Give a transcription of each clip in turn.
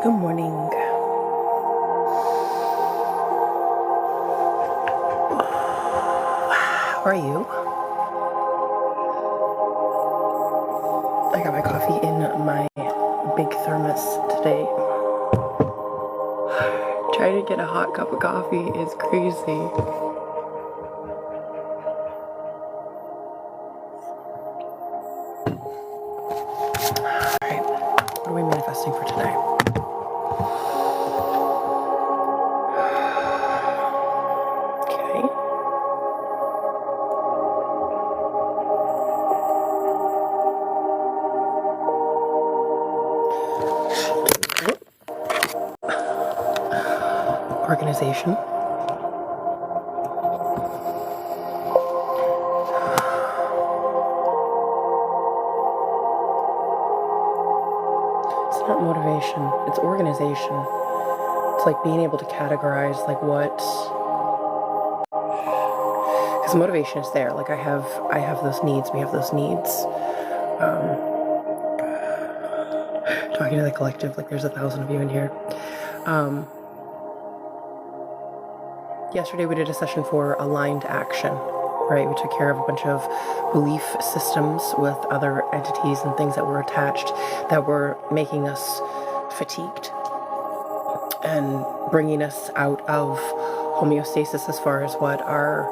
Good morning. How are you? I got my coffee in my big thermos today. Trying to get a hot cup of coffee is crazy. Alright, what are we manifesting for today? Organization. It's not motivation, it's organization. It's like being able to categorize like what, because motivation is there. Like I have those needs, we have those needs. Talking to the collective, like there's 1,000 of you in here. Yesterday we did a session for aligned action, right? We took care of a bunch of belief systems with other entities and things that were attached that were making us fatigued and bringing us out of homeostasis as far as what our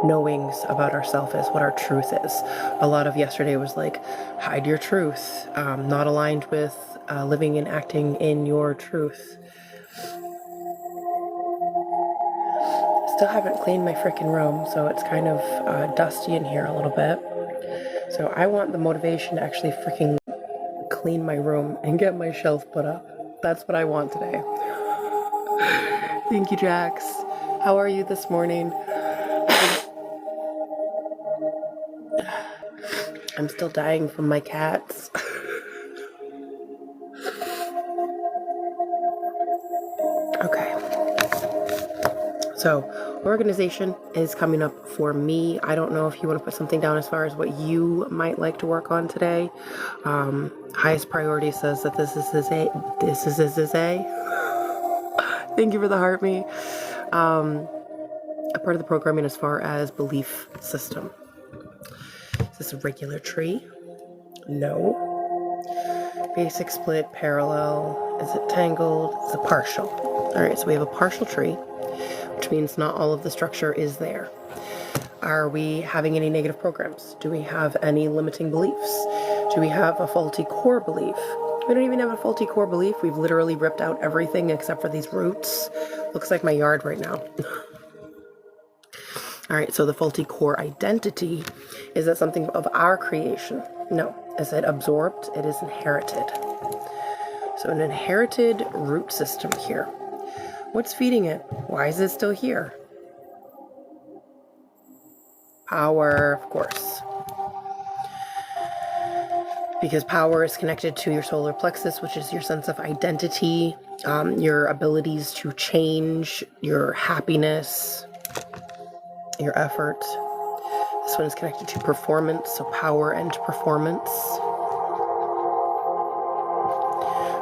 knowings about ourself is, what our truth is. A lot of yesterday was like, hide your truth, not aligned with living and acting in your truth. Still haven't cleaned my freaking room, so it's kind of dusty in here a little bit. So I want the motivation to actually freaking clean my room and get my shelf put up. That's what I want today. Thank you, Jax. How are you this morning? I'm still dying from my cats. Okay. So, organization is coming up for me. I don't know if you want to put something down as far as what you might like to work on today. Highest priority says that this is his A. Thank you for the heart me. A part of the programming as far as belief system. Is this a regular tree? No. Basic, split, parallel. Is it tangled? It's a partial. All right, so we have a partial tree, which means not all of the structure is there. Are we having any negative programs? Do we have any limiting beliefs? Do we have a faulty core belief? We don't even have a faulty core belief. We've literally ripped out everything except for these roots. Looks like my yard right now. All right, so the faulty core identity, is that something of our creation? No. Is it absorbed? It is inherited. So an inherited root system here. What's feeding it? Why is it still here? Power, of course. Because power is connected to your solar plexus, which is your sense of identity, your abilities to change, your happiness, your effort. This one is connected to performance, so power and performance.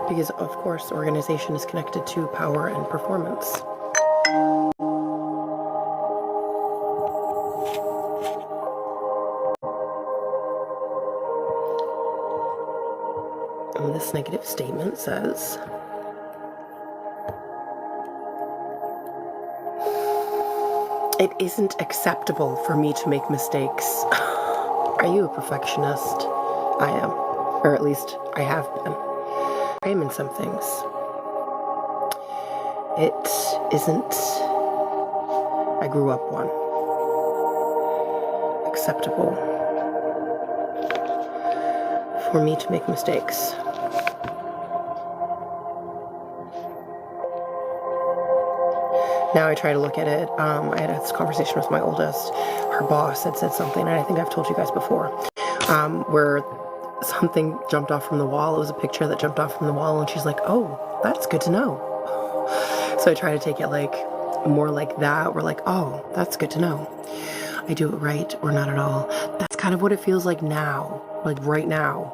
Because, of course, organization is connected to power and performance. And this negative statement says, it isn't acceptable for me to make mistakes. Are you a perfectionist? I am. Or at least I have been. I am in some things. It isn't, I grew up one, acceptable for me to make mistakes. Now I try to look at it. I had this conversation with my oldest. Her boss had said something, and I think I've told you guys before, where something jumped off from the wall. It was a picture that jumped off from the wall, and she's like, oh, that's good to know. So I try to take it like more like that. We're like, oh, that's good to know. I do it right or not at all. That's kind of what it feels like now, like right now,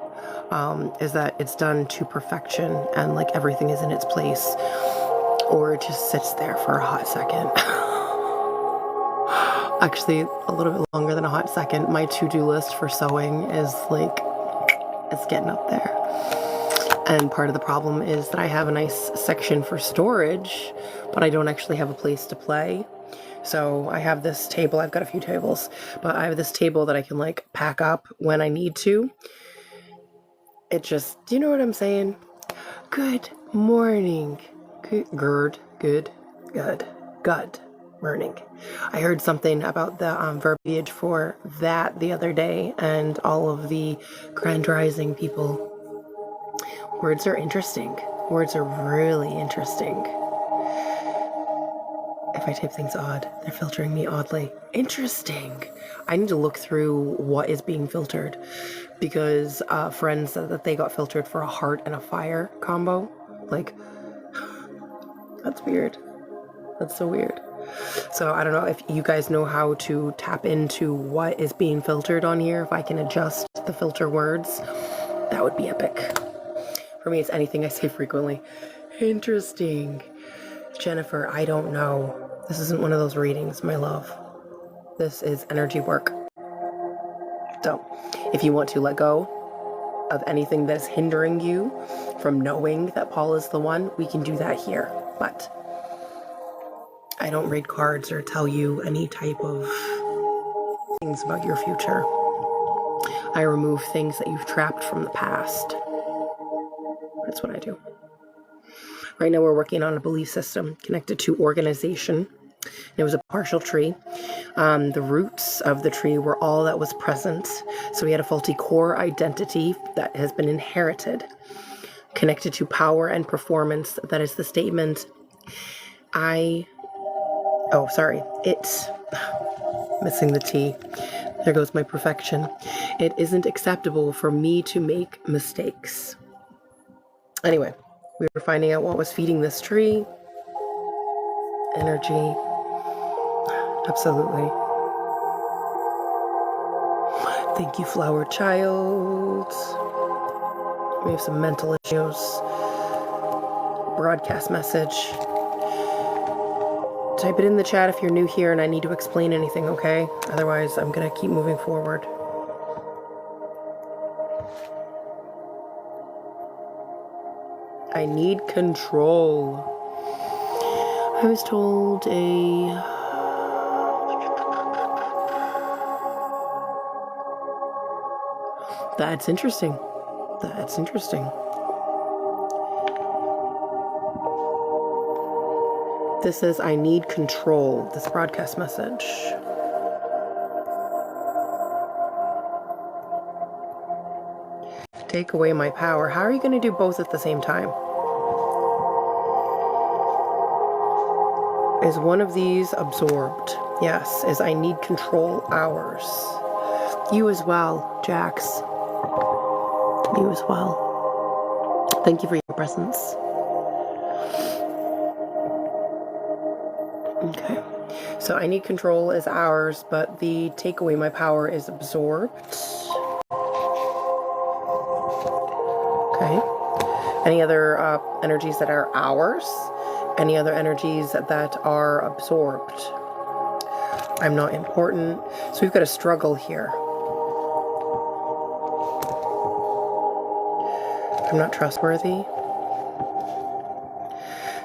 is that it's done to perfection and like everything is in its place, or it just sits there for a hot second. Actually, a little bit longer than a hot second. My to-do list for sewing is like, it's getting up there. And part of the problem is that I have a nice section for storage, but I don't actually have a place to play. So I have this table. I've got a few tables, but I have this table that I can like pack up when I need to. It just, do you know what I'm saying? Good morning. Good morning. I heard something about the verbiage for that the other day, and all of the Grand Rising people. Words are interesting. Words are really interesting. If I type things odd, they're filtering me oddly. Interesting. I need to look through what is being filtered, because friends said that they got filtered for a heart and a fire combo. Like, that's weird. That's so weird. So I don't know if you guys know how to tap into what is being filtered on here. If I can adjust the filter words, that would be epic. For me, it's anything I say frequently. Interesting. Jennifer, I don't know. This isn't one of those readings, my love. This is energy work. So, if you want to let go of anything that is hindering you from knowing that Paul is the one, we can do that here. But I don't read cards or tell you any type of things about your future. I remove things that you've trapped from the past. That's what I do. Right now we're working on a belief system connected to organization. It was a partial tree. The roots of the tree were all that was present. So we had a faulty core identity that has been inherited, connected to power and performance. That is the statement, it's missing the T. There goes my perfection. It isn't acceptable for me to make mistakes. Anyway, we were finding out what was feeding this tree. Energy. Absolutely. Thank you, flower child. We have some mental issues. Broadcast message. Type it in the chat if you're new here and I need to explain anything, okay? Otherwise, I'm going to keep moving forward. I need control. I was told That's interesting. That's interesting. This says, I need control, this broadcast message. Take away my power. How are you going to do both at the same time? Is one of these absorbed? Yes. Is I need control ours? You as well, Jax. You as well. Thank you for your presence. Okay. So I need control is ours, but the take away my power is absorbed. Okay. Any other energies that are ours? Any other energies that are absorbed? I'm not important. So we've got a struggle here. I'm not trustworthy.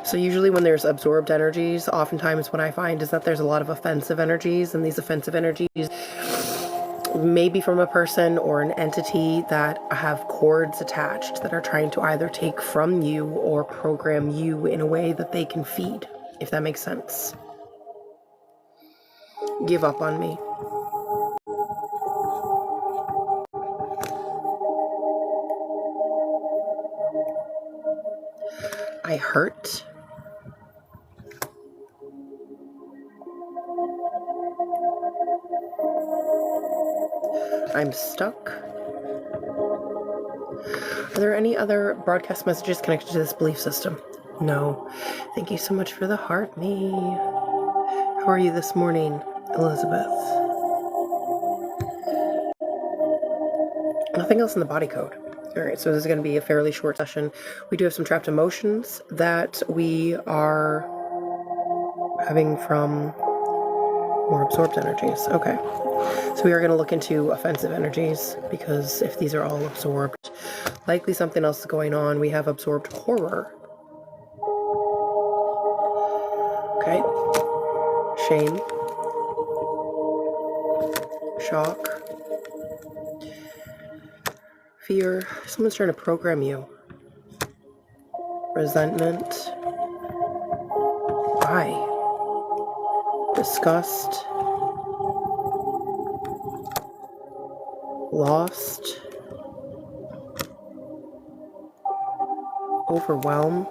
So usually when there's absorbed energies, oftentimes what I find is that there's a lot of offensive energies, and these offensive energies may be from a person or an entity that have cords attached that are trying to either take from you or program you in a way that they can feed, if that makes sense. Give up on me. I hurt. I'm stuck. Are there any other broadcast messages connected to this belief system? No. Thank you so much for the heart, me. How are you this morning, Elizabeth? Nothing else in the body code. All right, so this is going to be a fairly short session. We do have some trapped emotions that we are having from more absorbed energies. Okay. So we are going to look into offensive energies, because if these are all absorbed, likely something else is going on. We have absorbed horror. Okay. Shame. Shock. Fear. Someone's trying to program you. Resentment. Why? Disgust. Lost. Overwhelm.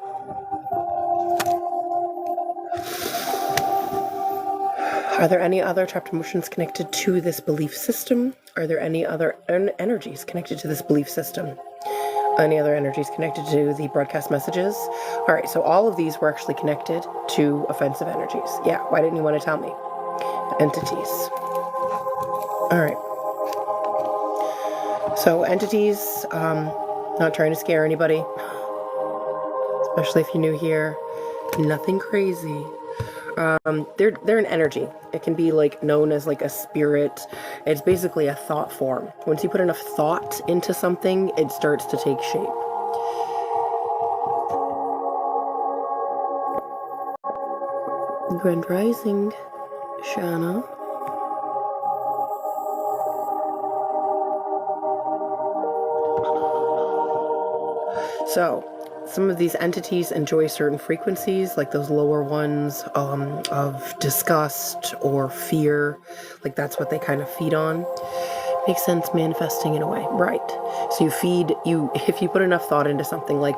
Are there any other trapped emotions connected to this belief system? Are there any other energies connected to this belief system? Any other energies connected to the broadcast messages? All right, so all of these were actually connected to offensive energies. Yeah, why didn't you want to tell me? Entities. All right. So entities, not trying to scare anybody, especially if you're new here. Nothing crazy. They're an energy. It can be like known as like a spirit. It's basically a thought form. Once you put enough thought into something, it starts to take shape. Grand Rising, Shanna. So, some of these entities enjoy certain frequencies, like those lower ones of disgust or fear. Like that's what they kind of feed on. Makes sense, manifesting in a way. Right. So if you put enough thought into something, like,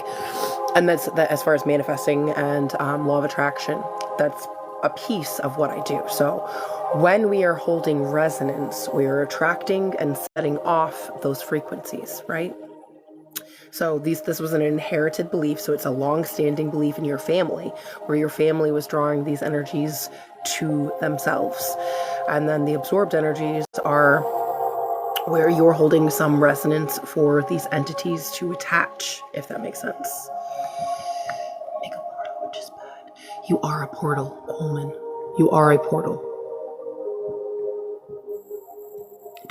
and that's that as far as manifesting and law of attraction, that's a piece of what I do. So when we are holding resonance, we are attracting and setting off those frequencies, right? So this was an inherited belief, so it's a long-standing belief in your family, where your family was drawing these energies to themselves. And then the absorbed energies are where you're holding some resonance for these entities to attach, if that makes sense. Make a portal, which is bad. You are a portal, Coleman. You are a portal.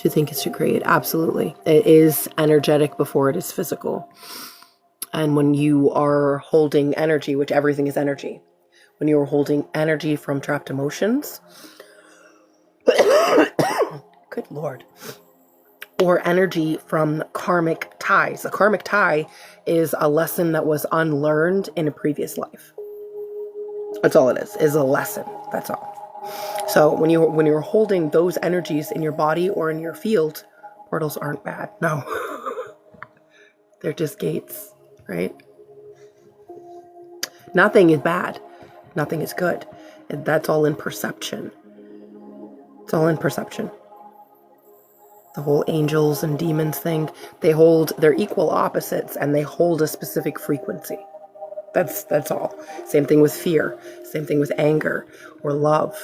To think is to create. Absolutely. It is energetic before it is physical. And when you are holding energy, which everything is energy, when you're holding energy from trapped emotions, good Lord, or energy from karmic ties. A karmic tie is a lesson that was unlearned in a previous life. That's all it is a lesson. That's all. So when you're holding those energies in your body or in your field, portals aren't bad. No. They're just gates, right? Nothing is bad. Nothing is good. That's all in perception. It's all in perception. The whole angels and demons thing, they're equal opposites, and they hold a specific frequency. That's all. Same thing with fear. Same thing with anger or love,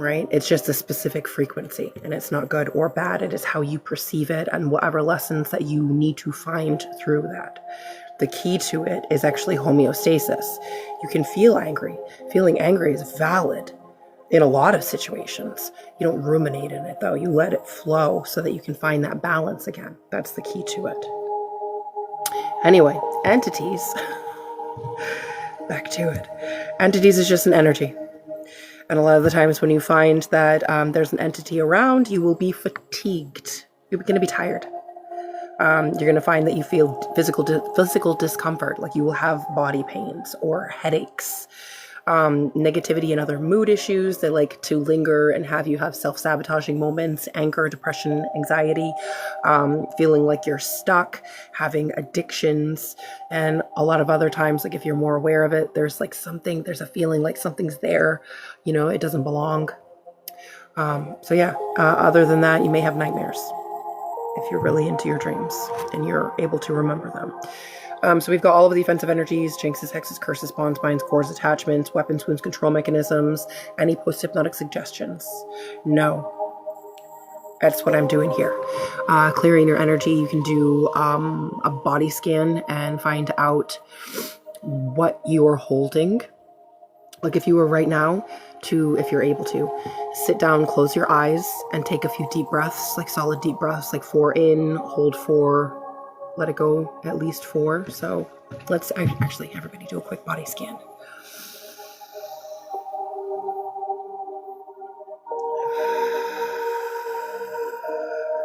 right? It's just a specific frequency, and it's not good or bad. It is how you perceive it and whatever lessons that you need to find through that. The key to it is actually homeostasis. You can feel angry. Feeling angry is valid in a lot of situations. You don't ruminate in it, though. You let it flow so that you can find that balance again. That's the key to it. Anyway, entities. Back to it. Entities is just an energy. And a lot of the times when you find that there's an entity around, you will be fatigued. You're going to be tired. You're going to find that you feel physical discomfort, like you will have body pains or headaches, negativity and other mood issues. They like to linger and have you have self-sabotaging moments, anger, depression, anxiety, feeling like you're stuck, having addictions, and a lot of other times, like if you're more aware of it, there's a feeling like something's there, it doesn't belong. So yeah, other than that, you may have nightmares. if you're really into your dreams and you're able to remember them. So we've got all of the offensive energies, jinxes, hexes, curses, bonds, binds, cords, attachments, weapons, wounds, control mechanisms, any post-hypnotic suggestions. No. That's what I'm doing here. Clearing your energy, you can do a body scan and find out what you're holding. Like if you were right now if you're able to, sit down, close your eyes, and take a few deep breaths, like solid deep breaths, like 4 in, hold 4, let it go at least 4. So let's actually everybody do a quick body scan.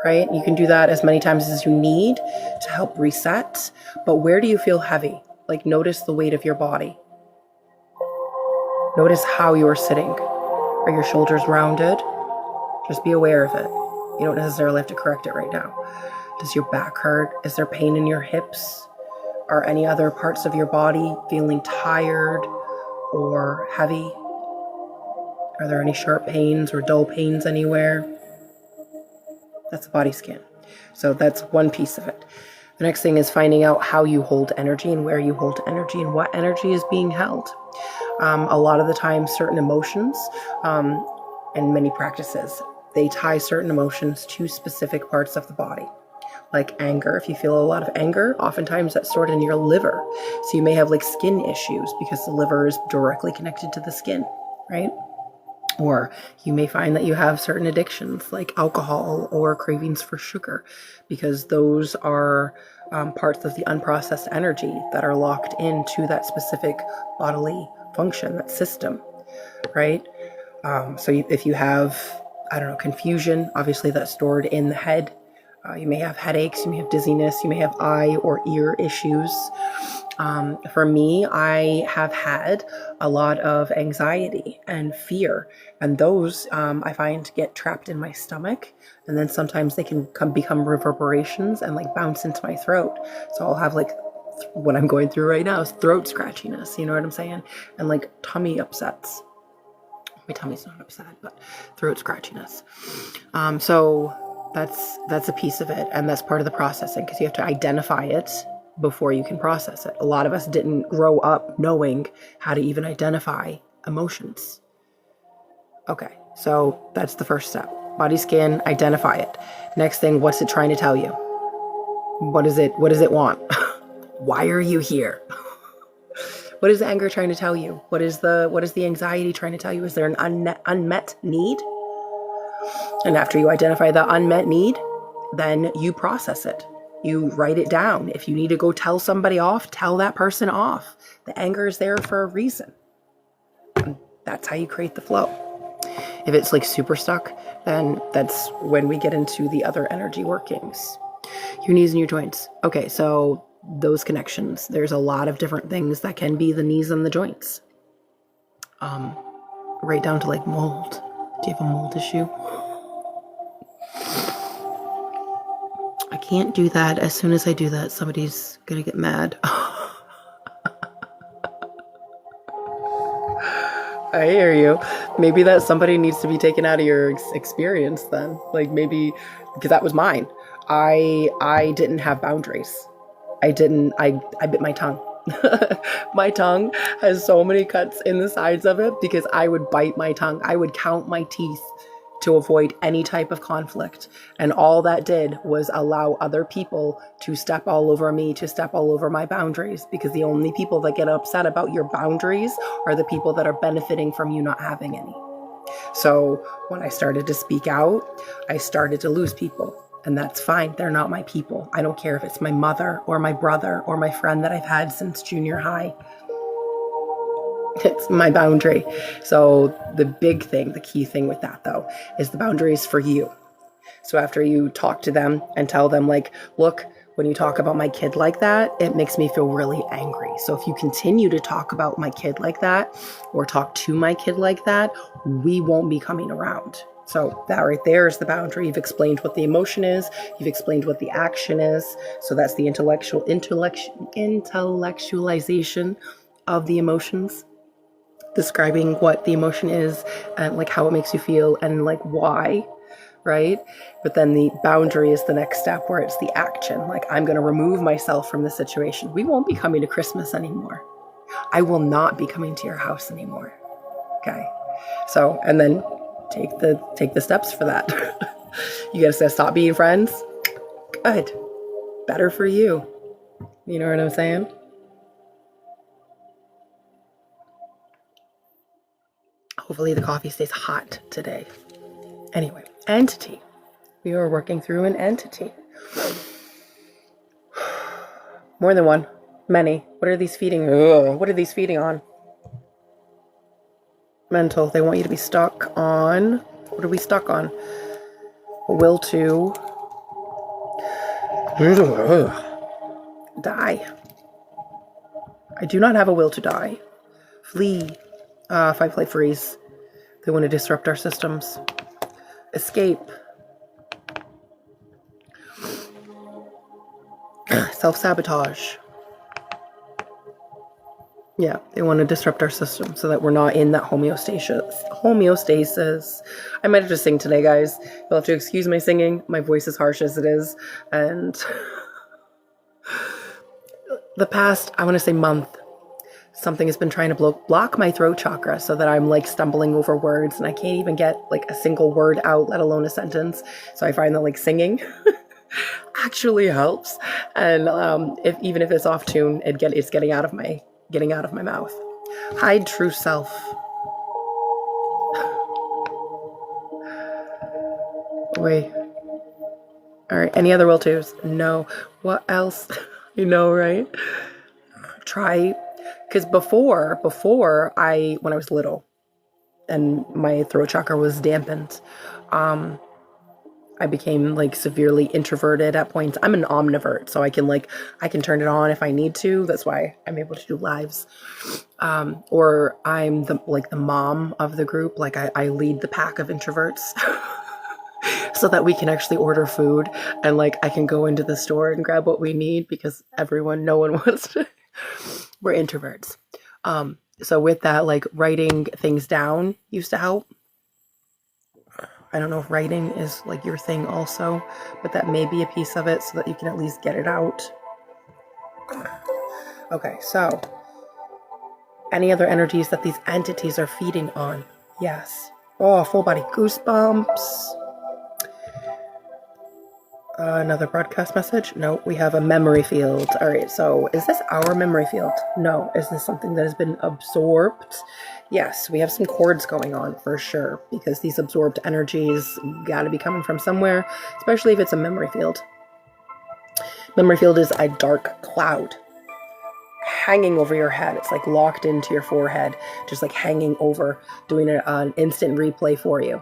Right? You can do that as many times as you need to help reset. But where do you feel heavy? Like notice the weight of your body. Notice how you are sitting. Are your shoulders rounded? Just be aware of it. You don't necessarily have to correct it right now. Does your back hurt? Is there pain in your hips? Are any other parts of your body feeling tired or heavy? Are there any sharp pains or dull pains anywhere? That's a body scan. So that's one piece of it. The next thing is finding out how you hold energy and where you hold energy and what energy is being held. A lot of the time, certain emotions and many practices, they tie certain emotions to specific parts of the body. Like anger. If you feel a lot of anger, oftentimes that's stored in your liver. So you may have like skin issues because the liver is directly connected to the skin, right? Or you may find that you have certain addictions like alcohol or cravings for sugar, because those are parts of the unprocessed energy that are locked into that specific bodily function, that system, right? If you have, confusion, obviously that's stored in the head. You may have headaches, you may have dizziness, you may have eye or ear issues. For me, I have had a lot of anxiety and fear, and those I find get trapped in my stomach, and then sometimes they can become reverberations and like bounce into my throat. So I'll have like what I'm going through right now is throat scratchiness, you know what I'm saying? And like tummy upsets. My tummy's not upset, but throat scratchiness. So that's a piece of it, and that's part of the processing, because you have to identify it before you can process it. A lot of us didn't grow up knowing how to even identify emotions. Okay, so that's the first step. Body scan, identify it. Next thing, what's it trying to tell you? What does it want? Why are you here? What is the anger trying to tell you? What is the anxiety trying to tell you? Is there an unmet need? And after you identify the unmet need, then you process it. You write it down. If you need to go tell somebody off, tell that person off. The anger is there for a reason. And that's how you create the flow. If it's like super stuck, then that's when we get into the other energy workings. Your knees and your joints. Okay, so those connections. There's a lot of different things that can be the knees and the joints. Right down to like mold. Do you have a mold issue? I can't do that. As soon as I do that, somebody's gonna get mad. I hear you. Maybe that somebody needs to be taken out of your experience then. Like maybe, because that was mine. I didn't have boundaries. I bit my tongue. My tongue has so many cuts in the sides of it because I would bite my tongue. I would count my teeth to avoid any type of conflict. And all that did was allow other people to step all over me, to step all over my boundaries, because the only people that get upset about your boundaries are the people that are benefiting from you not having any. So when I started to speak out, I started to lose people. And that's fine. They're not my people. I don't care if it's my mother or my brother or my friend that I've had since junior high. It's my boundary. So the big thing, the key thing with that though, is the boundaries for you. So after you talk to them and tell them like, look, when you talk about my kid like that, it makes me feel really angry. So if you continue to talk about my kid like that or talk to my kid like that, we won't be coming around. So that right there is the boundary. You've explained what the emotion is. You've explained what the action is. So that's the intellectualization of the emotions, describing what the emotion is and like how it makes you feel and like why. right? But then the boundary is the next step where it's the action. Like, I'm going to remove myself from the situation. We won't be coming to Christmas anymore. I will not be coming to your house anymore. Okay. So, and then take the steps for that. You got to stop being friends. Good. Better for you. You know what I'm saying? Hopefully the coffee stays hot today. Anyway, entity. We are working through an entity. More than one. Many. What are these feeding? Ugh, what are these feeding on? Mental. They want you to be stuck on. What are we stuck on? Will to die. I do not have a will to die. Flee. Fight, flight, freeze. They want to disrupt our systems. Escape. Self-sabotage. Yeah, they want to disrupt our system so that we're not in that homeostasis. I might have to sing today, guys. You'll have to excuse my singing. My voice is harsh as it is. And the past, I want to say month, something has been trying to block my throat chakra so that I'm like stumbling over words and I can't even get like a single word out, let alone a sentence. So I find that like singing actually helps. And even if it's off tune, it's getting out of my mouth. Hide true self. Wait. All right. Any other will tos? No. What else? You know, right? Try, because before when I was little and my throat chakra was dampened, I became like severely introverted at points. I'm an omnivert, so I can turn it on if I need to. That's why I'm able to do lives. Or I'm the mom of the group. Like I lead the pack of introverts so that we can actually order food and like I can go into the store and grab what we need because no one wants to. We're introverts. So with that, like writing things down used to help. I don't know if writing is like your thing also, but that may be a piece of it so that you can at least get it out. Okay, so any other energies that these entities are feeding on? Yes. Oh, full body goosebumps. Another broadcast message? No, we have a memory field. All right, so is this our memory field? No. Is this something that has been absorbed? Yes, we have some cords going on for sure because these absorbed energies got to be coming from somewhere, especially if it's a memory field. Memory field is a dark cloud hanging over your head. It's like locked into your forehead, just like hanging over, doing an instant replay for you.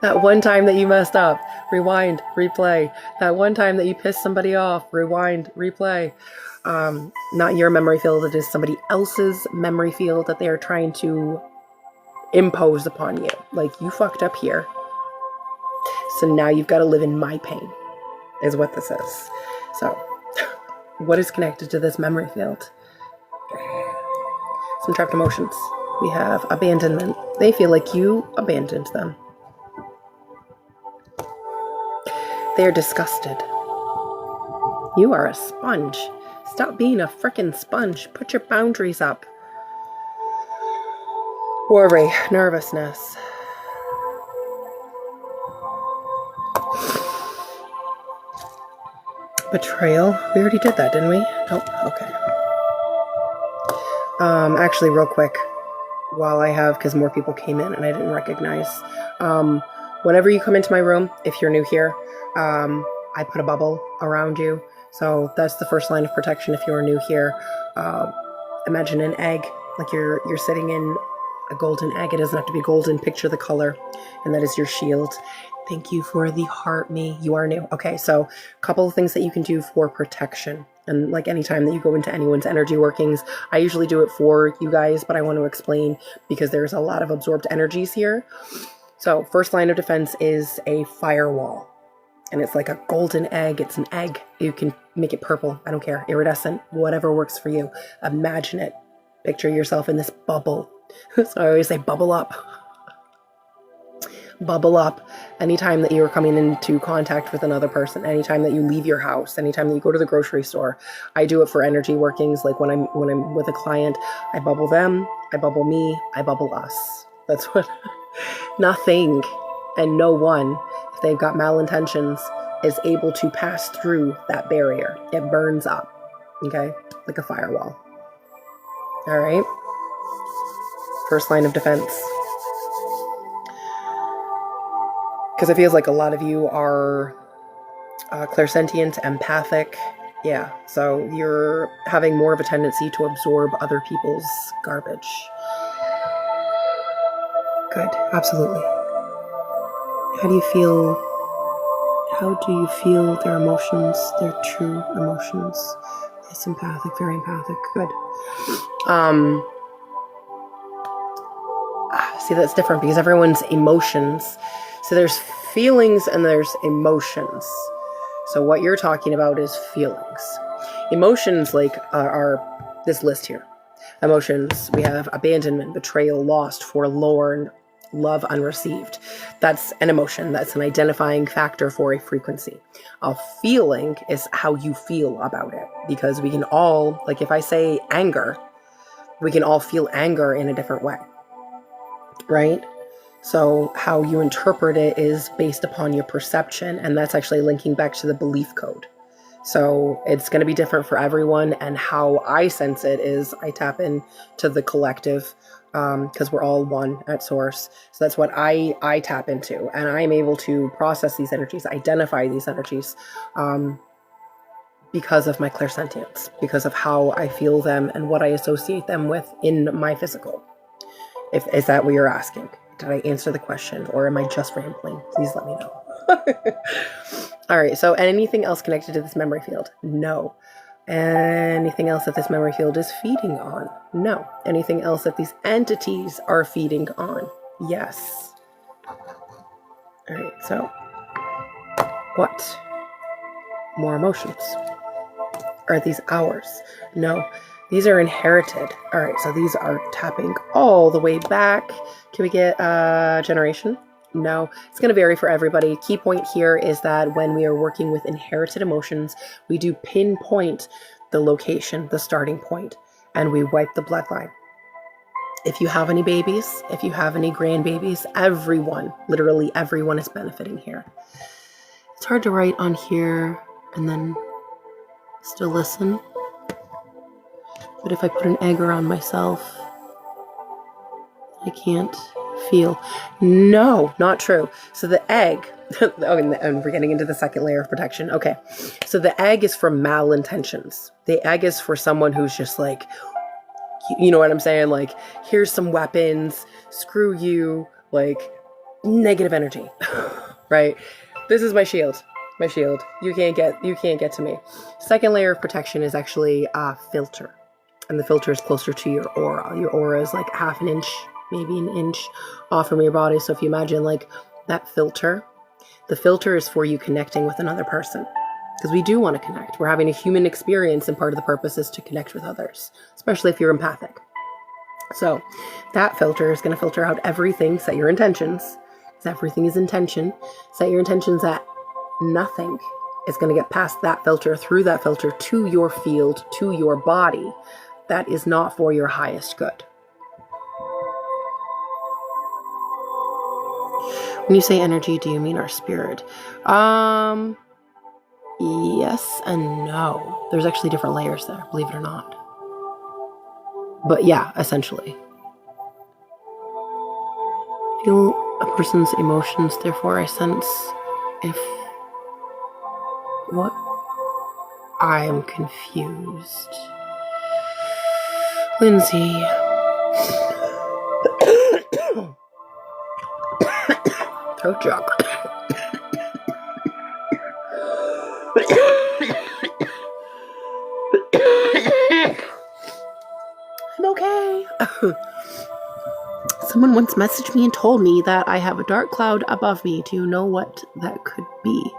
That one time that you messed up, rewind, replay. That one time that you pissed somebody off, rewind, replay. Not your memory field, it is somebody else's memory field that they are trying to impose upon you. Like, you fucked up here, so now you've got to live in my pain, is what this is. So, what is connected to this memory field? Some trapped emotions. We have abandonment. They feel like you abandoned them. They are disgusted. You are a sponge. Stop being a frickin' sponge. Put your boundaries up. Worry, nervousness. Betrayal. We already did that, didn't we? Oh, okay. Actually, real quick, because more people came in and I didn't recognize. Whenever you come into my room, if you're new here, I put a bubble around you. So that's the first line of protection if you're new here. Imagine an egg, like you're sitting in a golden egg. It doesn't have to be golden. Picture the color, and that is your shield. Thank you for the heart me. You are new. Okay, so a couple of things that you can do for protection. And like anytime that you go into anyone's energy workings, I usually do it for you guys, but I want to explain because there's a lot of absorbed energies here. So first line of defense is a firewall. And it's like a golden egg. It's an egg. You can make it purple. I don't care. Iridescent. Whatever works for you. Imagine it. Picture yourself in this bubble. So I always say bubble up. bubble up anytime that you are coming into contact with another person, anytime that you leave your house, anytime that you go to the grocery store. I do it for energy workings. Like when I'm with a client, I bubble them, I bubble me, I bubble us. That's what nothing and no one, if they've got malintentions, is able to pass through that barrier. It burns up, okay? Like a firewall. All right? First line of defense. Because it feels like a lot of you are clairsentient, empathic. Yeah, so you're having more of a tendency to absorb other people's garbage. Good, absolutely. How do you feel their emotions, their true emotions? It's empathic, very empathic. Good. See, that's different because everyone's emotions. So there's feelings and there's emotions. So what you're talking about is feelings. Emotions, like, are this list here. Emotions, we have abandonment, betrayal, lost, forlorn, love unreceived. That's an emotion. That's an identifying factor for a frequency. A feeling is how you feel about it. Because we can all, like if I say anger, we can all feel anger in a different way. Right? So how you interpret it is based upon your perception, and that's actually linking back to the belief code. So it's going to be different for everyone, and how I sense it is I tap into the collective, because we're all one at source. So that's what I tap into, and I'm able to process these energies, identify these energies, because of my clairsentience, because of how I feel them and what I associate them with in my physical. Is that what you're asking? Did I answer the question, or am I just rambling? Please let me know. All right, so anything else connected to this memory field? No. Anything else that this memory field is feeding on? No. Anything else that these entities are feeding on? Yes. All right, so what? More emotions. Are these ours? No. These are inherited. All right, so these are tapping all the way back. Can we get generation? No, it's going to vary for everybody. Key point here is that when we are working with inherited emotions, we do pinpoint the location, the starting point, and we wipe the bloodline. If you have any babies, if you have any grandbabies, everyone, literally everyone is benefiting here. It's hard to write on here and then still listen. But if I put an egg around myself, I can't feel. No, not true. So the egg, and we're getting into the second layer of protection. Okay, so the egg is for malintentions. The egg is for someone who's just like, you know what I'm saying? Like, here's some weapons, screw you, like, negative energy, right? This is my shield. My shield. You can't get to me. Second layer of protection is actually a filter. And the filter is closer to your aura. Your aura is like half an inch, maybe an inch off from your body. So if you imagine like that filter, the filter is for you connecting with another person. Because we do want to connect. We're having a human experience, and part of the purpose is to connect with others, especially if you're empathic. So that filter is going to filter out everything, set your intentions. Because everything is intention. Set your intentions that nothing is going to get past that filter, through that filter, to your field, to your body. That is not for your highest good. When you say energy, do you mean our spirit? Yes and no. There's actually different layers there, believe it or not. But yeah, essentially. Feel a person's emotions, therefore I sense if what? I'm confused. Lindsay. Throat jock. I'm okay. Someone once messaged me and told me that I have a dark cloud above me. Do you know what that could be?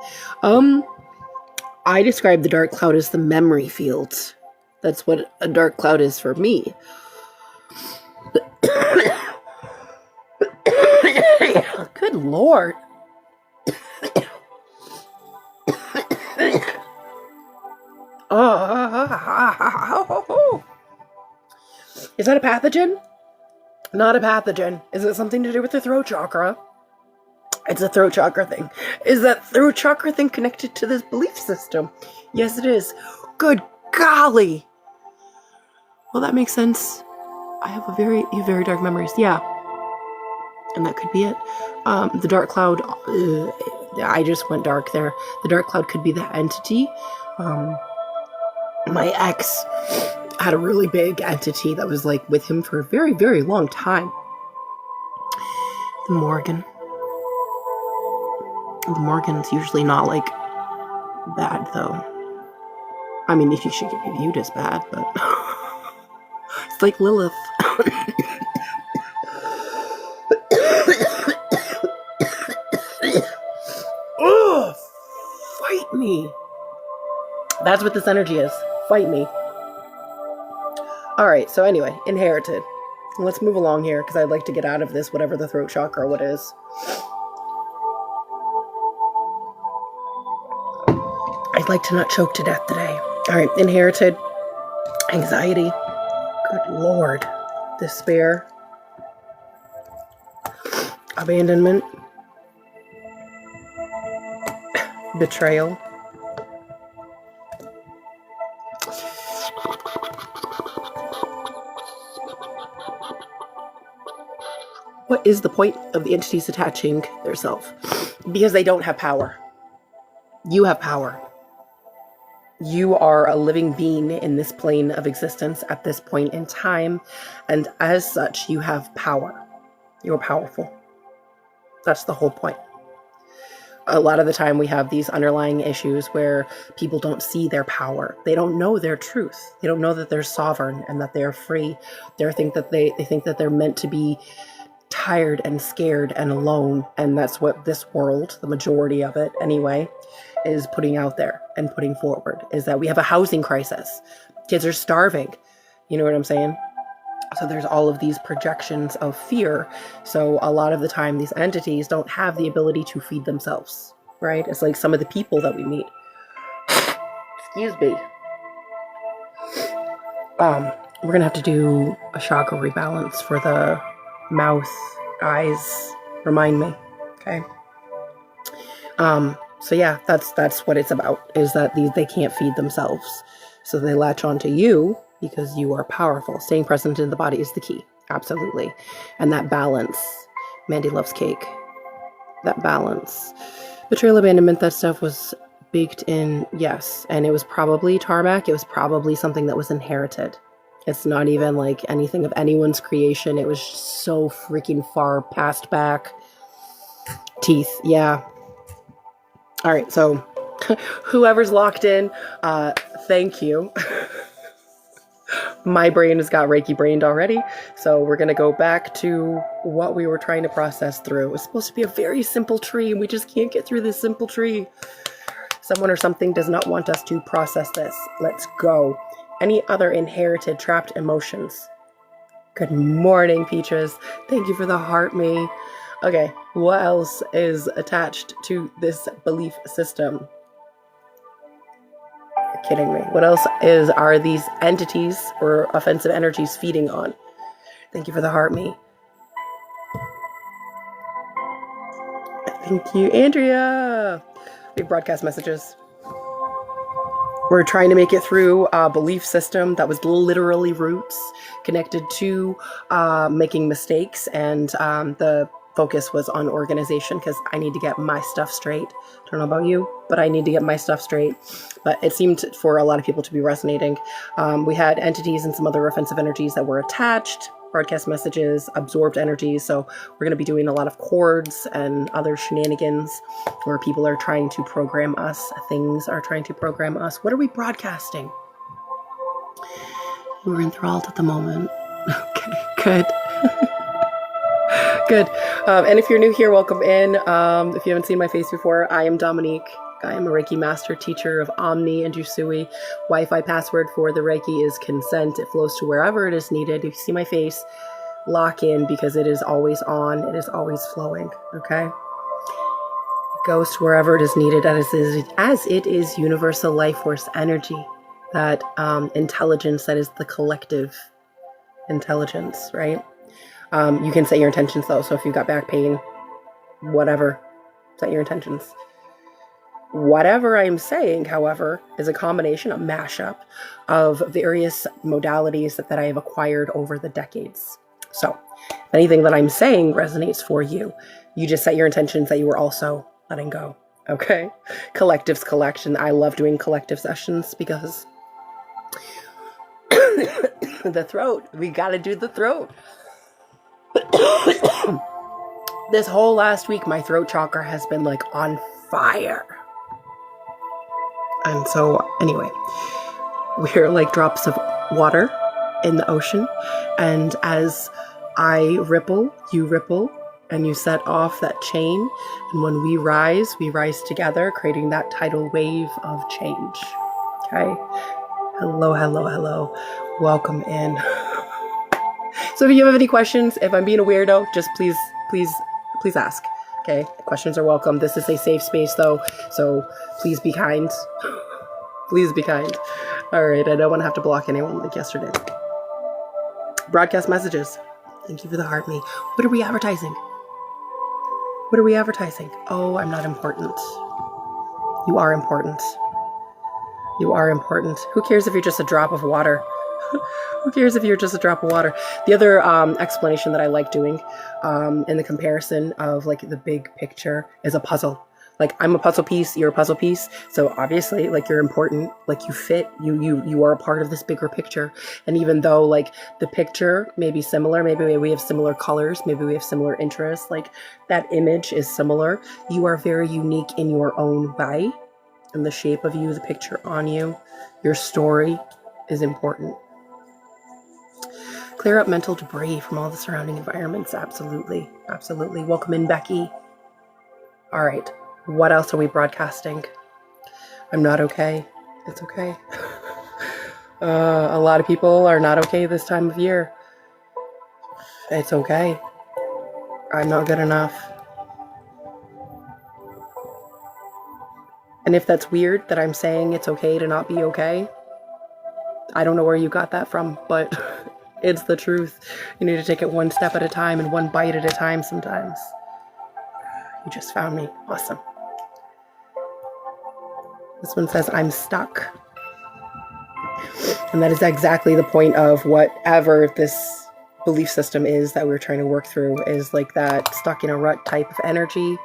I describe the dark cloud as the memory field. That's what a dark cloud is for me. Good Lord. Is that a pathogen? Not a pathogen. Is it something to do with the throat chakra? It's a throat chakra thing. Is that throat chakra thing connected to this belief system? Yes, it is. Good golly. Well, that makes sense. I have very dark memories. Yeah. And that could be it. The dark cloud, I just went dark there. The dark cloud could be the entity. My ex had a really big entity that was like with him for a very, very long time. The Morgan's usually not like bad though. I mean, if you should get viewed as bad, but it's like Lilith. Ugh, fight me. That's what this energy is. Fight me. All right. So anyway, inherited. Let's move along here because I'd like to get out of this, whatever the throat chakra, what is. I'd like to not choke to death today. All right. Inherited. Anxiety. Good Lord. Despair. Abandonment. Betrayal. What is the point of the entities attaching their self? Because they don't have power. You have power. You are a living being in this plane of existence at this point in time, and as such, you have power. You're powerful. That's the whole point. A lot of the time we have these underlying issues where people don't see their power. They don't know their truth. They don't know that they're sovereign and that they're free. They think that they're meant to be tired and scared and alone, and that's what this world, the majority of it anyway, is putting out there and putting forward, is that we have a housing crisis. Kids are starving. You know what I'm saying? So there's all of these projections of fear. So a lot of the time, these entities don't have the ability to feed themselves, right? It's like some of the people that we meet. Excuse me. We're going to have to do a chakra rebalance for the mouth, eyes. Remind me. Okay. So yeah, that's what it's about, is that they can't feed themselves. So they latch onto you because you are powerful. Staying present in the body is the key. Absolutely. And that balance. Mandy loves cake. That balance. Betrayal, abandonment, that stuff was baked in, yes. And it was probably tarmac. It was probably something that was inherited. It's not even like anything of anyone's creation. It was so freaking far past back. Teeth. Yeah. All right. So whoever's locked in, thank you. My brain has got Reiki brained already. So we're going to go back to what we were trying to process through. It was supposed to be a very simple tree, and we just can't get through this simple tree. Someone or something does not want us to process this. Let's go. Any other inherited trapped emotions? Good morning, Peaches. Thank you for the heart me. Okay, what else is attached to this belief system? You're kidding me. What else are these entities or offensive energies feeding on? Thank you for the heart me. Thank you, Andrea. We have broadcast messages. We're trying to make it through a belief system that was literally roots connected to making mistakes, and the focus was on organization because I need to get my stuff straight. I don't know about you, but I need to get my stuff straight. But it seemed for a lot of people to be resonating. We had entities and some other offensive energies that were attached, broadcast messages, absorbed energies. So we're going to be doing a lot of chords and other shenanigans where people are trying to program us. Things are trying to program us. What are we broadcasting? We're enthralled at the moment. Okay, good. Good. And if you're new here, welcome in. If you haven't seen my face before, I am Dominique. I am a Reiki master teacher of Omni and Jusui. Wi-Fi password for the Reiki is consent. It flows to wherever it is needed. If you see my face, lock in, because it is always on. It is always flowing. Okay. It goes to wherever it is needed, as it is universal life force energy, that intelligence that is the collective intelligence, right? You can set your intentions though. So if you've got back pain, whatever, set your intentions. Whatever I'm saying, however, is a combination, a mashup of various modalities that I have acquired over the decades. So if anything that I'm saying resonates for you, you just set your intentions that you were also letting go. Okay? Collectives collection. I love doing collective sessions because the throat, we got to do the throat. This whole last week, my throat chakra has been like on fire. And so anyway, we're like drops of water in the ocean. And as I ripple, and you set off that chain. And when we rise together, creating that tidal wave of change. Okay. Hello, hello, hello. Welcome in. So if you have any questions, if I'm being a weirdo, just please ask. Okay. Questions are welcome. This is a safe space though. So please be kind. Please be kind. All right. I don't want to have to block anyone like yesterday. Broadcast messages. Thank you for the heart me. What are we advertising? Oh, I'm not important. You are important. You are important. Who cares if you're just a drop of water? Who cares if you're just a drop of water? The other explanation that I like doing in the comparison of like the big picture is a puzzle. Like I'm a puzzle piece, you're a puzzle piece. So obviously like you're important, like you fit, you are a part of this bigger picture. And even though like the picture may be similar, maybe we have similar colors, maybe we have similar interests, like that image is similar. You are very unique in your own way. And the shape of you, the picture on you, your story is important. Clear up mental debris from all the surrounding environments. Absolutely. Absolutely. Welcome in, Becky. All right. What else are we broadcasting? I'm not okay. It's okay. A lot of people are not okay this time of year. It's okay. I'm not good enough. And if that's weird that I'm saying it's okay to not be okay, I don't know where you got that from, but it's the truth. You need to take it one step at a time and one bite at a time sometimes. You just found me. Awesome. This one says, I'm stuck. And that is exactly the point of whatever this belief system is that we're trying to work through, is like that stuck in a rut type of energy.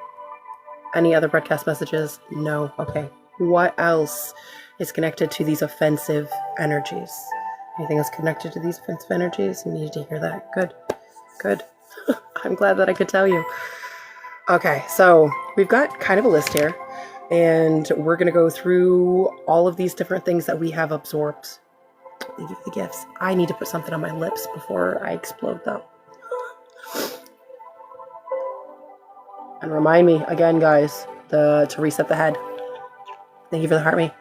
Any other broadcast messages? No. Okay. What else is connected to these offensive energies? Anything else connected to these offensive energies? You needed to hear that. Good. Good. I'm glad that I could tell you. Okay. So we've got kind of a list here, and we're going to go through all of these different things that we have absorbed. Thank you for the gifts. I need to put something on my lips before I explode though. And remind me again, guys, to reset the head. Thank you for the heart me.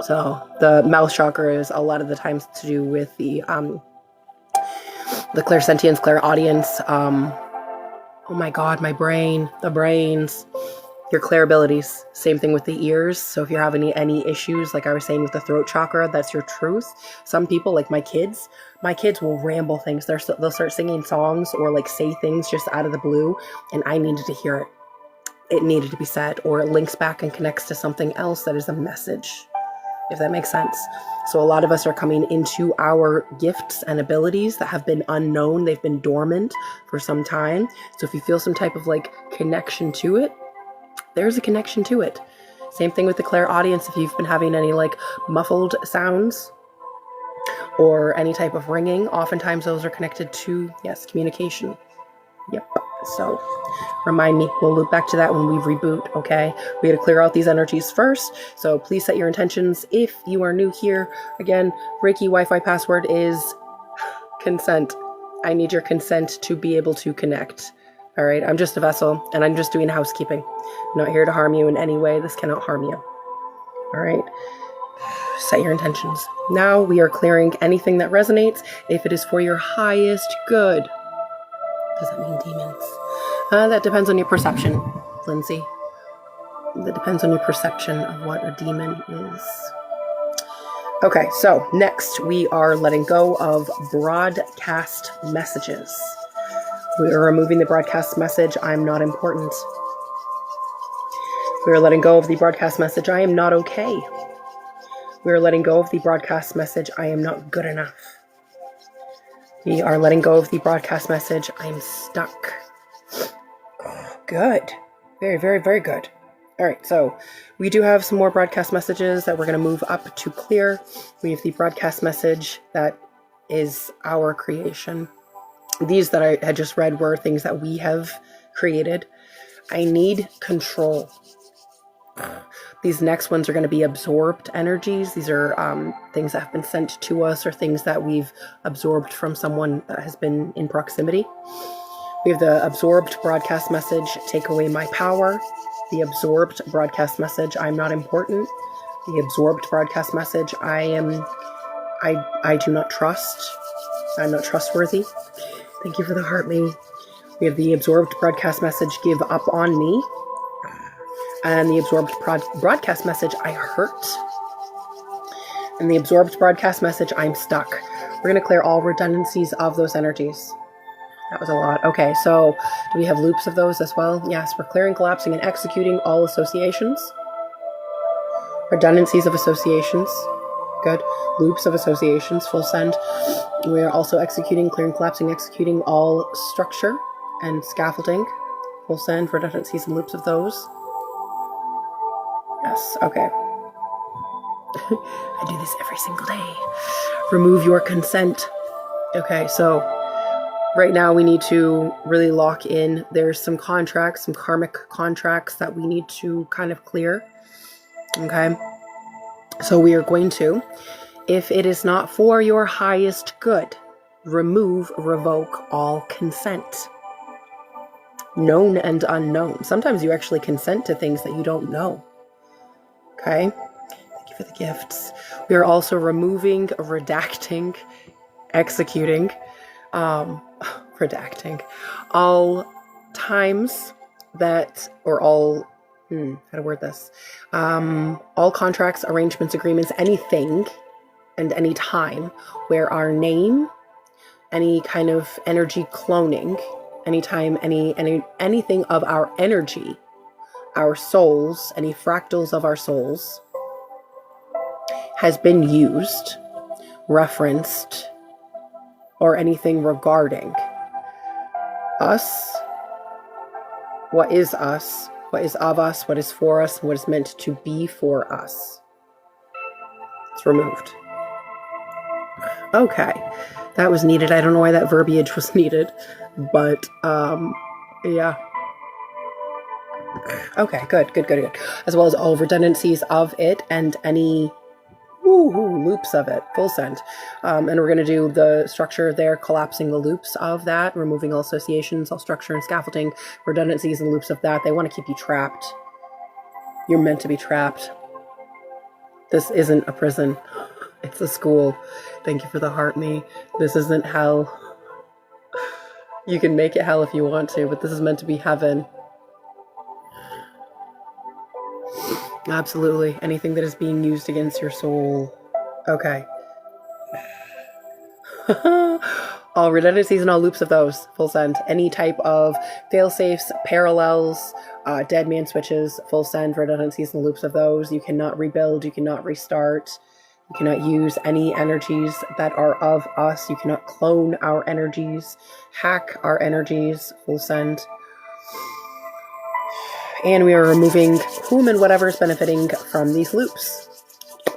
So the mouth chakra is a lot of the times to do with the clairsentience, clairaudience. Oh my God, my brain, the brains, your clair abilities. Same thing with the ears. So if you're having any issues, like I was saying with the throat chakra, that's your truth. Some people, like my kids will ramble things. They'll start singing songs or like say things just out of the blue, and I needed to hear it. It needed to be said, or it links back and connects to something else that is a message, if that makes sense. So a lot of us are coming into our gifts and abilities that have been unknown. They've been dormant for some time. So if you feel some type of like connection to it, there's a connection to it. Same thing with the clairaudience. If you've been having any like muffled sounds or any type of ringing, oftentimes those are connected to, yes, communication. Yep. So remind me, we'll loop back to that when we reboot, okay? We got to clear out these energies first. So please set your intentions. If you are new here, again, Reiki Wi-Fi password is consent. I need your consent to be able to connect. All right. I'm just a vessel and I'm just doing housekeeping. I'm not here to harm you in any way. This cannot harm you. All right. Set your intentions. Now we are clearing anything that resonates if it is for your highest good. Does that mean demons? That depends on your perception, Lindsay. That depends on your perception of what a demon is. Okay, so next we are letting go of broadcast messages. We are removing the broadcast message, I'm not important. We are letting go of the broadcast message, I am not okay. We are letting go of the broadcast message, I am not good enough. We are letting go of the broadcast message, I'm stuck. Good. Very, very, very good. All right, so we do have some more broadcast messages that we're going to move up to clear. We have the broadcast message that is our creation. These that I had just read were things that we have created. I need control. These next ones are going to be absorbed energies. These are things that have been sent to us or things that we've absorbed from someone that has been in proximity. We have the absorbed broadcast message, take away my power. The absorbed broadcast message, I'm not important. The absorbed broadcast message, I do not trust. I'm not trustworthy. Thank you for the heart, me. We have the absorbed broadcast message, give up on me. And the absorbed broadcast message, I hurt. And the absorbed broadcast message, I'm stuck. We're going to clear all redundancies of those energies. That was a lot. Okay, so do we have loops of those as well? Yes, we're clearing, collapsing, and executing all associations. Redundancies of associations. Good. Loops of associations, full send. We are also executing, clearing, collapsing, executing all structure and scaffolding. Full send, redundancies and loops of those. Yes, okay. I do this every single day. Remove your consent. Okay, so right now we need to really lock in. There's some contracts, some karmic contracts that we need to kind of clear. Okay, so we are going to, if it is not for your highest good, remove, revoke all consent. Known and unknown. Sometimes you actually consent to things that you don't know. Okay, thank you for the gifts. We are also removing, redacting, executing, redacting all times that, or all, how to word this, all contracts, arrangements, agreements, anything and any time where our name, any kind of energy cloning, anytime, anything of our energy, our souls, any fractals of our souls has been used, referenced, or anything regarding us, what is of us, what is for us, what is meant to be for us. It's removed. Okay, that was needed. I don't know why that verbiage was needed, but yeah. Okay, good. As well as all redundancies of it and any loops of it, full send. And we're going to do the structure there, collapsing the loops of that, removing all associations, all structure and scaffolding, redundancies and loops of that. They want to keep you trapped. You're meant to be trapped. This isn't a prison. It's a school. Thank you for the heart, me. This isn't hell. You can make it hell if you want to, but this is meant to be heaven. Absolutely. Anything that is being used against your soul. Okay. All redundancies and all loops of those. Full send. Any type of fail-safes, parallels, dead man switches, full send, redundancies and loops of those. You cannot rebuild. You cannot restart. You cannot use any energies that are of us. You cannot clone our energies, hack our energies. Full send. And we are removing whom and whatever is benefiting from these loops,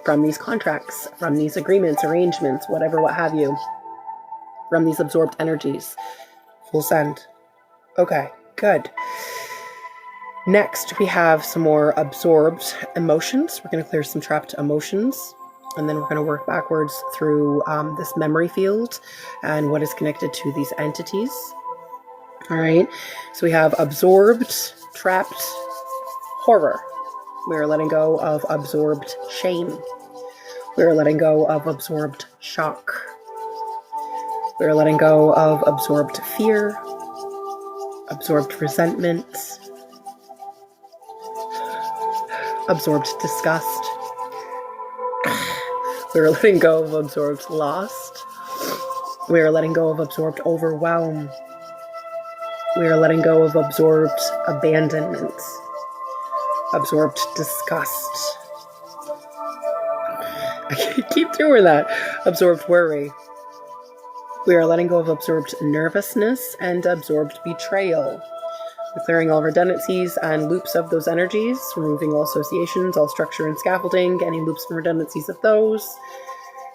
from these contracts, from these agreements, arrangements, whatever, what have you, from these absorbed energies. Full send. Okay, good. Next, we have some more absorbed emotions. We're going to clear some trapped emotions. And then we're going to work backwards through this memory field and what is connected to these entities. All right. So we have absorbed, trapped horror. We are letting go of absorbed shame. We are letting go of absorbed shock. We are letting go of absorbed fear, absorbed resentment, absorbed disgust. We are letting go of absorbed lust. We are letting go of absorbed overwhelm. We are letting go of absorbed abandonment, absorbed disgust. I keep doing that. Absorbed worry. We are letting go of absorbed nervousness and absorbed betrayal. We're clearing all redundancies and loops of those energies, removing all associations, all structure and scaffolding, any loops and redundancies of those,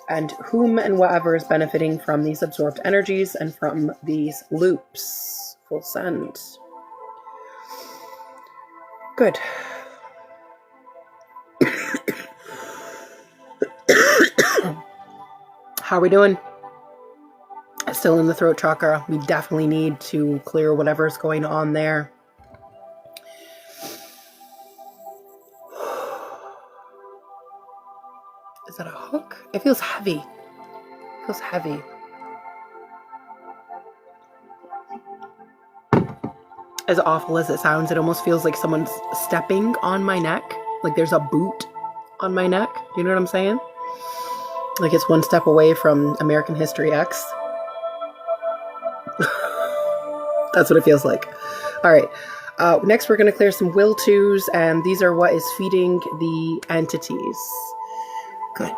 and whom and whatever is benefiting from these absorbed energies and from these loops. Full send. Good. How are we doing? Still in the throat chakra. We definitely need to clear whatever's going on there. Is that a hook? It feels heavy. It feels heavy. As awful as it sounds, it almost feels like someone's stepping on my neck. Like there's a boot on my neck. You know what I'm saying? Like it's one step away from American History X. That's what it feels like. All right. Next, we're going to clear some will tos, and these are what is feeding the entities. Good.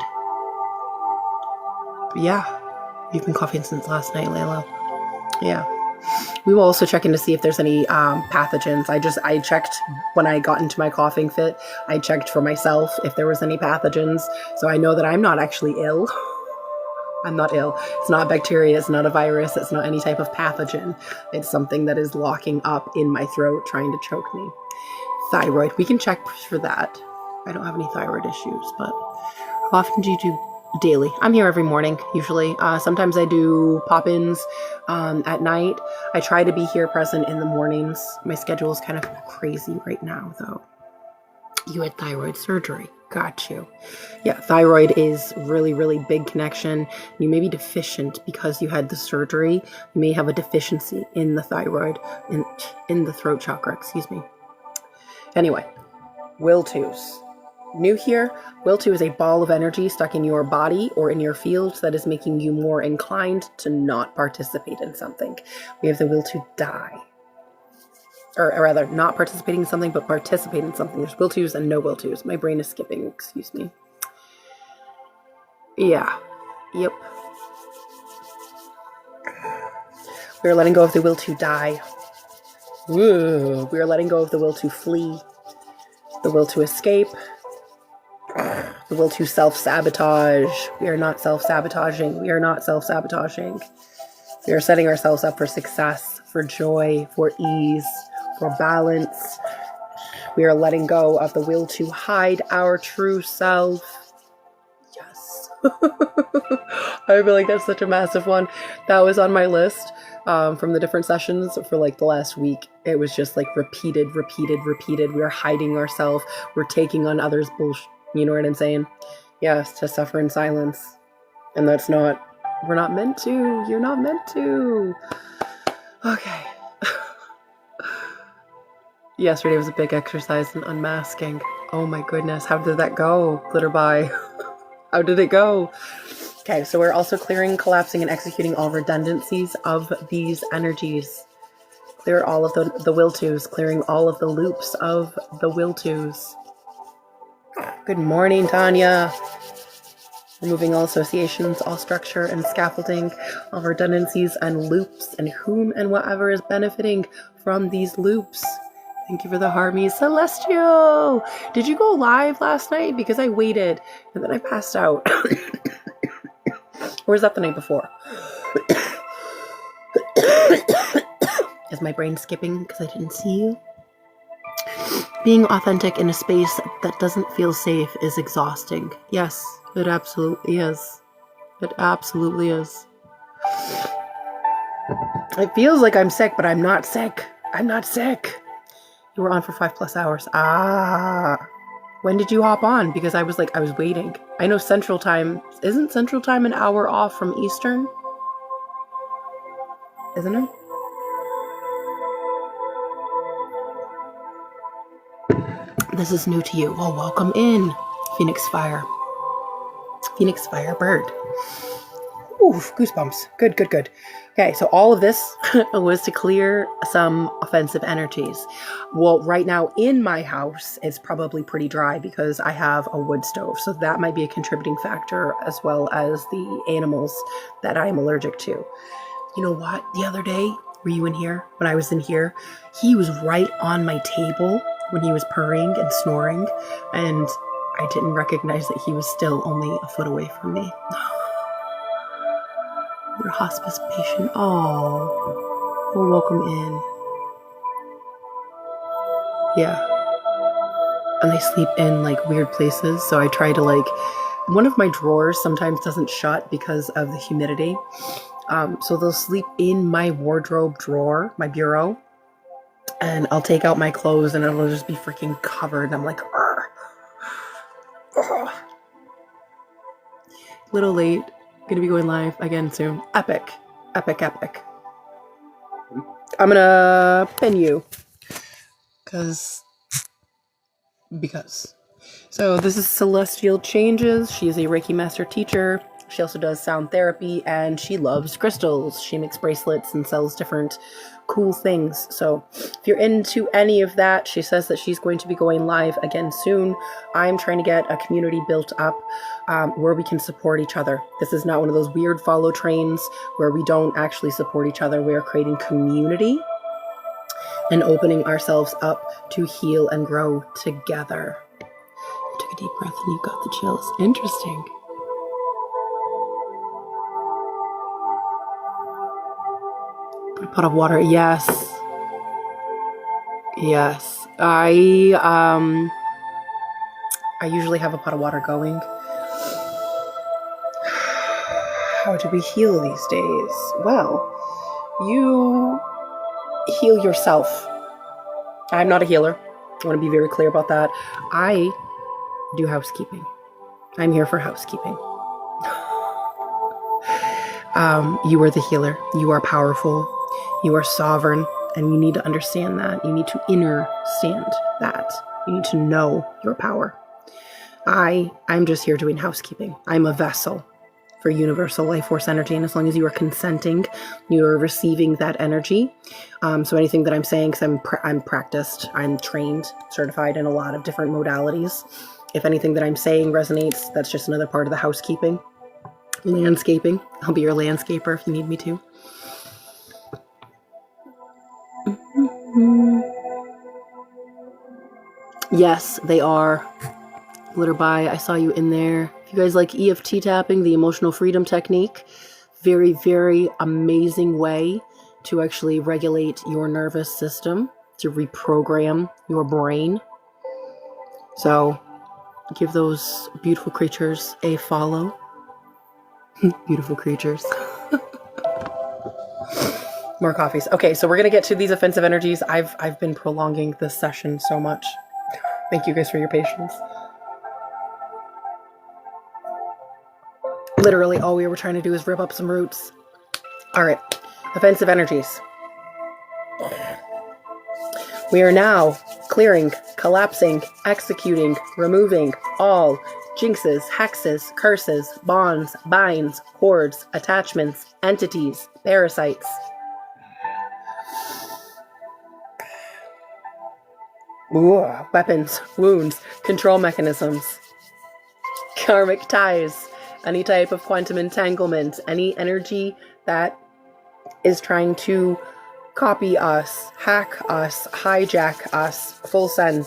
Yeah. You've been coughing since last night, Layla. Yeah. We will also check in to see if there's any pathogens. I checked when I got into my coughing fit. I checked for myself if there was any pathogens. So I know that I'm not actually ill. I'm not ill. It's not bacteria. It's not a virus. It's not any type of pathogen. It's something that is locking up in my throat, trying to choke me. Thyroid. We can check for that. I don't have any thyroid issues, but how often do you do daily? I'm here every morning, usually. Sometimes I do pop-ins at night. I try to be here present in the mornings. My schedule is kind of crazy right now, though. You had thyroid surgery. Got you. Yeah, thyroid is really, really big connection. You may be deficient because you had the surgery. You may have a deficiency in the thyroid, in the throat chakra, excuse me. Anyway, will tos. New here, will to is a ball of energy stuck in your body or in your field that is making you more inclined to not participate in something. We have the will to die. Or rather, not participating in something, but participate in something. There's will tos and no will tos. My brain is skipping, excuse me. Yeah. Yep. We are letting go of the will to die. Ooh. We are letting go of the will to flee. The will to escape. The will to self-sabotage. We are not self-sabotaging. We are not self-sabotaging. We are setting ourselves up for success, for joy, for ease, for balance. We are letting go of the will to hide our true self. Yes. I feel like that's such a massive one. That was on my list from the different sessions for like the last week. It was just like repeated. We are hiding ourselves. We're taking on others' bullshit. You know what I'm saying? Yes, to suffer in silence. And that's not, we're not meant to. You're not meant to. Okay. Yesterday was a big exercise in unmasking. Oh my goodness. How did that go, Glitterby? How did it go? Okay, so we're also clearing, collapsing, and executing all redundancies of these energies. Clear all of the will tos, clearing all of the loops of the will tos. Good morning, Tanya. Removing all associations, all structure and scaffolding, all redundancies and loops, and whom and whatever is benefiting from these loops. Thank you for the Harmy. Celestial! Did you go live last night? Because I waited, and then I passed out. Or was that the night before? Is my brain skipping because I didn't see you? Being authentic in a space that doesn't feel safe is exhausting. Yes, it absolutely is. It absolutely is. It feels like I'm sick, but I'm not sick. I'm not sick. You were on for 5+ hours. Ah. When did you hop on? Because I was waiting. I know Central Time, isn't Central Time an hour off from Eastern? Isn't it? This is new to you. Well, welcome in, Phoenix Fire. Phoenix Fire Bird. Ooh, goosebumps. Good, good, good. Okay, so all of this was to clear some offensive energies. Well, right now in my house, it's probably pretty dry because I have a wood stove. So that might be a contributing factor, as well as the animals that I'm allergic to. You know what? The other day, were you in here? When I was in here, he was right on my table when he was purring and snoring. And I didn't recognize that he was still only a foot away from me. You're a hospice patient. Oh, well, welcome in. Yeah. And they sleep in like weird places. So I try to one of my drawers sometimes doesn't shut because of the humidity. So they'll sleep in my wardrobe drawer, my bureau. And I'll take out my clothes and it'll just be freaking covered. And I'm like, argh. Ugh. Little late. Gonna be going live again soon. Epic. Epic, epic. I'm gonna pin you. Because. So this is Celestial Changes. She is a Reiki master teacher. She also does sound therapy and she loves crystals. She makes bracelets and sells different cool things. So if you're into any of that, she says that she's going to be going live again soon. I'm trying to get a community built up where we can support each other. This is not one of those weird follow trains where we don't actually support each other. We are creating community and opening ourselves up to heal and grow together. You took a deep breath and you got the chills. Interesting. Put a pot of water. Yes. Yes. I usually have a pot of water going. How do we heal these days? Well, you heal yourself. I'm not a healer. I want to be very clear about that. I do housekeeping. I'm here for housekeeping. You are the healer. You are powerful. You are sovereign. And you need to understand that. You need to understand that. You need to know your power. I'm just here doing housekeeping. I'm a vessel for universal life force energy. And as long as you are consenting, you are receiving that energy. So anything that I'm saying, because I'm practiced, I'm trained, certified in a lot of different modalities. If anything that I'm saying resonates, that's just another part of the housekeeping. Landscaping. I'll be your landscaper if you need me to. Yes, they are. Glitterby, I saw you in there. If you guys like EFT tapping, the emotional freedom technique, very, very amazing way to actually regulate your nervous system, to reprogram your brain. So give those beautiful creatures a follow. Beautiful creatures. More coffees. Okay, so we're going to get to these offensive energies. I've been prolonging this session so much. Thank you guys for your patience. Literally all we were trying to do is rip up some roots. All right, offensive energies. We are now clearing, collapsing, executing, removing all jinxes, hexes, curses, bonds, binds, cords, attachments, entities, parasites. Weapons, wounds, control mechanisms, karmic ties, any type of quantum entanglement, any energy that is trying to copy us, hack us, hijack us, full send.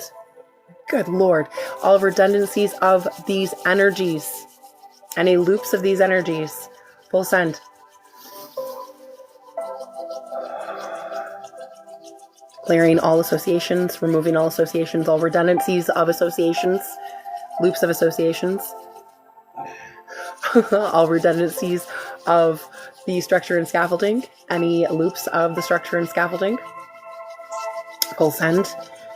Good Lord. All redundancies of these energies, any loops of these energies, full send. Clearing all associations, removing all associations, all redundancies of associations, loops of associations, all redundancies of the structure and scaffolding, any loops of the structure and scaffolding, full send,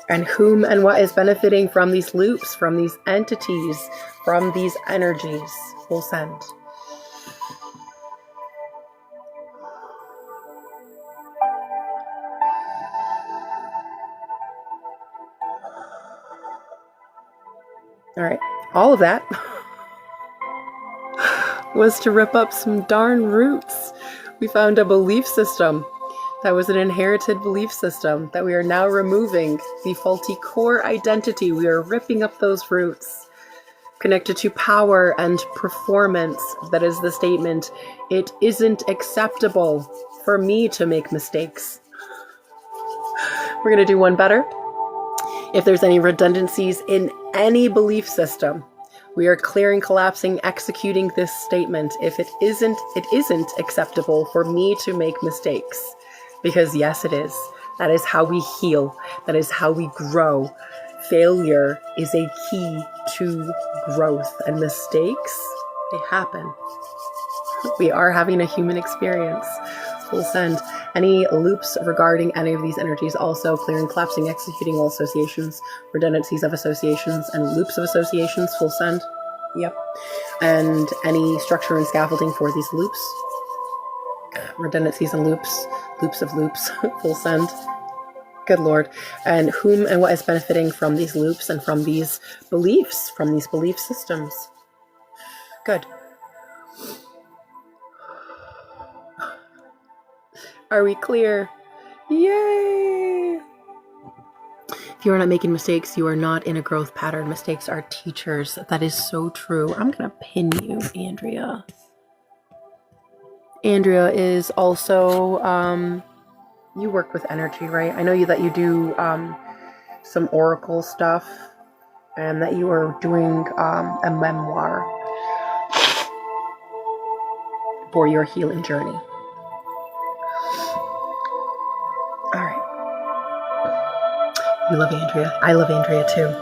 And whom and what is benefiting from these loops, from these entities, from these energies. Full send. All right. All of that was to rip up some darn roots. We found a belief system that was an inherited belief system that we are now removing. The faulty core identity. We are ripping up those roots. Connected to power and performance. That is the statement. It isn't acceptable for me to make mistakes. We're going to do one better. If there's any redundancies in any belief system, we are clearing, collapsing, executing this statement. If it isn't acceptable for me to make mistakes. Because yes, it is. That is how we heal. That is how we grow. Failure is a key to growth, and mistakes, they happen. We are having a human experience. Full send. Any loops regarding any of these energies, also clearing, collapsing, executing all associations, redundancies of associations, and loops of associations. Full send. Yep. And any structure and scaffolding for these loops, redundancies and loops of loops. Full send. Good Lord. And whom and what is benefiting from these loops and from these beliefs, from these belief systems. Good. Are we clear? Yay! If you are not making mistakes, you are not in a growth pattern. Mistakes are teachers. That is so true. I'm going to pin you, Andrea. Andrea is also, you work with energy, right? I know that you do some oracle stuff, and that you are doing a memoir for your healing journey. All right. You love Andrea. I love Andrea too.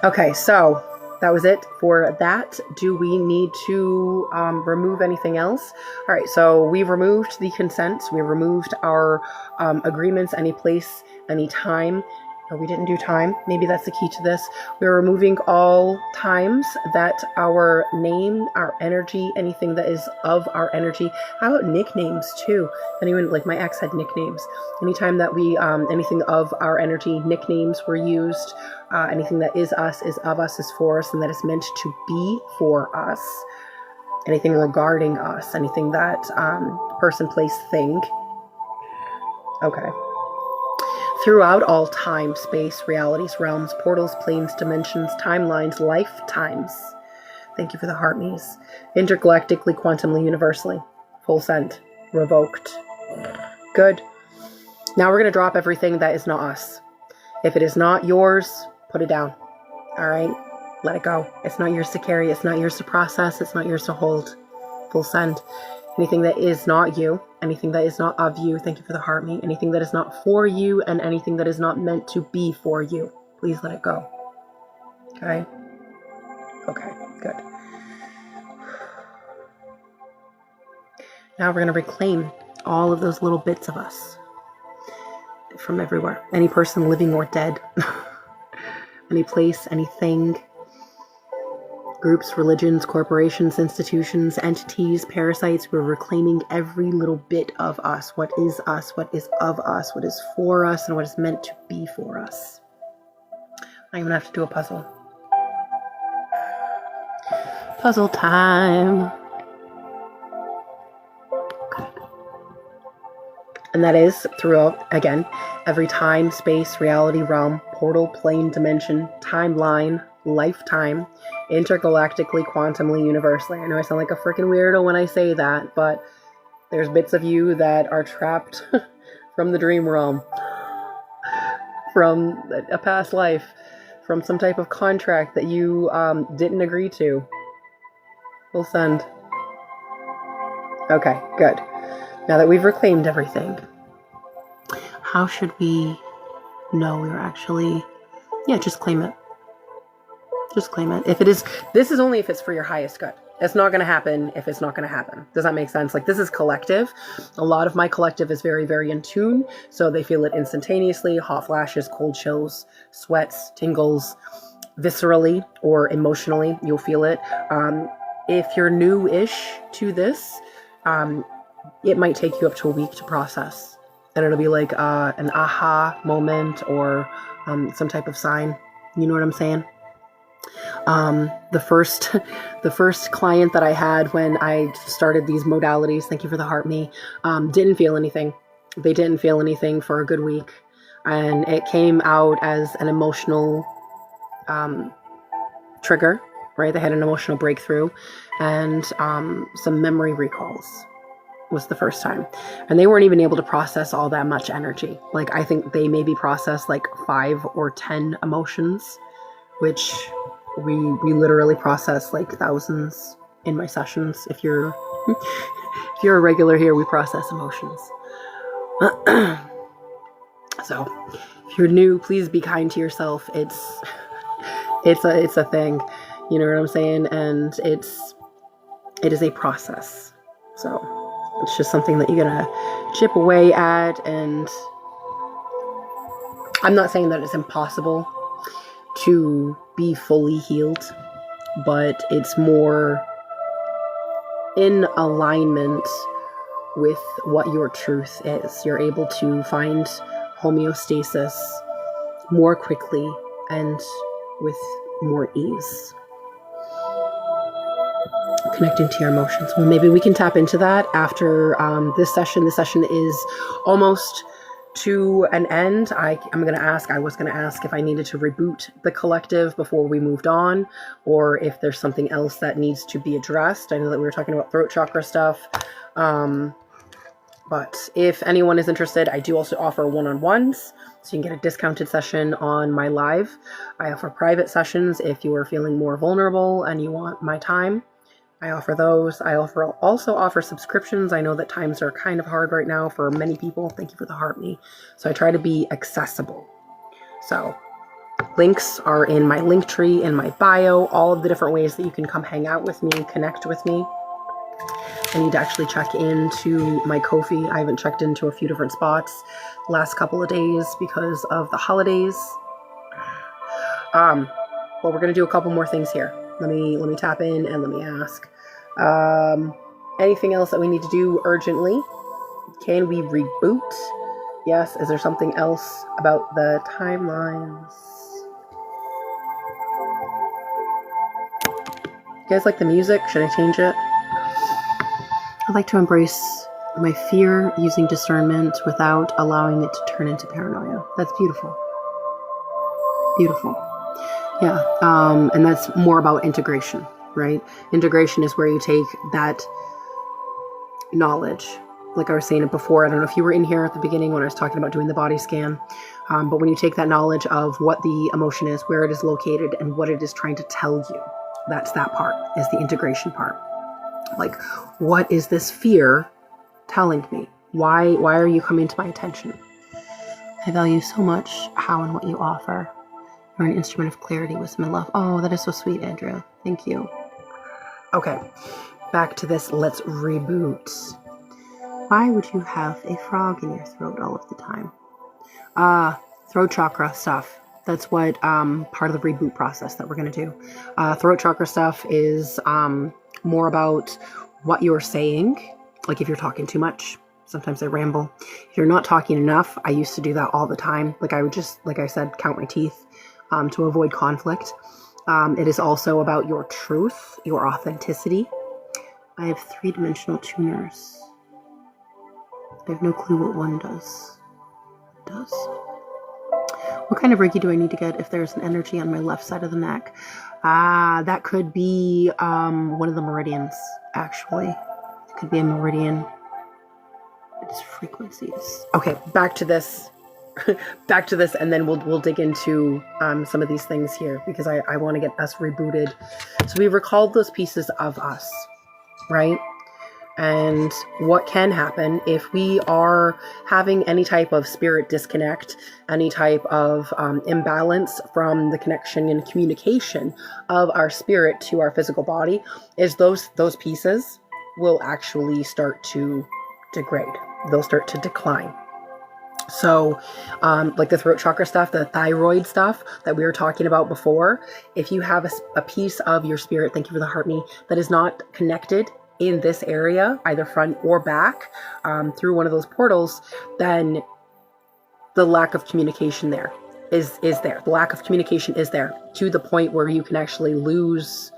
Okay, so that was it for that. Do we need to remove anything else? All right, so we've removed the consents. We removed our agreements, any place, any time. No, we didn't do time. Maybe that's the key to this. We're removing all times that our name, our energy, anything that is of our energy. How about nicknames too? Anyone, like my ex had nicknames. Anytime that we, anything of our energy, nicknames were used. Anything that is us, is of us, is for us, and that is meant to be for us. Anything regarding us, anything that person, place, thing. Okay. Throughout all time, space, realities, realms, portals, planes, dimensions, timelines, lifetimes. Thank you for the heart knees. Intergalactically, quantumly, universally. Full send. Revoked. Good. Now we're going to drop everything that is not us. If it is not yours, put it down. All right? Let it go. It's not yours to carry. It's not yours to process. It's not yours to hold. Full send. Anything that is not you, anything that is not of you, thank you for the heart me. Anything that is not for you, and anything that is not meant to be for you, please let it go. Okay? Okay, good. Now we're going to reclaim all of those little bits of us from everywhere. Any person, living or dead. Any place, anything. Groups, religions, corporations, institutions, entities, parasites. We're reclaiming every little bit of us. What is us? What is of us? What is for us? And what is meant to be for us. I'm going to have to do a puzzle. Puzzle time. Okay. And that is throughout, again, every time, space, reality, realm, portal, plane, dimension, timeline, lifetime, intergalactically, quantumly, universally. I know I sound like a freaking weirdo when I say that, but there's bits of you that are trapped from the dream realm, from a past life, from some type of contract that you didn't agree to. We'll send. Okay, good. Now that we've reclaimed everything, how should we know we're actually, just claim it. Just claim it. If it is, this is only if it's for your highest good. It's not going to happen if it's not going to happen. Does that make sense? Like, this is collective. A lot of my collective is very, very in tune. So they feel it instantaneously. Hot flashes, cold chills, sweats, tingles, viscerally or emotionally. You'll feel it. If you're new-ish to this, it might take you up to a week to process. And it'll be like an aha moment or some type of sign. You know what I'm saying? The first client that I had when I started these modalities, thank you for the heart me, didn't feel anything. They didn't feel anything for a good week. And it came out as an emotional trigger, right? They had an emotional breakthrough and some memory recalls was the first time. And they weren't even able to process all that much energy. Like, I think they maybe processed like 5 or 10 emotions, which we literally process like thousands in my sessions. If you're a regular here, we process emotions. So if you're new, please be kind to yourself. It's a thing, you know what I'm saying? And it is a process. So it's just something that you gotta chip away at. And I'm not saying that it's impossible to be fully healed, but it's more in alignment with what your truth is. You're able to find homeostasis more quickly and with more ease. Connecting to your emotions. Well, maybe we can tap into that after this session. This session is almost to an end. I was going to ask if I needed to reboot the collective before we moved on, or if there's something else that needs to be addressed. I know that we were talking about throat chakra stuff. But if anyone is interested, I do also offer one-on-ones, so you can get a discounted session on my live. I offer private sessions if you are feeling more vulnerable and you want my time. I offer those. I also offer subscriptions. I know that times are kind of hard right now for many people. Thank you for the heart me. So I try to be accessible. So links are in my link tree, in my bio, all of the different ways that you can come hang out with me, connect with me. I need to actually check into my Ko-fi. I haven't checked into a few different spots the last couple of days because of the holidays. Well, we're going to do a couple more things here. Let me tap in and let me ask. Anything else that we need to do urgently? Can we reboot? Yes. Is there something else about the timelines? You guys like the music? Should I change it? I like to embrace my fear using discernment without allowing it to turn into paranoia. That's beautiful. Beautiful. Yeah. And that's more about integration, right? Integration is where you take that knowledge. Like I was saying it before, I don't know if you were in here at the beginning when I was talking about doing the body scan. But when you take that knowledge of what the emotion is, where it is located, and what it is trying to tell you, that's that part, is the integration part. Like, what is this fear telling me? Why are you coming to my attention? I value so much how and what you offer. You're an instrument of clarity, wisdom, and love. Oh, that is so sweet, Andrea. Thank you. Okay, back to this. Let's reboot. Why would you have a frog in your throat all of the time? Throat chakra stuff. That's what part of the reboot process that we're going to do. Throat chakra stuff is more about what you're saying. Like if you're talking too much, sometimes I ramble. If you're not talking enough, I used to do that all the time. Like I would just, like I said, count my teeth to avoid conflict. It is also about your truth, your authenticity. I have 3-dimensional tuners. I have no clue what one does. It does. What kind of Reiki do I need to get if there's an energy on my left side of the neck? That could be one of the meridians, actually. It could be a meridian. It's frequencies. Okay, back to this. Back to this, and then we'll dig into some of these things here, because I want to get us rebooted. So we recalled those pieces of us, right? And what can happen if we are having any type of spirit disconnect, any type of imbalance from the connection and communication of our spirit to our physical body, is those pieces will actually start to degrade. They'll start to decline. So like the throat chakra stuff, the thyroid stuff that we were talking about before, if you have a piece of your spirit, thank you for the heart me, that is not connected in this area, either front or back, through one of those portals, then the lack of communication there is there. The lack of communication is there to the point where you can actually lose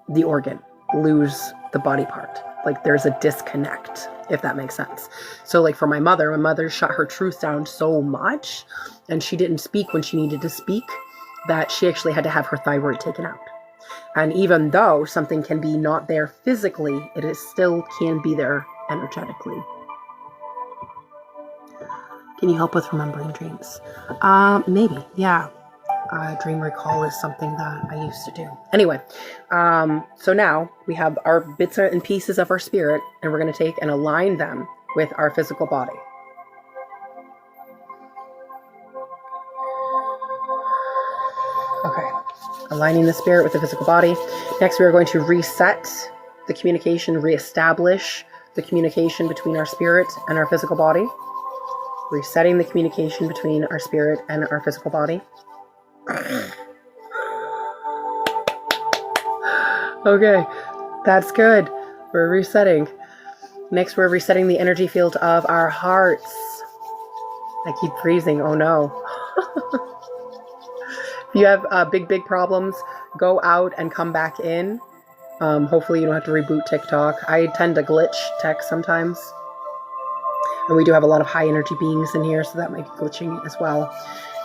the organ, lose the body part. Like there's a disconnect, if that makes sense. So like for my mother shut her truth down so much, and she didn't speak when she needed to speak, that she actually had to have her thyroid taken out. And even though something can be not there physically, it is still can be there energetically. Can you help with remembering dreams? Maybe, yeah. Dream recall is something that I used to do. Anyway, so now we have our bits and pieces of our spirit, and we're going to take and align them with our physical body. Okay, aligning the spirit with the physical body. Next, we are going to reset the communication, reestablish the communication between our spirit and our physical body. Resetting the communication between our spirit and our physical body. Okay, that's good. We're resetting. Next, we're resetting the energy field of our hearts. I keep freezing. Oh no. If you have big problems, go out and come back in. Hopefully you don't have to reboot TikTok. I tend to glitch text sometimes. And we do have a lot of high energy beings in here, so that might be glitching as well.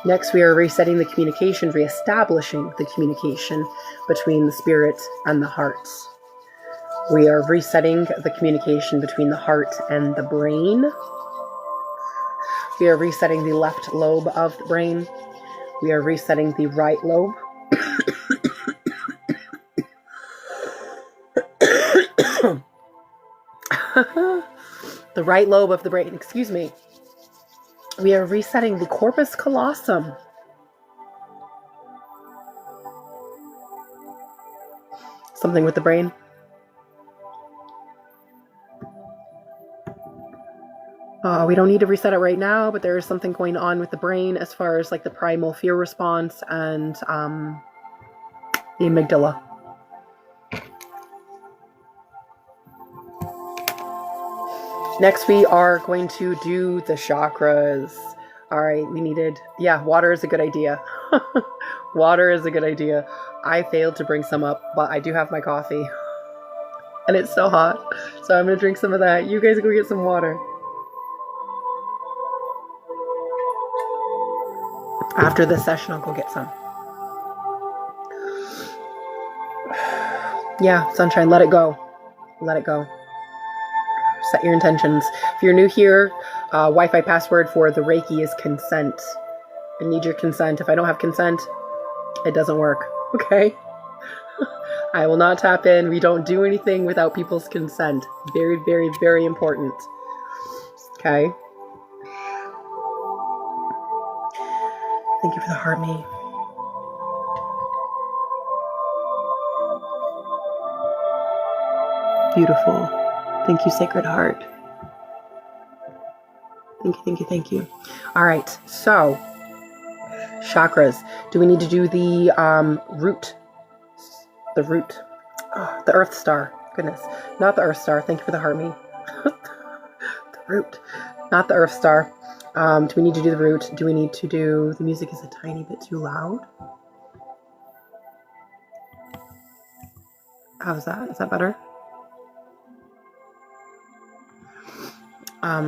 Next, we are resetting the communication, reestablishing the communication between the spirit and the heart. We are resetting the communication between the heart and the brain. We are resetting the left lobe of the brain. We are resetting the right lobe. The right lobe of the brain, excuse me. We are resetting the corpus callosum. Something with the brain. We don't need to reset it right now, but there is something going on with the brain as far as like the primal fear response and the amygdala. Next, we are going to do the chakras. All right, water is a good idea. Water is a good idea. I failed to bring some up, but I do have my coffee. And it's so hot, so I'm going to drink some of that. You guys go get some water. After this session, I'll go get some. Yeah, sunshine, let it go. Let it go. Set your intentions. If you're new here, Wi-Fi password for the Reiki is consent. I need your consent. If I don't have consent, it doesn't work. Okay? I will not tap in. We don't do anything without people's consent. Very, very, very important. Okay? Thank you for the heart me. Beautiful. Thank you, Sacred Heart. Thank you, thank you, thank you. All right, so chakras. Do we need to do the root? The root. Oh, the Earth Star. Goodness. Not the Earth Star. Thank you for the heart me. The root. Not the Earth Star. Do we need to do the root? Do we need to do... The music is a tiny bit too loud. How's that? Is that better?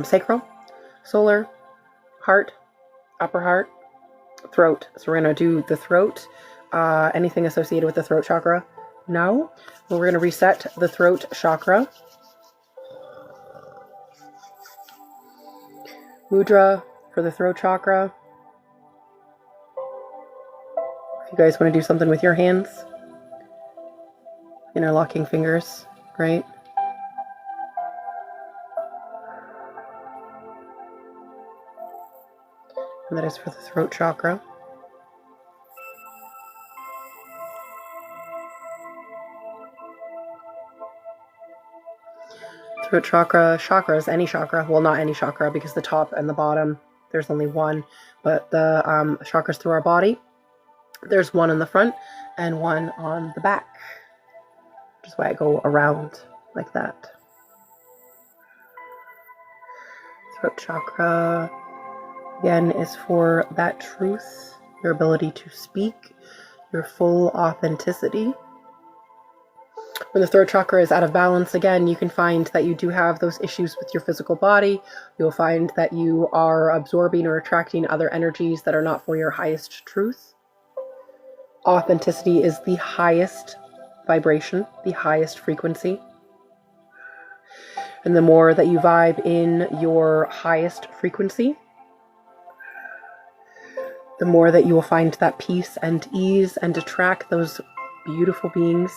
Sacral, solar, heart, upper heart, throat. So we're going to do the throat. Anything associated with the throat chakra? No. Well, we're going to reset the throat chakra. Mudra for the throat chakra. If you guys want to do something with your hands, interlocking fingers, right? And that is for the throat chakra. Throat chakra, chakras, any chakra. Well, not any chakra, because the top and the bottom, there's only one. But the chakras through our body, there's one in the front and one on the back. Which is why I go around like that. Throat chakra, again, is for that truth, your ability to speak, your full authenticity. When the throat chakra is out of balance, again, you can find that you do have those issues with your physical body. You'll find that you are absorbing or attracting other energies that are not for your highest truth. Authenticity is the highest vibration, the highest frequency. And the more that you vibe in your highest frequency, the more that you will find that peace and ease and attract those beautiful beings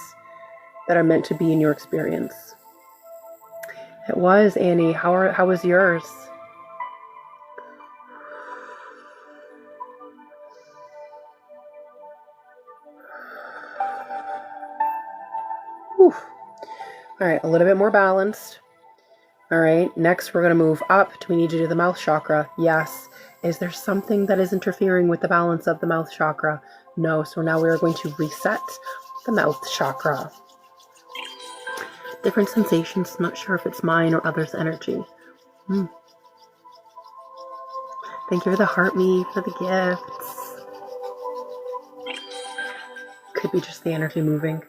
that are meant to be in your experience. It was, Annie. How was yours? Whew. All right, a little bit more balanced. All right, next we're going to move up. Do we need to do the mouth chakra? Yes. Is there something that is interfering with the balance of the mouth chakra? No. So now we're going to reset the mouth chakra. Different sensations. Not sure if it's mine or others' energy. Thank you for the heart me, for the gifts. Could be just the energy moving.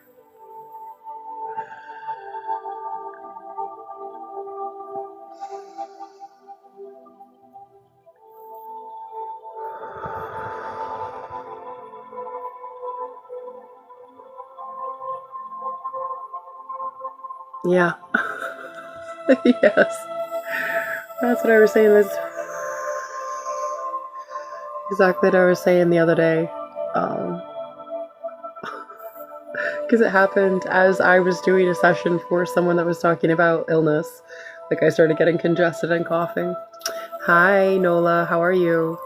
Yeah. Yes. That's what I was saying. That's exactly what I was saying the other day. Because it happened as I was doing a session for someone that was talking about illness. Like, I started getting congested and coughing. Hi, Nola. How are you?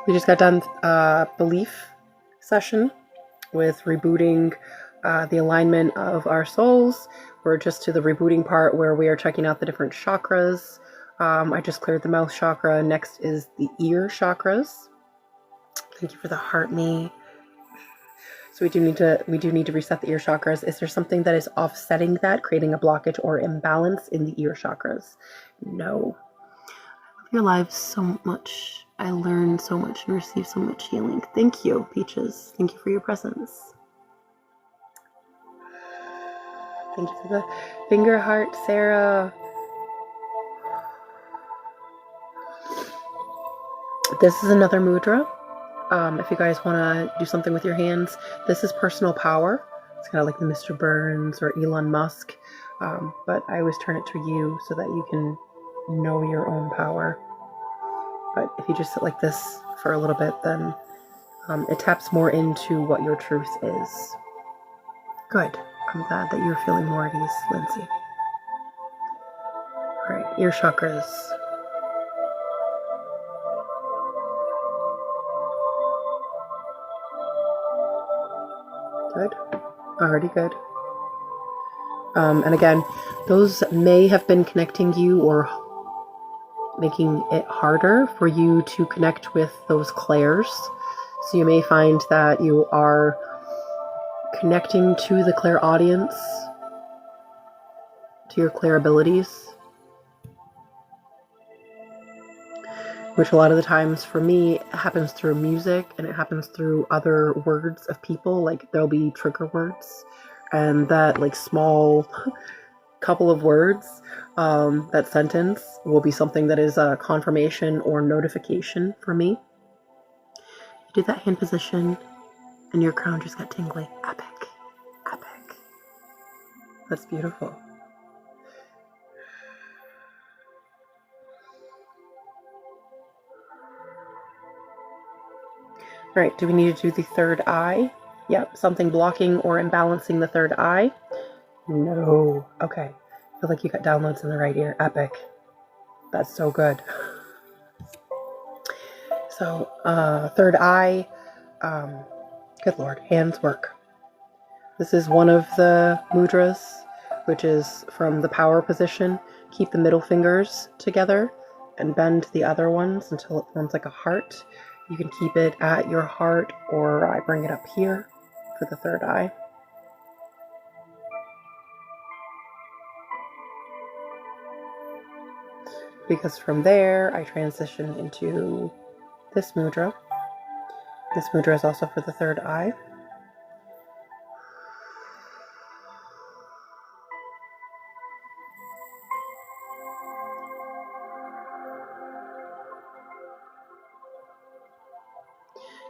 We just got done belief session with rebooting the alignment of our souls. We're just to the rebooting part where we are checking out the different chakras. I just cleared the mouth chakra. Next is the ear chakras. Thank you for the heart me. So we do need to reset the ear chakras. Is there something that is offsetting that, creating a blockage or imbalance in the ear chakras? No. I love your lives so much. I learn so much and receive so much healing. Thank you, Peaches. Thank you for your presence. Thank you for the finger heart, Sarah. This is another mudra. If you guys want to do something with your hands, this is personal power. It's kind of like the Mr. Burns or Elon Musk, but I always turn it to you so that you can know your own power. But if you just sit like this for a little bit, then it taps more into what your truth is. Good. I'm glad that you're feeling more at ease, Lindsay. All right, ear chakras. Good. Already good. And again, those may have been connecting you or making it harder for you to connect with those clairs. So you may find that you are connecting to the clairaudience, to your clair abilities, which a lot of the times for me happens through music, and it happens through other words of people. Like, there'll be trigger words, and that like small couple of words, that sentence will be something that is a confirmation or notification for me. You did that hand position and your crown just got tingly. Epic. Epic. That's beautiful. All right, do we need to do the third eye? Yep, something blocking or imbalancing the third eye? No. Okay. I feel like you got downloads in the right ear. Epic. That's so good. So, third eye. Good Lord, hands work. This is one of the mudras, which is from the power position. Keep the middle fingers together and bend the other ones until it forms like a heart. You can keep it at your heart, or I bring it up here for the third eye. Because from there, I transition into this mudra. This mudra is also for the third eye.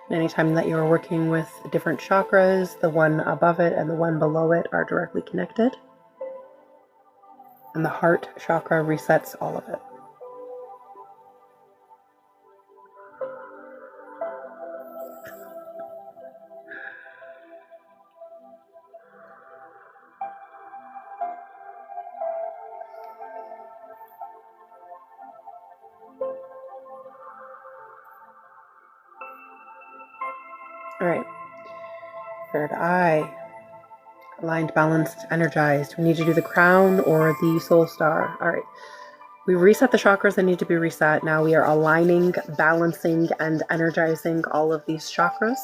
And anytime that you're working with different chakras, the one above it and the one below it are directly connected. And the heart chakra resets all of it. All right. Third eye. Aligned, balanced, energized. We need to do the crown or the soul star. All right. We reset the chakras that need to be reset. Now we are aligning, balancing, and energizing all of these chakras.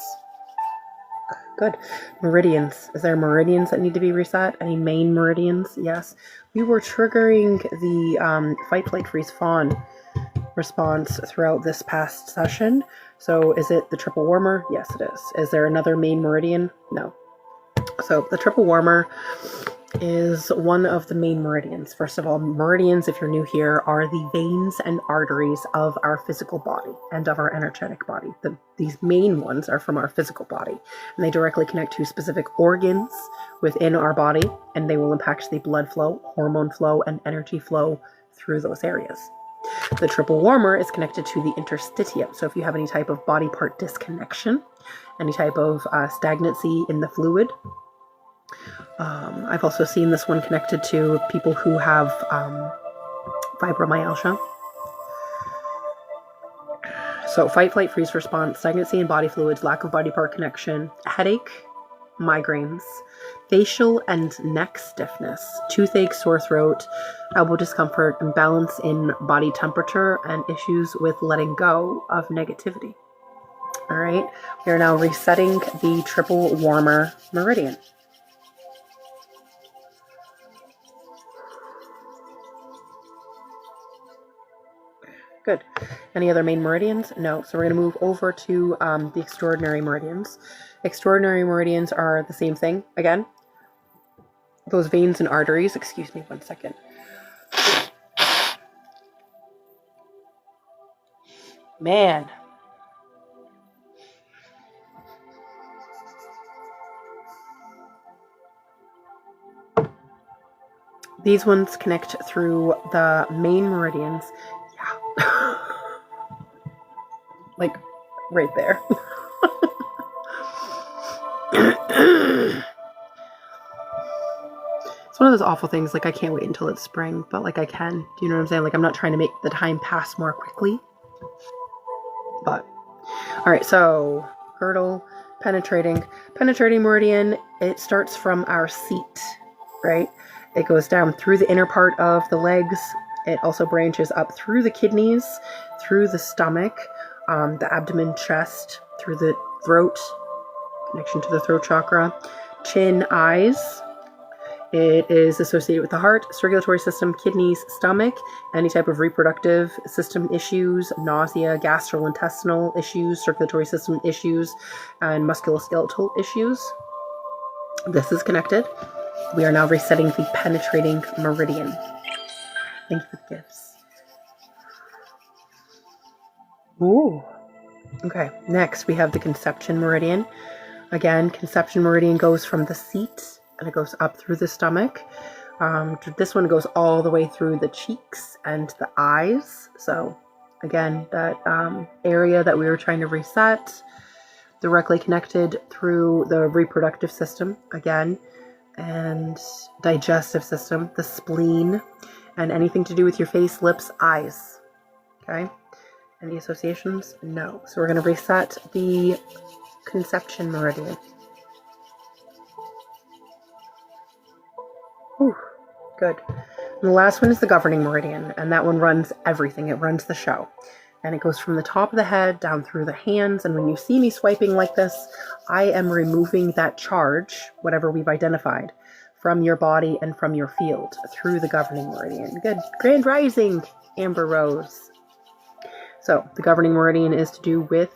Good. Meridians. Is there meridians that need to be reset? Any main meridians? Yes. We were triggering the fight, flight, freeze, fawn response throughout this past session. So is it the triple warmer? Yes, it is. Is there another main meridian? No. So the triple warmer is one of the main meridians. First of all, meridians, if you're new here, are the veins and arteries of our physical body and of our energetic body. These main ones are from our physical body, and they directly connect to specific organs within our body, and they will impact the blood flow, hormone flow, and energy flow through those areas. The triple warmer is connected to the interstitium. So if you have any type of body part disconnection, any type of stagnancy in the fluid, I've also seen this one connected to people who have fibromyalgia. So fight, flight, freeze response, stagnancy in body fluids, lack of body part connection, headache, migraines, facial and neck stiffness, toothache, sore throat, elbow discomfort, imbalance in body temperature, and issues with letting go of negativity. All right, we are now resetting the triple warmer meridian. Good. Any other main meridians? No. So we're going to move over to the extraordinary meridians. Extraordinary meridians are the same thing. Again, those veins and arteries. Excuse me 1 second. Man. These ones connect through the main meridians. Yeah. Like right there. It's one of those awful things, like I can't wait until it's spring, but like I can. Do you know what I'm saying? Like I'm not trying to make the time pass more quickly. But, all right, so girdle, penetrating meridian, it starts from our seat, right? It goes down through the inner part of the legs. It also branches up through the kidneys, through the stomach, the abdomen, chest, through the throat, connection to the throat chakra, chin, eyes. It is associated with the heart, circulatory system, kidneys, stomach, any type of reproductive system issues, nausea, gastrointestinal issues, circulatory system issues, and musculoskeletal issues. This is connected. We are now resetting the penetrating meridian. Thank you for the gifts. Ooh. Okay, next we have the conception meridian. Again, conception meridian goes from the seat and it goes up through the stomach. This one goes all the way through the cheeks and the eyes. So again, that area that we were trying to reset, directly connected through the reproductive system. Again, and digestive system, the spleen, and anything to do with your face, lips, eyes. Okay? Any associations? No. So we're going to reset the conception meridian. Whew, good. And the last one is the governing meridian, and that one runs everything. It runs the show. And it goes from the top of the head down through the hands. And when you see me swiping like this, I am removing that charge, whatever we've identified, from your body and from your field through the governing meridian. Good. Grand rising, Amber Rose. So the governing meridian is to do with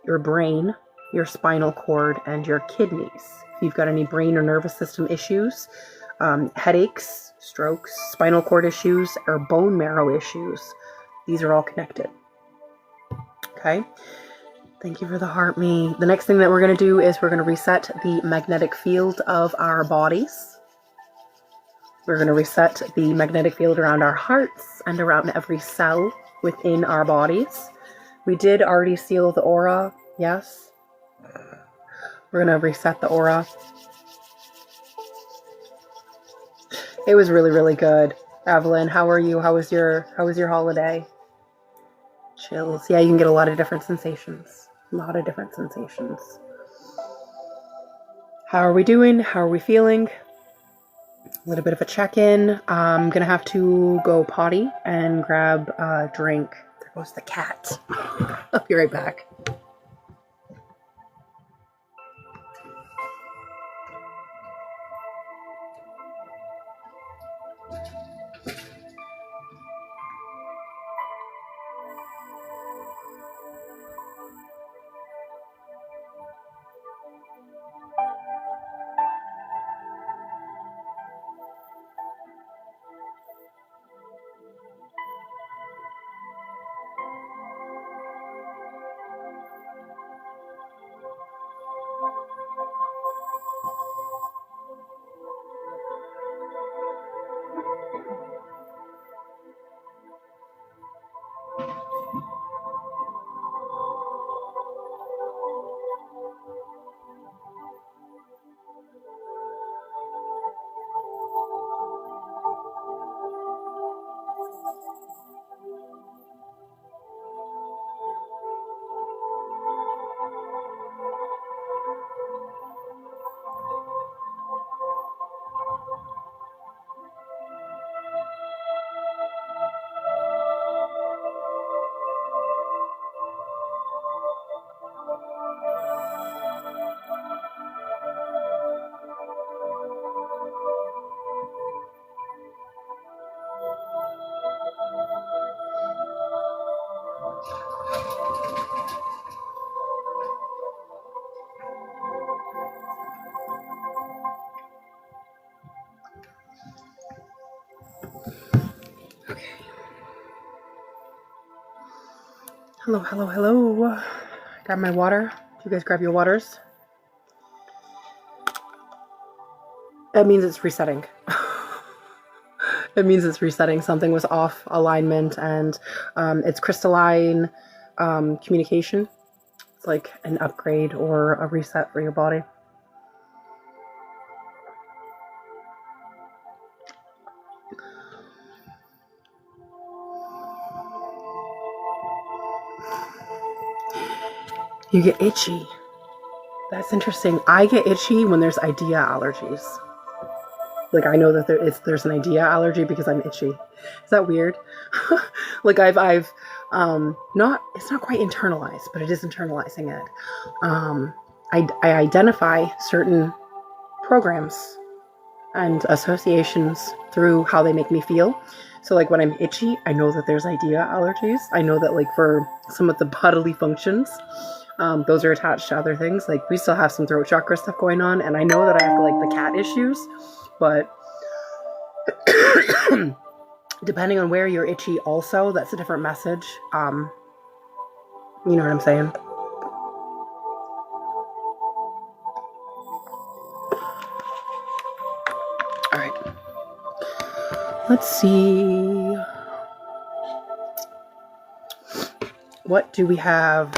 your brain, your spinal cord, and your kidneys. If you've got any brain or nervous system issues, headaches, strokes, spinal cord issues, or bone marrow issues, these are all connected. Okay, thank you for the heart me. The next thing that we're going to do is we're going to reset the magnetic field of our bodies. We're going to reset the magnetic field around our hearts and around every cell within our bodies. We did already seal the aura, yes. We're going to reset the aura. It was really, really good. Evelyn, how are you? How was your holiday? Chills. Yeah, you can get a lot of different sensations. A lot of different sensations. How are we doing? How are we feeling? A little bit of a check-in. I'm going to have to go potty and grab a drink. There goes the cat. I'll be right back. Hello, hello, hello. Grab my water. You guys grab your waters. That means it's resetting. It means it's resetting. Something was off alignment, and it's crystalline communication. It's like an upgrade or a reset for your body. You get itchy. That's interesting. I get itchy when there's idea allergies. Like, I know that there's an idea allergy because I'm itchy. Is that weird? Like, I've it's not quite internalized, but it is internalizing it. I identify certain programs and associations through how they make me feel. So, like, when I'm itchy, I know that there's idea allergies. I know that, like, for some of the bodily functions, those are attached to other things. Like, we still have some throat chakra stuff going on, and I know that I have, like, the cat issues, but depending on where you're itchy also, that's a different message. You know what I'm saying? All right. Let's see. What do we have?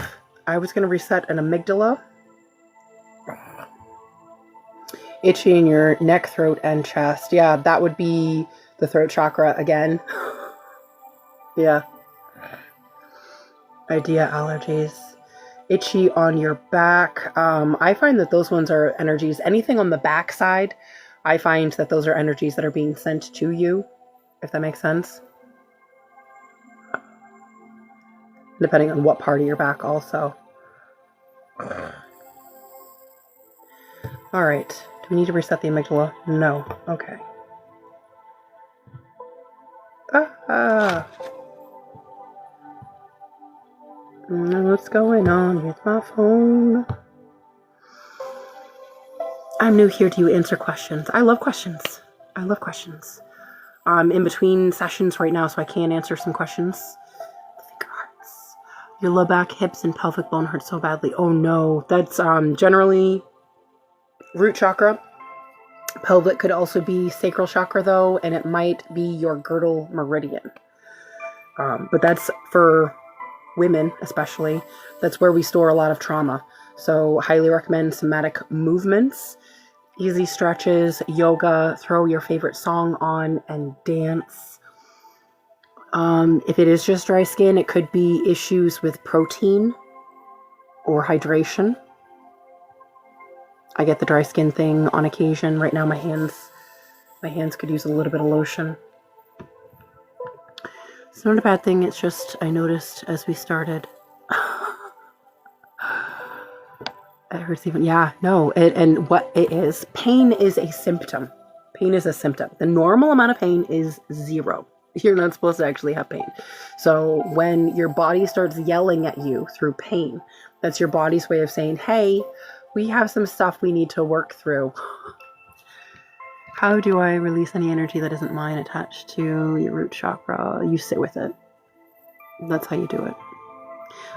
I was going to reset an amygdala. Itchy in your neck, throat, and chest. Yeah, that would be the throat chakra again. Yeah. Idea allergies. Itchy on your back. I find that those ones are energies. Anything on the back side, I find that those are energies that are being sent to you, if that makes sense. Depending on what part of your back also. All right. Do we need to reset the amygdala? No. Okay. What's going on with my phone? I'm new here. Do you answer questions? I love questions. I'm in between sessions right now, so I can answer some questions. Finger hearts. Your low back, hips, and pelvic bone hurt so badly. Oh no. That's generally root chakra. Pelvic could also be sacral chakra though, and it might be your girdle meridian. But that's for women especially. That's where we store a lot of trauma. So highly recommend somatic movements, easy stretches, yoga, throw your favorite song on and dance. If it is just dry skin, it could be issues with protein or hydration. I get the dry skin thing on occasion. Right now my hands could use a little bit of lotion. It's not a bad thing. It's just I noticed as we started. It hurts even. Yeah, no. And what it is, pain is a symptom. Pain is a symptom. The normal amount of pain is 0. You're not supposed to actually have pain. So when your body starts yelling at you through pain, that's your body's way of saying, hey, we have some stuff we need to work through. How do I release any energy that isn't mine attached to your root chakra? You sit with it. That's how you do it.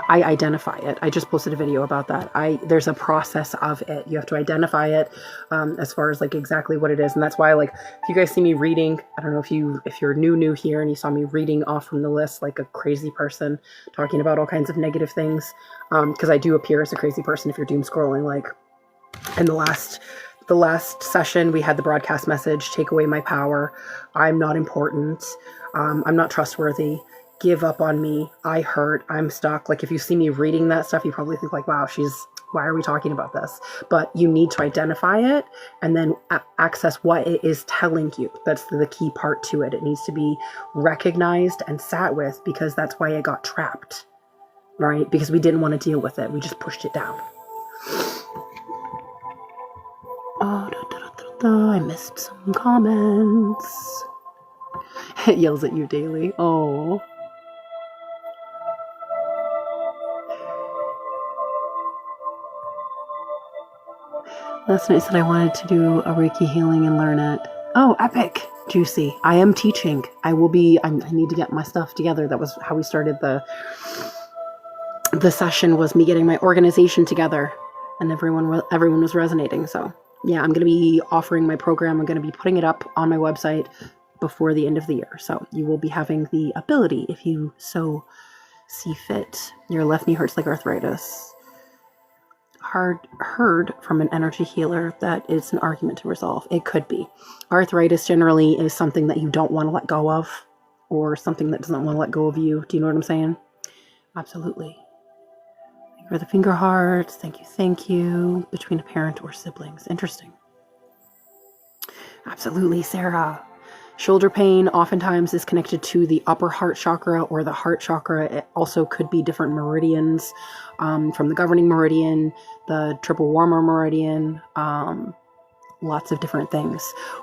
I identify it. I just posted a video about that. There's a process of it. You have to identify it as far as like exactly what it is. And that's why, like, if you guys see me reading, I don't know if you're new here and you saw me reading off from the list like a crazy person talking about all kinds of negative things, because I do appear as a crazy person if you're doom scrolling. Like in the last session, we had the broadcast message, take away my power. I'm not important. I'm not trustworthy. Give up on me. I hurt. I'm stuck. Like if you see me reading that stuff, you probably think like, wow, why are we talking about this? But you need to identify it and then access what it is telling you. That's the key part to it. It needs to be recognized and sat with, because that's why it got trapped, right? Because we didn't want to deal with it. We just pushed it down. Oh, I missed some comments. It yells at you daily. Oh. Last night said I wanted to do a Reiki healing and learn it. Oh, epic. Juicy. I am teaching. I need to get my stuff together. That was how we started the session, was me getting my organization together, and everyone was resonating. So yeah, I'm going to be offering my program. I'm going to be putting it up on my website before the end of the year. So you will be having the ability, if you so see fit. Your left knee hurts like arthritis. Heard from an energy healer that it's an argument to resolve. It could be. Arthritis generally is something that you don't want to let go of, or something that doesn't want to let go of you. Do you know what I'm saying? Absolutely. Thank you for the finger hearts. Thank you. Between a parent or siblings. Interesting. Absolutely, Sarah. Shoulder pain oftentimes is connected to the upper heart chakra or the heart chakra. It also could be different meridians, from the governing meridian, the triple warmer meridian, lots of different things.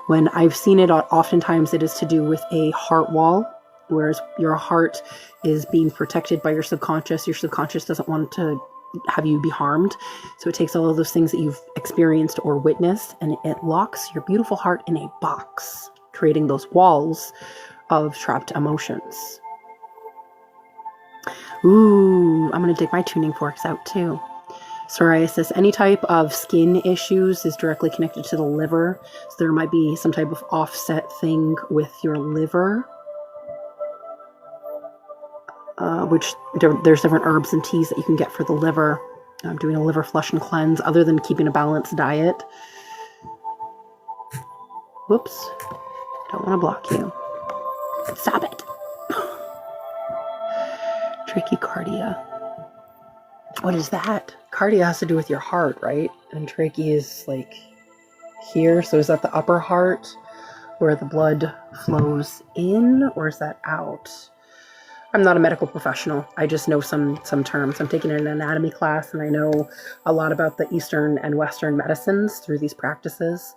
When I've seen it, oftentimes it is to do with a heart wall, whereas your heart is being protected by your subconscious. Your subconscious doesn't want to have you be harmed. So it takes all of those things that you've experienced or witnessed, and it locks your beautiful heart in a box, creating those walls of trapped emotions. Ooh, I'm going to dig my tuning forks out too. Psoriasis, any type of skin issues is directly connected to the liver. So there might be some type of offset thing with your liver, which there's different herbs and teas that you can get for the liver. I'm doing a liver flush and cleanse other than keeping a balanced diet. Whoops. Don't want to block you. Stop it. Trachycardia. What is that? Cardia has to do with your heart, right? And trachea is like here. So is that the upper heart where the blood flows in, or is that out? I'm not a medical professional. I just know some terms. I'm taking an anatomy class, and I know a lot about the Eastern and Western medicines through these practices.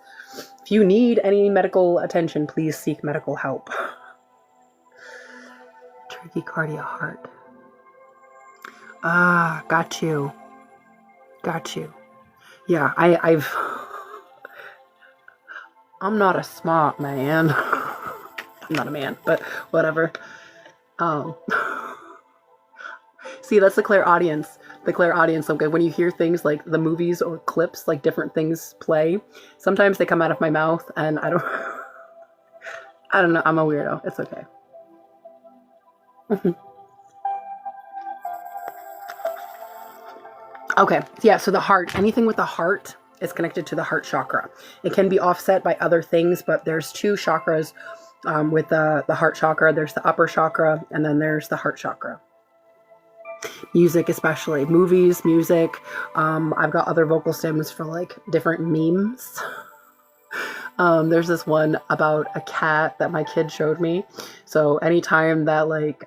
If you need any medical attention, please seek medical help. Trachycardia, heart. Ah, got you. Got you. Yeah, I'm not a smart man. I'm not a man, but whatever. See, that's the clairaudience. The clairaudience. Okay, when you hear things like the movies or clips, like different things play, sometimes they come out of my mouth, and I don't know. I'm a weirdo. It's okay. Okay, yeah, so the heart, anything with the heart is connected to the heart chakra. It can be offset by other things, but there's two chakras with the heart chakra. There's the upper chakra, and then there's the heart chakra. Music, especially. Movies, music. I've got other vocal stems for like different memes. There's this one about a cat that my kid showed me. So anytime that like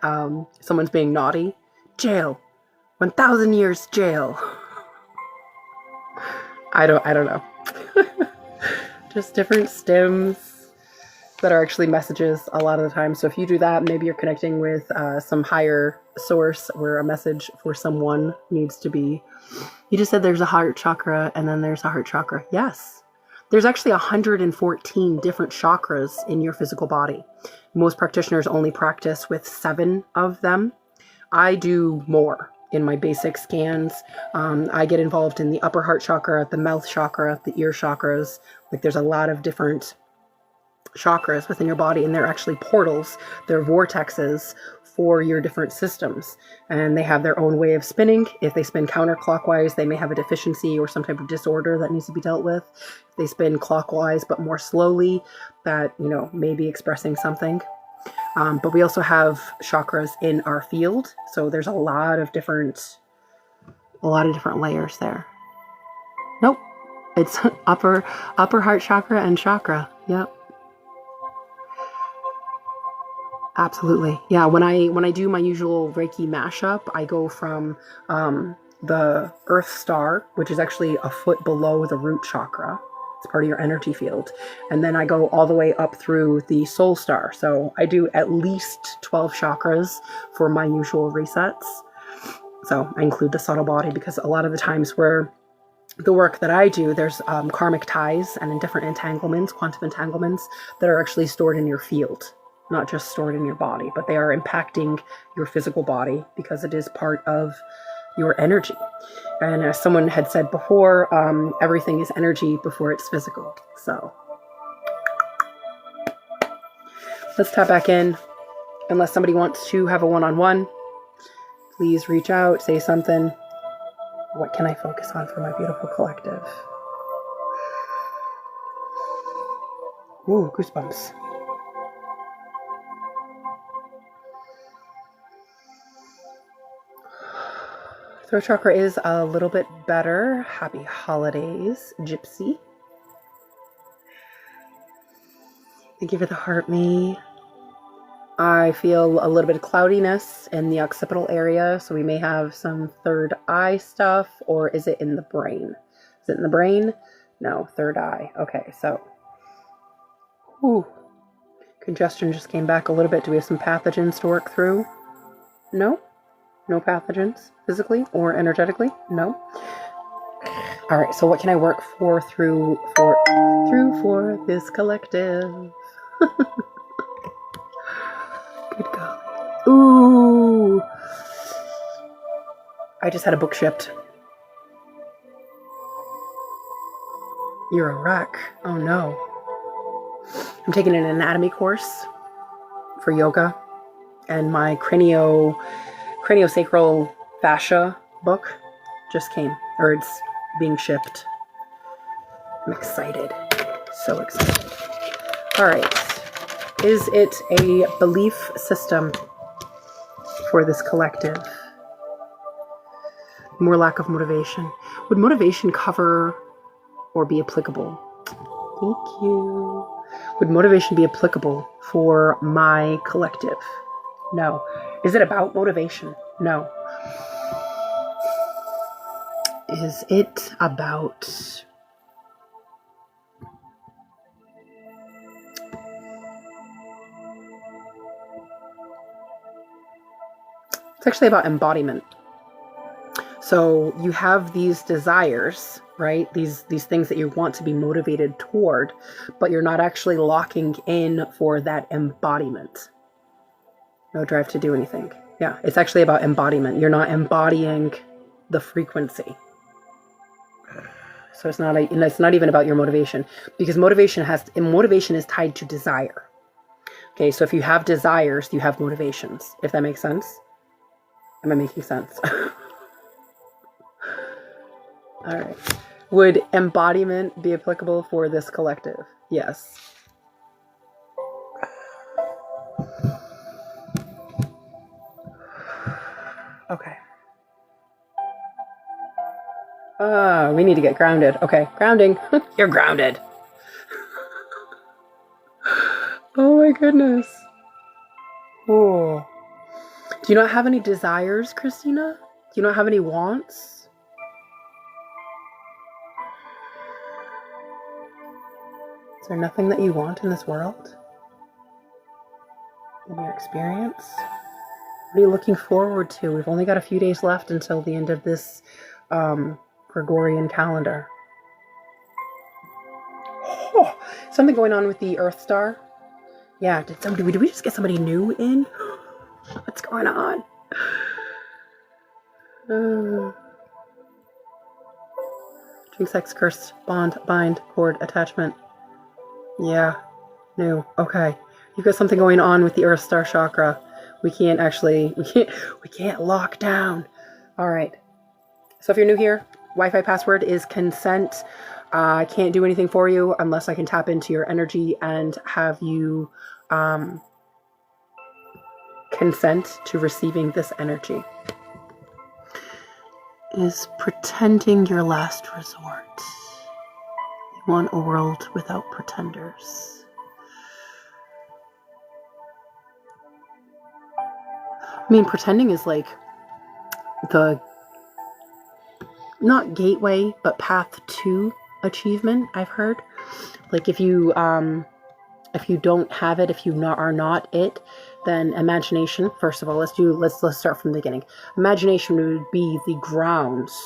someone's being naughty, jail. 1,000 years jail. I don't know. Just different stems that are actually messages a lot of the time. So if you do that, maybe you're connecting with some higher source where a message for someone needs to be. You just said there's a heart chakra and then there's a heart chakra. Yes. There's actually 114 different chakras in your physical body. Most practitioners only practice with 7 of them. I do more. In my basic scans, I get involved in the upper heart chakra, the mouth chakra, the ear chakras. Like there's a lot of different chakras within your body, and they're actually portals. They're vortexes for your different systems, and they have their own way of spinning. If they spin counterclockwise, they may have a deficiency or some type of disorder that needs to be dealt with. If they spin clockwise but more slowly, that may be expressing something. But we also have chakras in our field. So there's a lot of different layers there. Nope. It's upper heart chakra and chakra. Yep. Absolutely. Yeah. When I do my usual Reiki mashup, I go from the Earth Star, which is actually a foot below the root chakra. It's part of your energy field. And then I go all the way up through the soul star. So I do at least 12 chakras for my usual resets. So I include the subtle body because a lot of the times where the work that I do, there's karmic ties and different entanglements, quantum entanglements that are actually stored in your field, not just stored in your body, but they are impacting your physical body because it is part of your energy. And as someone had said before, everything is energy before it's physical. So let's tap back in. Unless somebody wants to have a one-on-one, please reach out, say something. What can I focus on for my beautiful collective? Ooh, goosebumps. Throat chakra is a little bit better. Happy holidays, Gypsy. Thank you for the heart me. I feel a little bit of cloudiness in the occipital area, so we may have some third eye stuff, or is it in the brain? Is it in the brain? No, third eye. Okay, so. Ooh. Congestion just came back a little bit. Do we have some pathogens to work through? No? No pathogens, physically or energetically? No. All right. So what can I work through for this collective? Good golly. Ooh. I just had a book shipped. You're a wreck. Oh no. I'm taking an anatomy course for yoga, and my craniosacral fascia book just came, or it's being shipped. I'm excited. So excited. All right. Is it a belief system for this collective? More lack of motivation. Would motivation cover or be applicable? Thank you. Would motivation be applicable for my collective? No. Is it about motivation? No. Is it about... It's actually about embodiment. So you have these desires, right? These things that you want to be motivated toward, but you're not actually locking in for that embodiment. No drive to do anything. Yeah, it's actually about embodiment. You're not embodying the frequency. So it's not even about your motivation, because motivation is tied to desire. Okay, so if you have desires, you have motivations. If that makes sense. Am I making sense? All right. Would embodiment be applicable for this collective? Yes. Okay. We need to get grounded. Okay, grounding. You're grounded. Oh my goodness. Oh. Do you not have any desires, Christina? Do you not have any wants? Is there nothing that you want in this world? In your experience? What are you looking forward to? We've only got a few days left until the end of this Gregorian calendar. Oh, something going on with the Earth star? Yeah, did we just get somebody new in? What's going on? Drink, sex, curse, bond, bind, cord, attachment. Yeah, new. Okay. You've got something going on with the Earth Star Chakra. We can't lock down. All right. So if you're new here, Wi-Fi password is consent. I can't do anything for you unless I can tap into your energy and have you consent to receiving this energy. Is pretending your last resort? You want a world without pretenders. I mean, pretending is like the, not gateway, but path to achievement, I've heard. Like if you don't have it, if you are not it, then imagination, first of all, let's start from the beginning. Imagination would be the grounds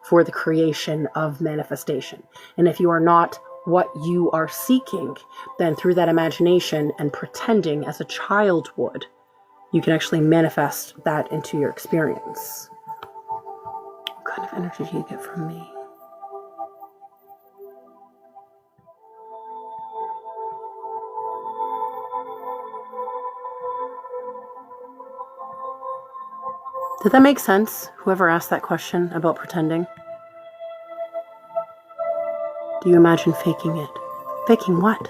for the creation of manifestation. And if you are not what you are seeking, then through that imagination and pretending as a child would, you can actually manifest that into your experience. What kind of energy do you get from me? Did that make sense? Whoever asked that question about pretending? Do you imagine faking it? Faking what?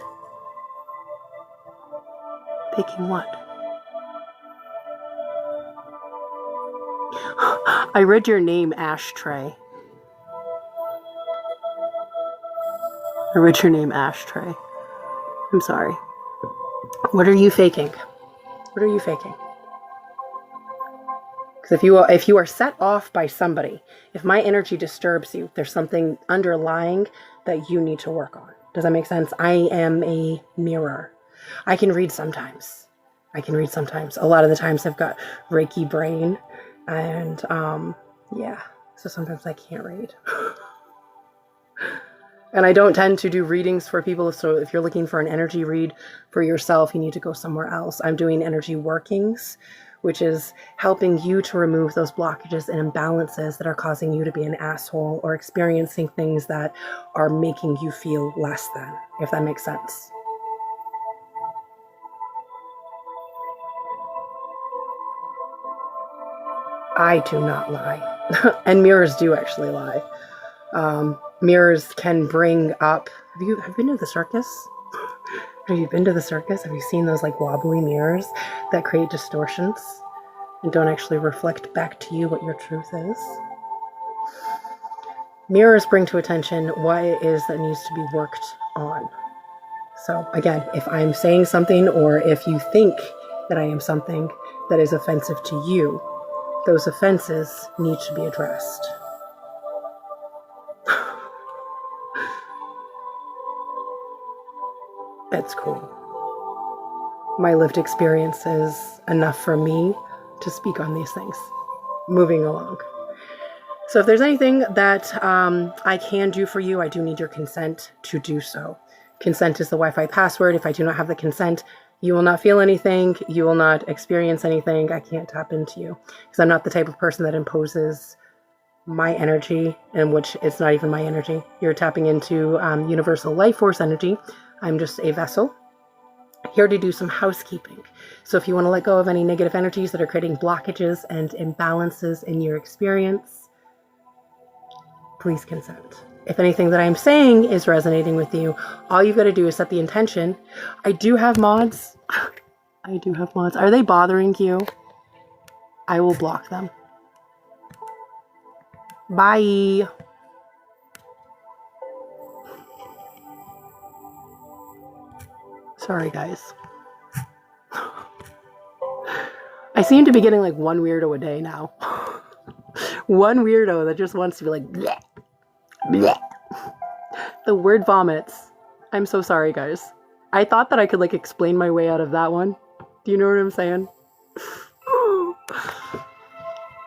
Faking what? I read your name, Ashtray. I read your name, Ashtray. I'm sorry. What are you faking? What are you faking? Because if you are set off by somebody, if my energy disturbs you, there's something underlying that you need to work on. Does that make sense? I am a mirror. I can read sometimes. A lot of the times I've got Reiki brain, and yeah, so sometimes I can't read. And I don't tend to do readings for people, so if you're looking for an energy read for yourself, you need to go somewhere else. I'm doing energy workings, which is helping you to remove those blockages and imbalances that are causing you to be an asshole or experiencing things that are making you feel less than, if that makes sense. I do not lie. And mirrors do actually lie. Mirrors can bring up... Have you been to the circus? Have you been to the circus? Have you seen those like wobbly mirrors that create distortions and don't actually reflect back to you what your truth is? Mirrors bring to attention what it is that needs to be worked on. So again, if I'm saying something, or if you think that I am something that is offensive to you, those offenses need to be addressed. That's cool. My lived experience is enough for me to speak on these things. Moving along. So if there's anything that I can do for you, I do need your consent to do so. Consent is the Wi-Fi password. If I do not have the consent, you will not feel anything. You will not experience anything. I can't tap into you because I'm not the type of person that imposes my energy, in which it's not even my energy. You're tapping into universal life force energy. I'm just a vessel here to do some housekeeping. So if you want to let go of any negative energies that are creating blockages and imbalances in your experience, please consent. If anything that I'm saying is resonating with you, all you've got to do is set the intention. I do have mods. I do have mods. Are they bothering you? I will block them. Bye. Sorry, guys. I seem to be getting like one weirdo a day now. One weirdo that just wants to be like, bleh, bleh. The word vomits. I'm so sorry, guys. I thought that I could like explain my way out of that one. Do you know what I'm saying?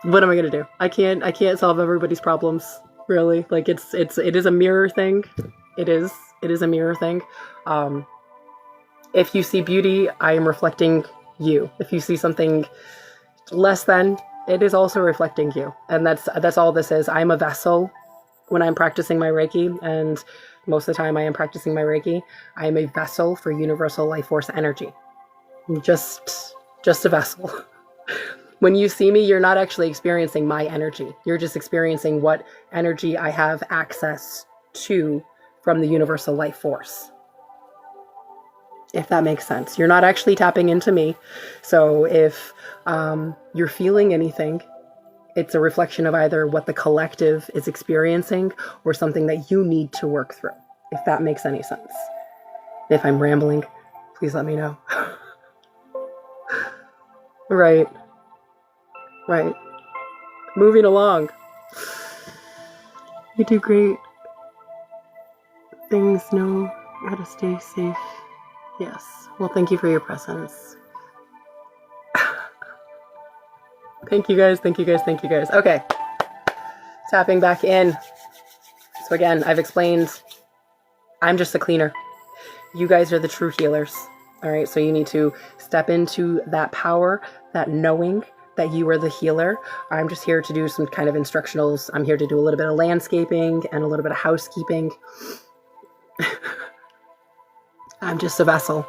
What am I gonna do? I can't solve everybody's problems, really. Like it is a mirror thing. It is a mirror thing. If you see beauty, I am reflecting you. If you see something less than, it is also reflecting you. And that's all this is. I'm a vessel when I'm practicing my Reiki, and most of the time I am practicing my Reiki. I am a vessel for universal life force energy. I'm just a vessel. When you see me, you're not actually experiencing my energy. You're just experiencing what energy I have access to from the universal life force. If that makes sense. You're not actually tapping into me. So if you're feeling anything, it's a reflection of either what the collective is experiencing or something that you need to work through, if that makes any sense. If I'm rambling, please let me know. Right. Moving along. You do great. Things know how to stay safe. Yes. Well, thank you for your presence. Thank you guys. Okay. Tapping back in. So again, I've explained, I'm just a cleaner. You guys are the true healers. All right. So you need to step into that power, that knowing that you are the healer. I'm just here to do some kind of instructionals. I'm here to do a little bit of landscaping and a little bit of housekeeping. I'm just a vessel.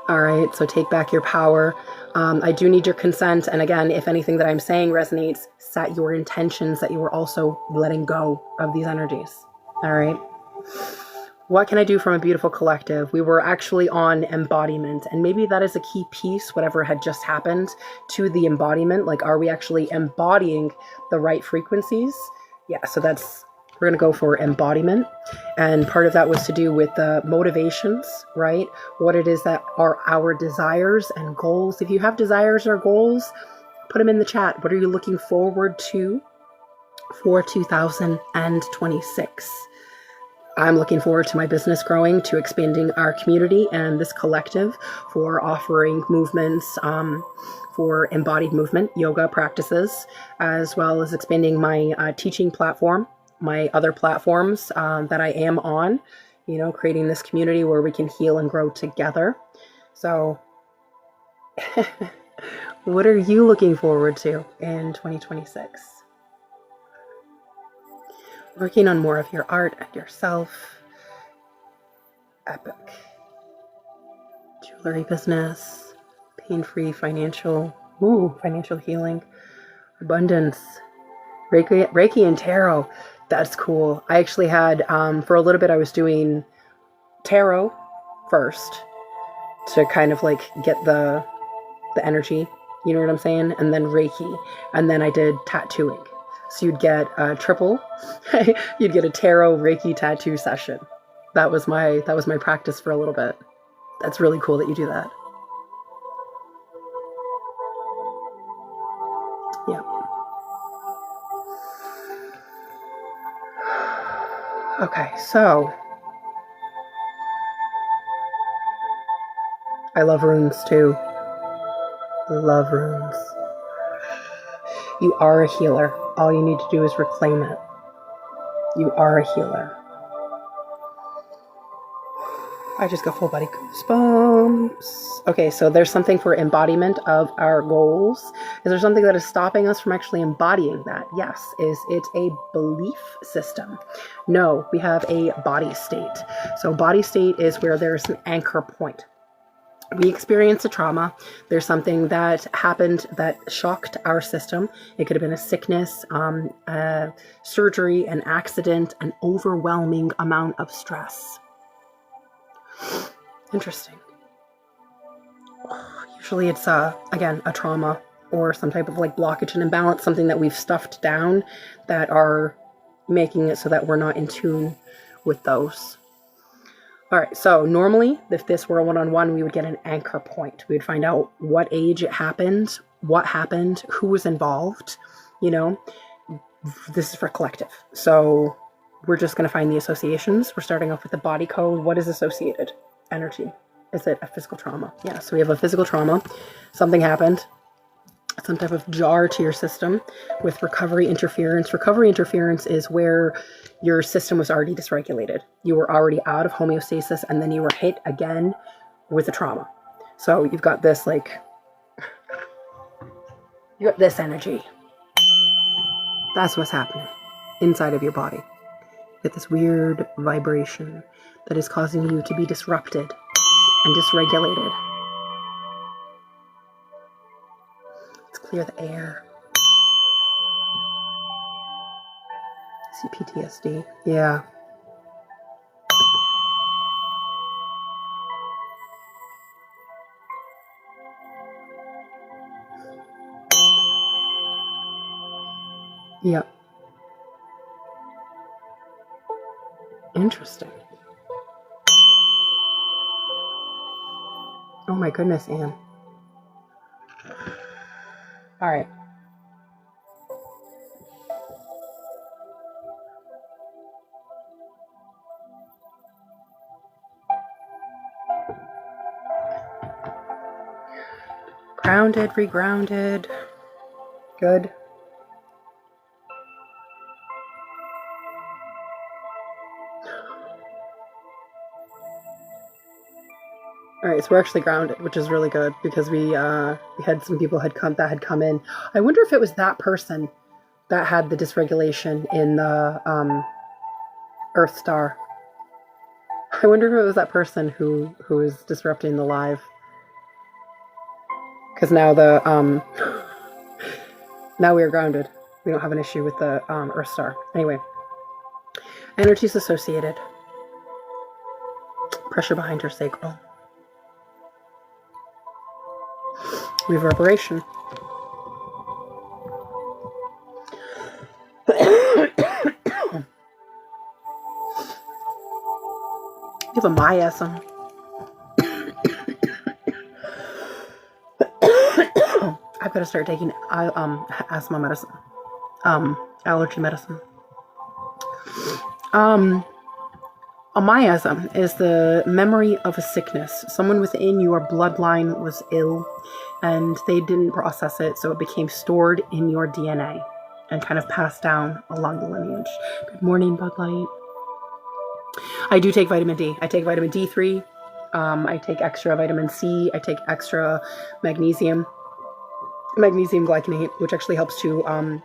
All right, so take back your power. I do need your consent. And again, if anything that I'm saying resonates, set your intentions that you are also letting go of these energies. All right. What can I do from a beautiful collective? We were actually on embodiment, and maybe that is a key piece, whatever had just happened, to the embodiment. Like, are we actually embodying the right frequencies? Yeah, so we're going to go for embodiment. And part of that was to do with the motivations, right? What it is that are our desires and goals. If you have desires or goals, put them in the chat. What are you looking forward to for 2026? I'm looking forward to my business growing, to expanding our community and this collective, for offering movements, for embodied movement, yoga practices, as well as expanding my teaching platform, my other platforms that I am on, creating this community where we can heal and grow together. So what are you looking forward to in 2026? Working on more of your art and yourself. Epic. Jewelry business. Pain-free financial healing. Abundance. Reiki and tarot. That's cool. I actually had, for a little bit, I was doing tarot first. to kind of like get the energy, you know what I'm saying? And then Reiki, and then I did tattooing. So you'd get a triple, you'd get a tarot Reiki tattoo session. That was my practice for a little bit. That's really cool that you do that. Yeah. Okay, so I love runes too. Love runes. You are a healer. All you need to do is reclaim it. You are a healer. I just got full body goosebumps. Okay, so there's something for embodiment of our goals. Is there something that is stopping us from actually embodying that? Yes. Is it a belief system? No, we have a body state. So body state is where there's an anchor point. We experience a trauma. There's something that happened that shocked our system. It could have been a sickness, a surgery, an accident, an overwhelming amount of stress. Interesting. Usually it's, again, a trauma or some type of like blockage and imbalance, something that we've stuffed down that are making it so that we're not in tune with those. All right, so normally if this were a one-on-one, we would get an anchor point. We would find out what age it happened, what happened, who was involved, you know. This is for collective. So we're just going to find the associations. We're starting off with the body code. What is associated energy? Is it a physical trauma? Yeah, so we have a physical trauma. Something happened. Some type of jar to your system with recovery interference. Recovery interference is where your system was already dysregulated. You were already out of homeostasis and then you were hit again with a trauma. So you've got this like, you got this energy. That's what's happening inside of your body. You get this weird vibration that is causing you to be disrupted and dysregulated. Let's clear the air. See PTSD. Yeah. Yep. Interesting. Oh my goodness, Anne. All right. Grounded, regrounded. Good. All right, so we're actually grounded, which is really good because we had some people had come in. I wonder if it was that person that had the dysregulation in the Earth Star. I wonder if it was that person who is disrupting the live. Because now now we are grounded. We don't have an issue with the Earth Star. Anyway, energies associated. Pressure behind your sacral. Reverberation. You have a miasm. I've got to start taking asthma medicine, allergy medicine. A miasm is the memory of a sickness. Someone within your bloodline was ill and they didn't process it, so it became stored in your DNA and kind of passed down along the lineage. Good morning, Bud Light. I do take vitamin D. I take vitamin D3. I take extra vitamin C. I take extra magnesium glycinate, which actually helps to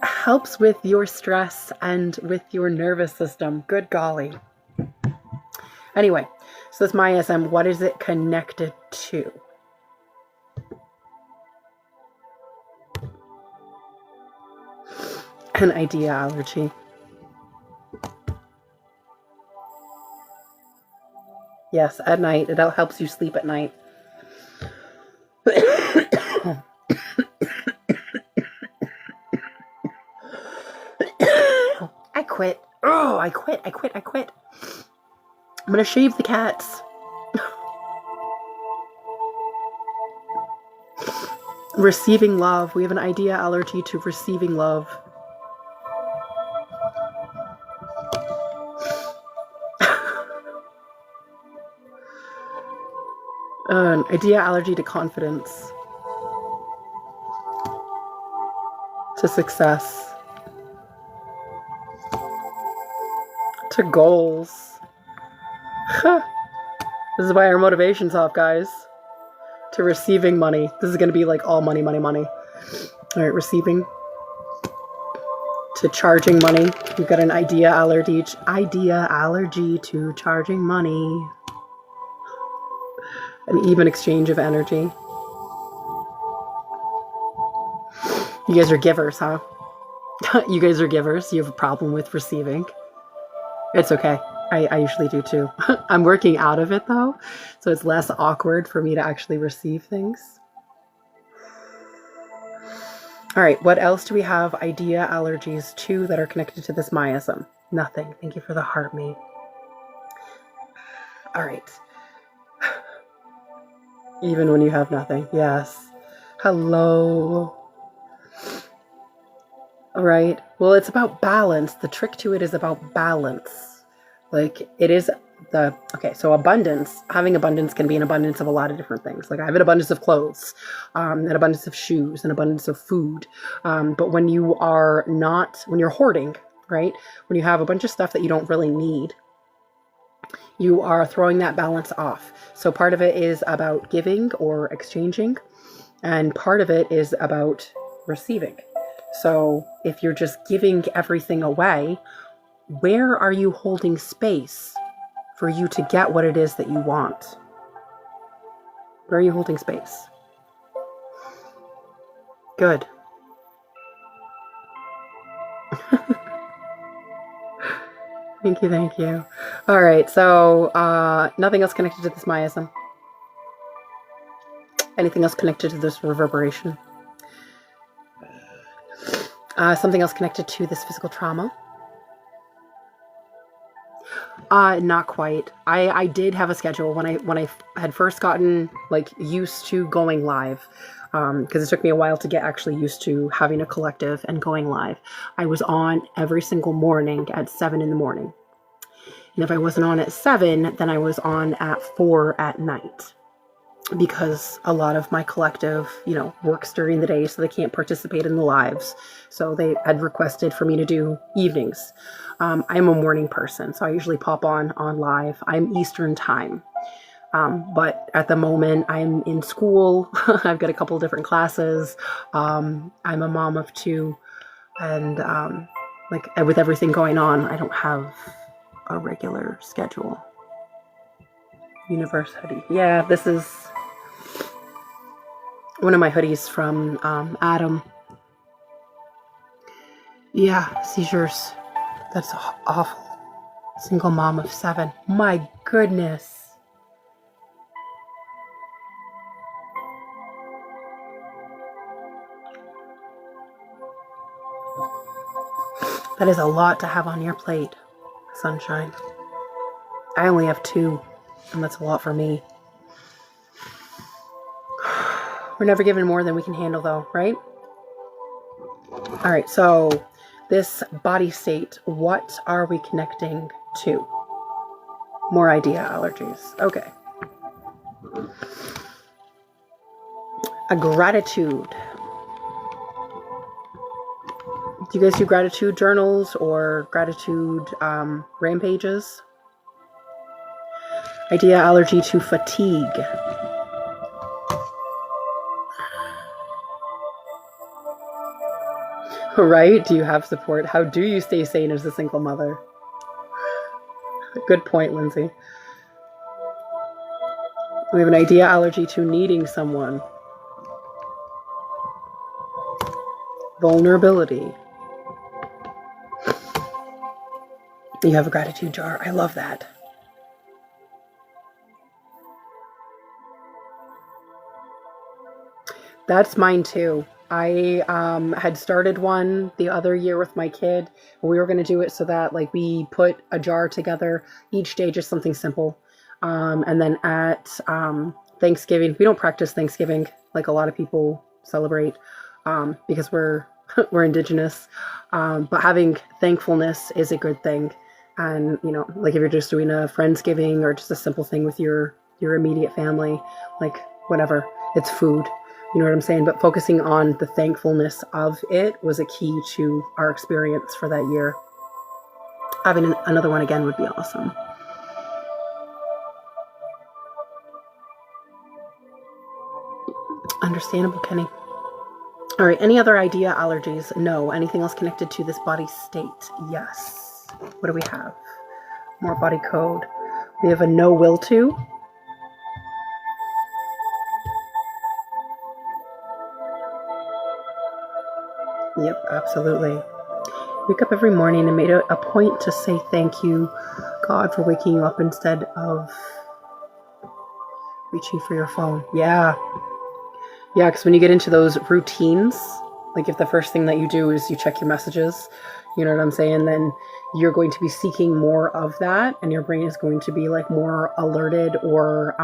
helps with your stress and with your nervous system. Good golly. Anyway, so this miasm, what is it connected to? An idea allergy. Yes, at night. It helps you sleep at night. I quit. Oh, I quit. I'm gonna shave the cats. Receiving love. We have an idea allergy to receiving love. An idea allergy to confidence. To success. To goals. This is why our motivation's off, guys. To receiving money. This is going to be like all money. All right, receiving. To charging money. You've got an idea allergy to charging money. An even exchange of energy. You guys are givers, huh? You guys are givers. You have a problem with receiving. It's okay. I usually do too. I'm working out of it though, so it's less awkward for me to actually receive things. All right, what else do we have idea allergies to that are connected to this miasm? Nothing. Thank you for the heart me. All right. Even when you have nothing. Yes. Hello. All right. Well, it's about balance. The trick to it is about balance. Like it is so abundance, having abundance can be an abundance of a lot of different things. Like I have an abundance of clothes, an abundance of shoes, an abundance of food. But when you're hoarding, right? When you have a bunch of stuff that you don't really need, you are throwing that balance off. So part of it is about giving or exchanging, and part of it is about receiving. So if you're just giving everything away, where are you holding space for you to get what it is that you want? Where are you holding space? Good. Thank you. All right, so nothing else connected to this miasm? Anything else connected to this reverberation? Something else connected to this physical trauma? Not quite. I did have a schedule when I had first gotten used to going live, because it took me a while to get actually used to having a collective and going live. I was on every single morning at 7 in the morning. And if I wasn't on at 7, then I was on at 4 at night, because a lot of my collective, works during the day, so they can't participate in the lives. So they had requested for me to do evenings. I'm a morning person, so I usually pop on live. I'm Eastern time. But at the moment I'm in school. I've got a couple of different classes. I'm a mom of 2, and with everything going on, I don't have a regular schedule. Universe hoodie. Yeah, this is one of my hoodies from Adam. Yeah, seizures. That's awful. Single mom of 7. My goodness. That is a lot to have on your plate, sunshine. I only have 2, and that's a lot for me. We're never given more than we can handle, though, right? All right, so this body state, what are we connecting to? More idea allergies. Okay. A gratitude. Do you guys do gratitude journals or gratitude rampages? Idea allergy to fatigue. Right? Do you have support? How do you stay sane as a single mother? Good point, Lindsay. We have an idea allergy to needing someone. Vulnerability. You have a gratitude jar. I love that. That's mine too. I had started one the other year with my kid. We were going to do it so that like we put a jar together each day, just something simple. And then at Thanksgiving, we don't practice Thanksgiving like a lot of people celebrate because we're we're indigenous. But having thankfulness is a good thing. And you know, like if you're just doing a Friendsgiving or just a simple thing with your immediate family, like whatever, it's food. You know what I'm saying? But focusing on the thankfulness of it was a key to our experience for that year. Having another one again would be awesome. Understandable, Kenny. All right, any other idea allergies? No. Anything else connected to this body state? Yes. What do we have? More body code. We have a no will to. Yep, absolutely. Wake up every morning and made a point to say thank you, God, for waking you up instead of reaching for your phone. Yeah. Yeah, because when you get into those routines, like if the first thing that you do is you check your messages, you know what I'm saying, then you're going to be seeking more of that, and your brain is going to be like more alerted or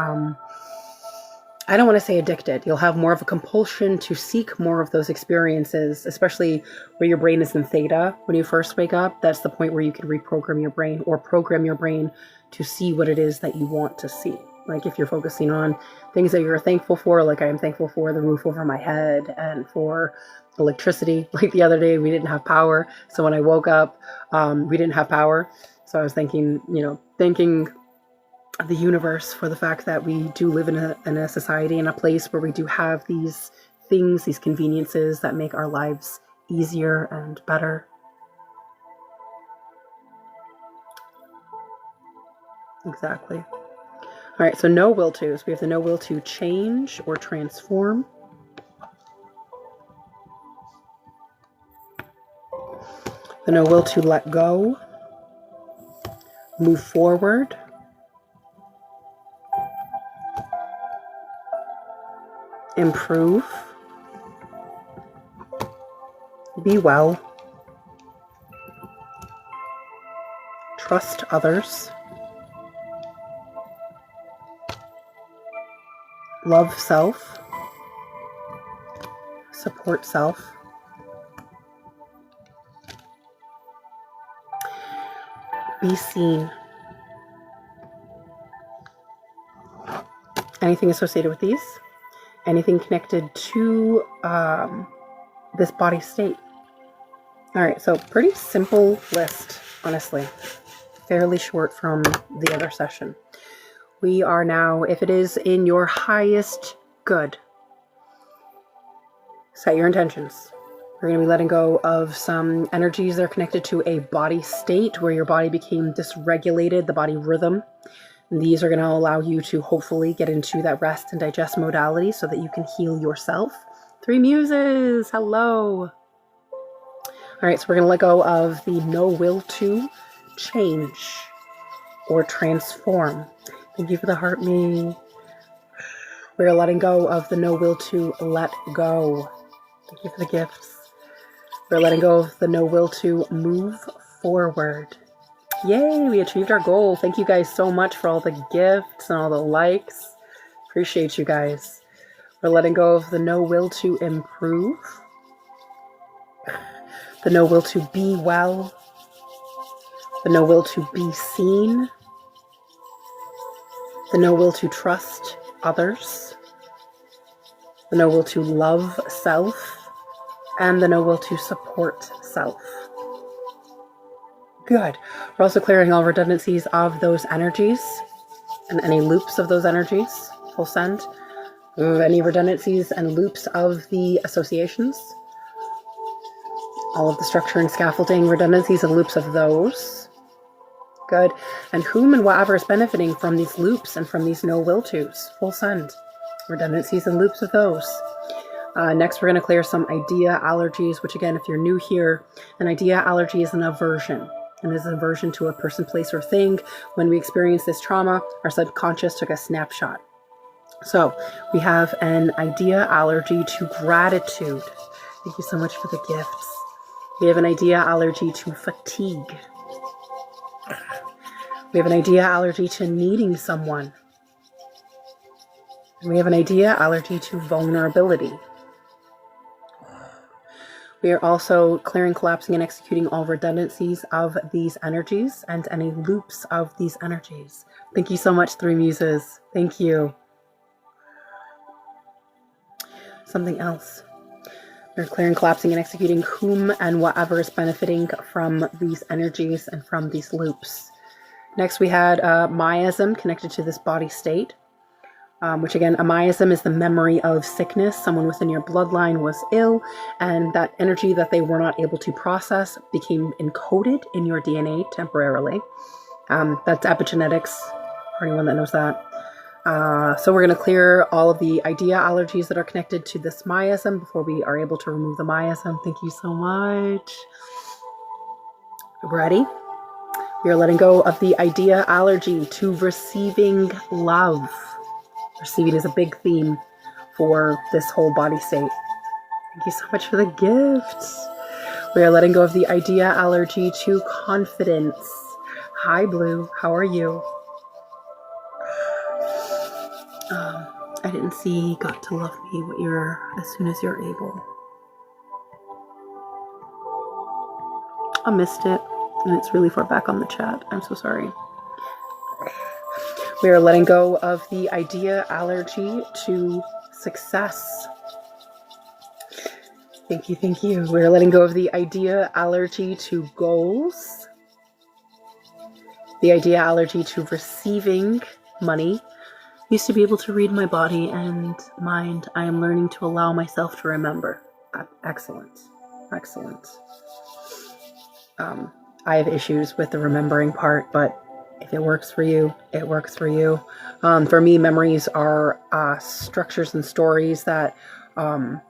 I don't want to say addicted. You'll have more of a compulsion to seek more of those experiences, especially where your brain is in theta. When you first wake up, that's the point where you can reprogram your brain or program your brain to see what it is that you want to see. Like if you're focusing on things that you're thankful for, like I am thankful for the roof over my head and for electricity. Like the other day, we didn't have power. So when I woke up, we didn't have power. So I was thinking, thanking the universe for the fact that we do live in a society, in a place where we do have these things, these conveniences that make our lives easier and better. Exactly. All right, so no will tos. We have the no will to change or transform. The no will to let go, move forward, improve, be well, trust others, love self, support self, be seen. Anything associated with these? Anything connected to this body state? All right, so pretty simple list, honestly. Fairly short from the other session. We are now, if it is in your highest good, set your intentions. We're going to be letting go of some energies that are connected to a body state where your body became dysregulated, the body rhythm. And these are going to allow you to hopefully get into that rest and digest modality so that you can heal yourself. 3 muses, hello. All right, so we're going to let go of the no will to change or transform. Thank you for the heart me. We're letting go of the no will to let go. Thank you for the gifts. We're letting go of the no will to move forward. Yay, we achieved our goal. Thank you guys so much for all the gifts and all the likes. Appreciate you guys. We're letting go of the no will to improve. The no will to be well. The no will to be seen. The no will to trust others. The no will to love self. And the no will to support self. Good. We're also clearing all redundancies of those energies and any loops of those energies. Full send. Any redundancies and loops of the associations. All of the structure and scaffolding, redundancies and loops of those. Good. And whom and whatever is benefiting from these loops and from these no will tos. Full send. Redundancies and loops of those. Next, we're going to clear some idea allergies, which again, if you're new here, an idea allergy is an aversion. And this is an aversion to a person, place, or thing. When we experience this trauma, our subconscious took a snapshot. So we have an idea allergy to gratitude. Thank you so much for the gifts. We have an idea allergy to fatigue. We have an idea allergy to needing someone. And we have an idea allergy to vulnerability. We are also clearing, collapsing, and executing all redundancies of these energies and any loops of these energies. Thank you so much, Three Muses. Thank you. Something else. We're clearing, collapsing, and executing whom and whatever is benefiting from these energies and from these loops. Next, we had miasm connected to this body state. Which again, a miasm is the memory of sickness. Someone within your bloodline was ill, and that energy that they were not able to process became encoded in your DNA temporarily. That's epigenetics, for anyone that knows that. So we're going to clear all of the idea allergies that are connected to this miasm before we are able to remove the miasm. Thank you so much. Ready? We are letting go of the idea allergy to receiving love. Receiving is a big theme for this whole body state. Thank you so much for the gifts. We are letting go of the idea allergy to confidence. Hi, Blue. How are you? I didn't see Got to Love Me what you're as soon as you're able. I missed it, and it's really far back on the chat. I'm so sorry. We are letting go of the idea allergy to success. Thank you, thank you. We're letting go of the idea allergy to goals. The idea allergy to receiving money. Used to be able to read my body and mind. I am learning to allow myself to remember. Excellent. Excellent. I have issues with the remembering part, but if it works for you, it works for you. For me, memories are structures and stories that are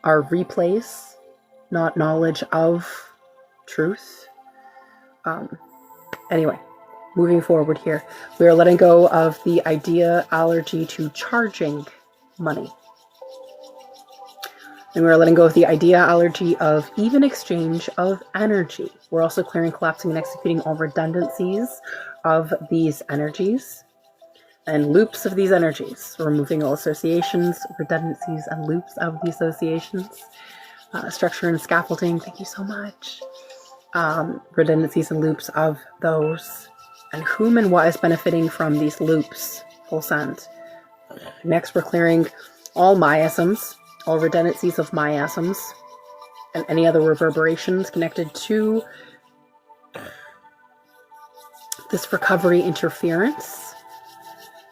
replays, not knowledge of truth. Anyway, moving forward here, we are letting go of the idea allergy to charging money. And we're letting go of the idea allergy of even exchange of energy. We're also clearing, collapsing, and executing all redundancies of these energies and loops of these energies. We're removing all associations, redundancies, and loops of the associations. Structure and scaffolding, thank you so much. Redundancies and loops of those. And whom and what is benefiting from these loops. Full send. Next, we're clearing all miasms, all redundancies of miasms, and any other reverberations connected to this recovery interference,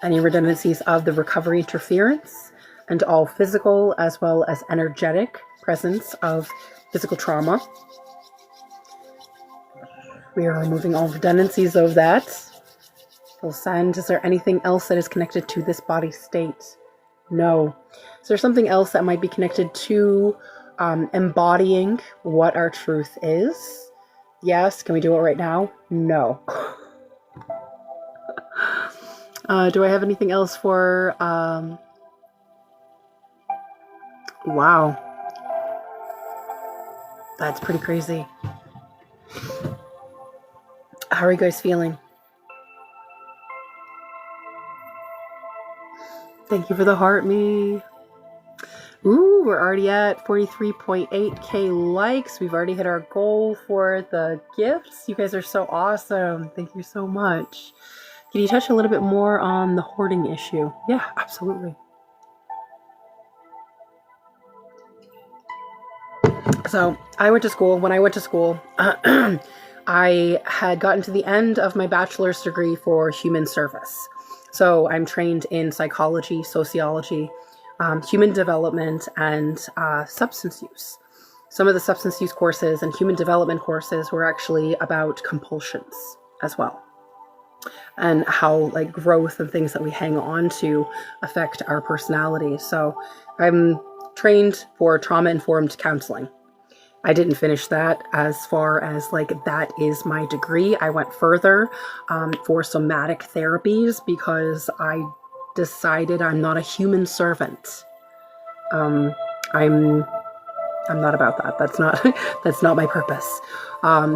any redundancies of the recovery interference, and all physical as well as energetic presence of physical trauma. We are removing all redundancies of that. Full send. Is there anything else that is connected to this body state? No. Is there something else that might be connected to embodying what our truth is? Yes. Can we do it right now? No. Do I have anything else for... Wow. That's pretty crazy. How are you guys feeling? Thank you for the heart me. Ooh, we're already at 43.8k likes. We've already hit our goal for the gifts. You guys are so awesome. Thank you so much. Can you touch a little bit more on the hoarding issue? Yeah, absolutely. So I went to school. When I went to school, I had gotten to the end of my bachelor's degree for human service. So I'm trained in psychology, sociology, human development, and substance use. Some of the substance use courses and human development courses were actually about compulsions as well, and how like growth and things that we hang on to affect our personality. So I'm trained for trauma-informed counseling. I didn't finish that as far as like that is my degree. I went further for somatic therapies because I decided I'm not a human servant. I'm not about that. That's not my purpose.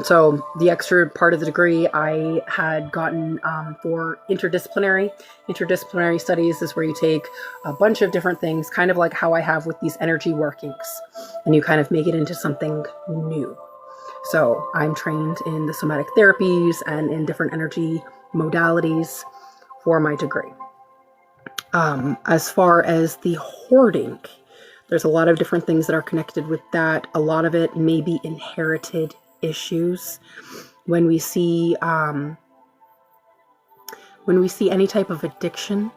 So the extra part of the degree I had gotten for interdisciplinary studies is where you take a bunch of different things, kind of like how I have with these energy workings, and you kind of make it into something new. So I'm trained in the somatic therapies and in different energy modalities for my degree. As far as the hoarding, there's a lot of different things that are connected with that. A lot of it may be inherited issues. When we see any type of addiction,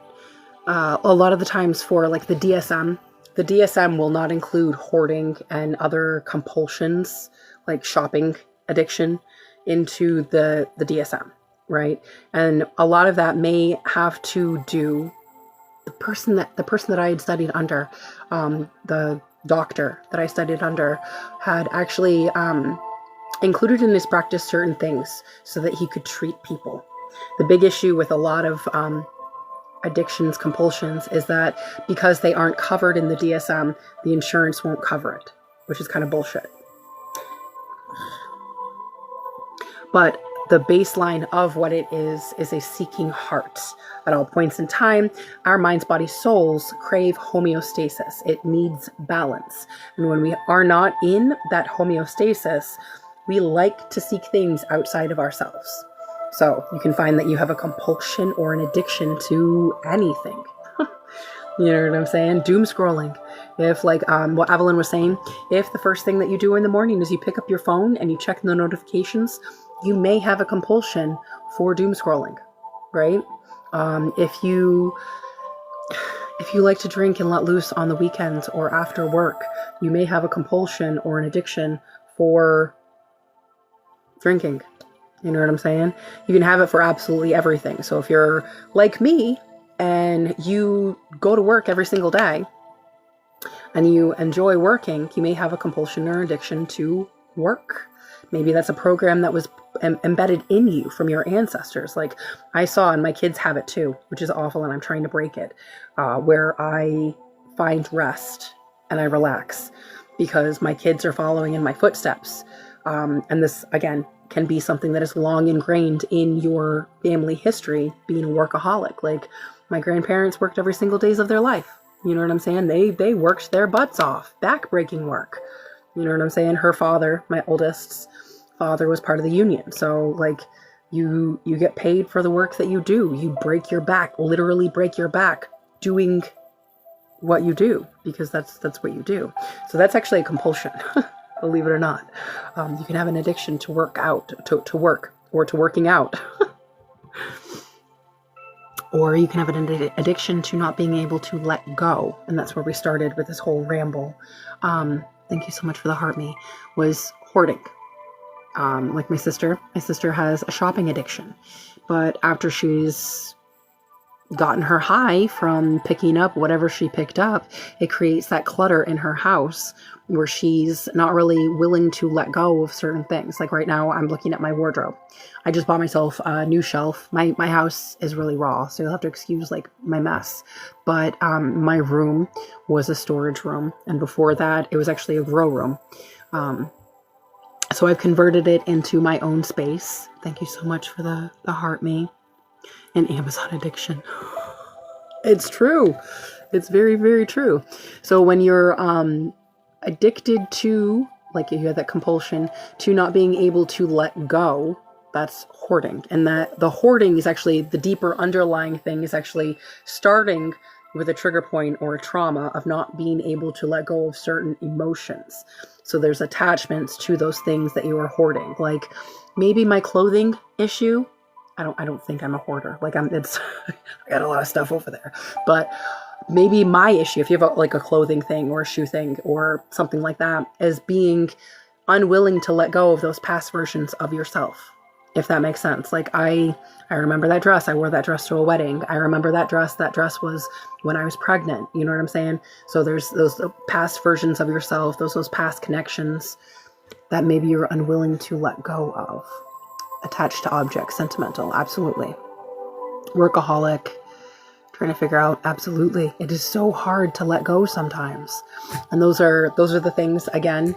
a lot of the times for like the DSM will not include hoarding and other compulsions like shopping addiction into the DSM, right? And a lot of that may have to do the person that I had studied under, the doctor that I studied under, had actually included in his practice certain things so that he could treat people. The big issue with a lot of addictions, compulsions, is that because they aren't covered in the DSM, the insurance won't cover it, which is kind of bullshit. But the baseline of what it is a seeking heart. At all points in time, our minds, bodies, souls crave homeostasis. It needs balance. And when we are not in that homeostasis, we like to seek things outside of ourselves. So you can find that you have a compulsion or an addiction to anything. You know what I'm saying? Doom scrolling. If like what Evelyn was saying, if the first thing that you do in the morning is you pick up your phone and you check the notifications, you may have a compulsion for doom scrolling, right? If you like to drink and let loose on the weekends or after work, you may have a compulsion or an addiction for drinking. You know what I'm saying? You can have it for absolutely everything. So if you're like me and you go to work every single day and you enjoy working, you may have a compulsion or addiction to work. Maybe that's a program that was embedded in you from your ancestors. Like I saw, and my kids have it too, which is awful, and I'm trying to break it, where I find rest and I relax because my kids are following in my footsteps. And this, again, can be something that is long ingrained in your family history, being a workaholic. Like my grandparents worked every single day of their life. You know what I'm saying? They worked their butts off, back-breaking work. You know what I'm saying? Her father, my oldest's father, was part of the union. So like you get paid for the work that you do. You break your back, literally break your back doing what you do, because that's what you do. So that's actually a compulsion, believe it or not. You can have an addiction to work out, to work, or to working out. Or you can have an addiction to not being able to let go. And that's where we started with this whole ramble. Thank you so much for the heart me, was hoarding. Like my sister has a shopping addiction, but after she's gotten her high from picking up whatever she picked up, it creates that clutter in her house where she's not really willing to let go of certain things. Like right now, I'm looking at my wardrobe. I just bought myself a new shelf. My house is really raw, so you'll have to excuse like my mess. But my room was a storage room, and before that, it was actually a grow room. So I've converted it into my own space. Thank you so much for the heart me. And Amazon addiction. It's true. It's very, very true. So when you're addicted to, like you have that compulsion to not being able to let go, that's hoarding. And that the hoarding is actually the deeper underlying thing, is actually starting with a trigger point or a trauma of not being able to let go of certain emotions. So there's attachments to those things that you are hoarding. Like maybe my clothing issue, I don't think I'm a hoarder. Like I got a lot of stuff over there. But maybe my issue, if you have like a clothing thing or a shoe thing or something like that, is being unwilling to let go of those past versions of yourself. If that makes sense. Like I remember that dress. I wore that dress to a wedding. I remember that dress. That dress was when I was pregnant. You know what I'm saying? So there's those past versions of yourself, those past connections that maybe you're unwilling to let go of. Attached to objects, sentimental, absolutely. Workaholic, trying to figure out. Absolutely. It is so hard to let go sometimes. And those are the things, again,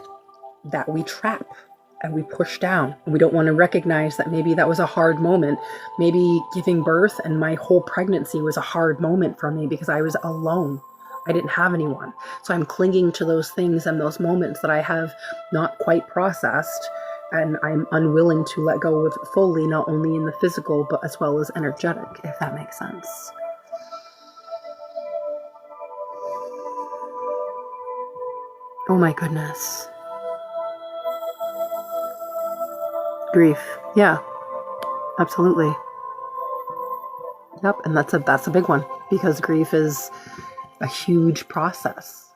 that we trap and we push down. And we don't want to recognize that maybe that was a hard moment. Maybe giving birth and my whole pregnancy was a hard moment for me because I was alone. I didn't have anyone. So I'm clinging to those things and those moments that I have not quite processed, and I'm unwilling to let go of fully, not only in the physical, but as well as energetic, if that makes sense. Oh my goodness. Grief. Yeah, absolutely. Yep, and that's a big one, because grief is a huge process.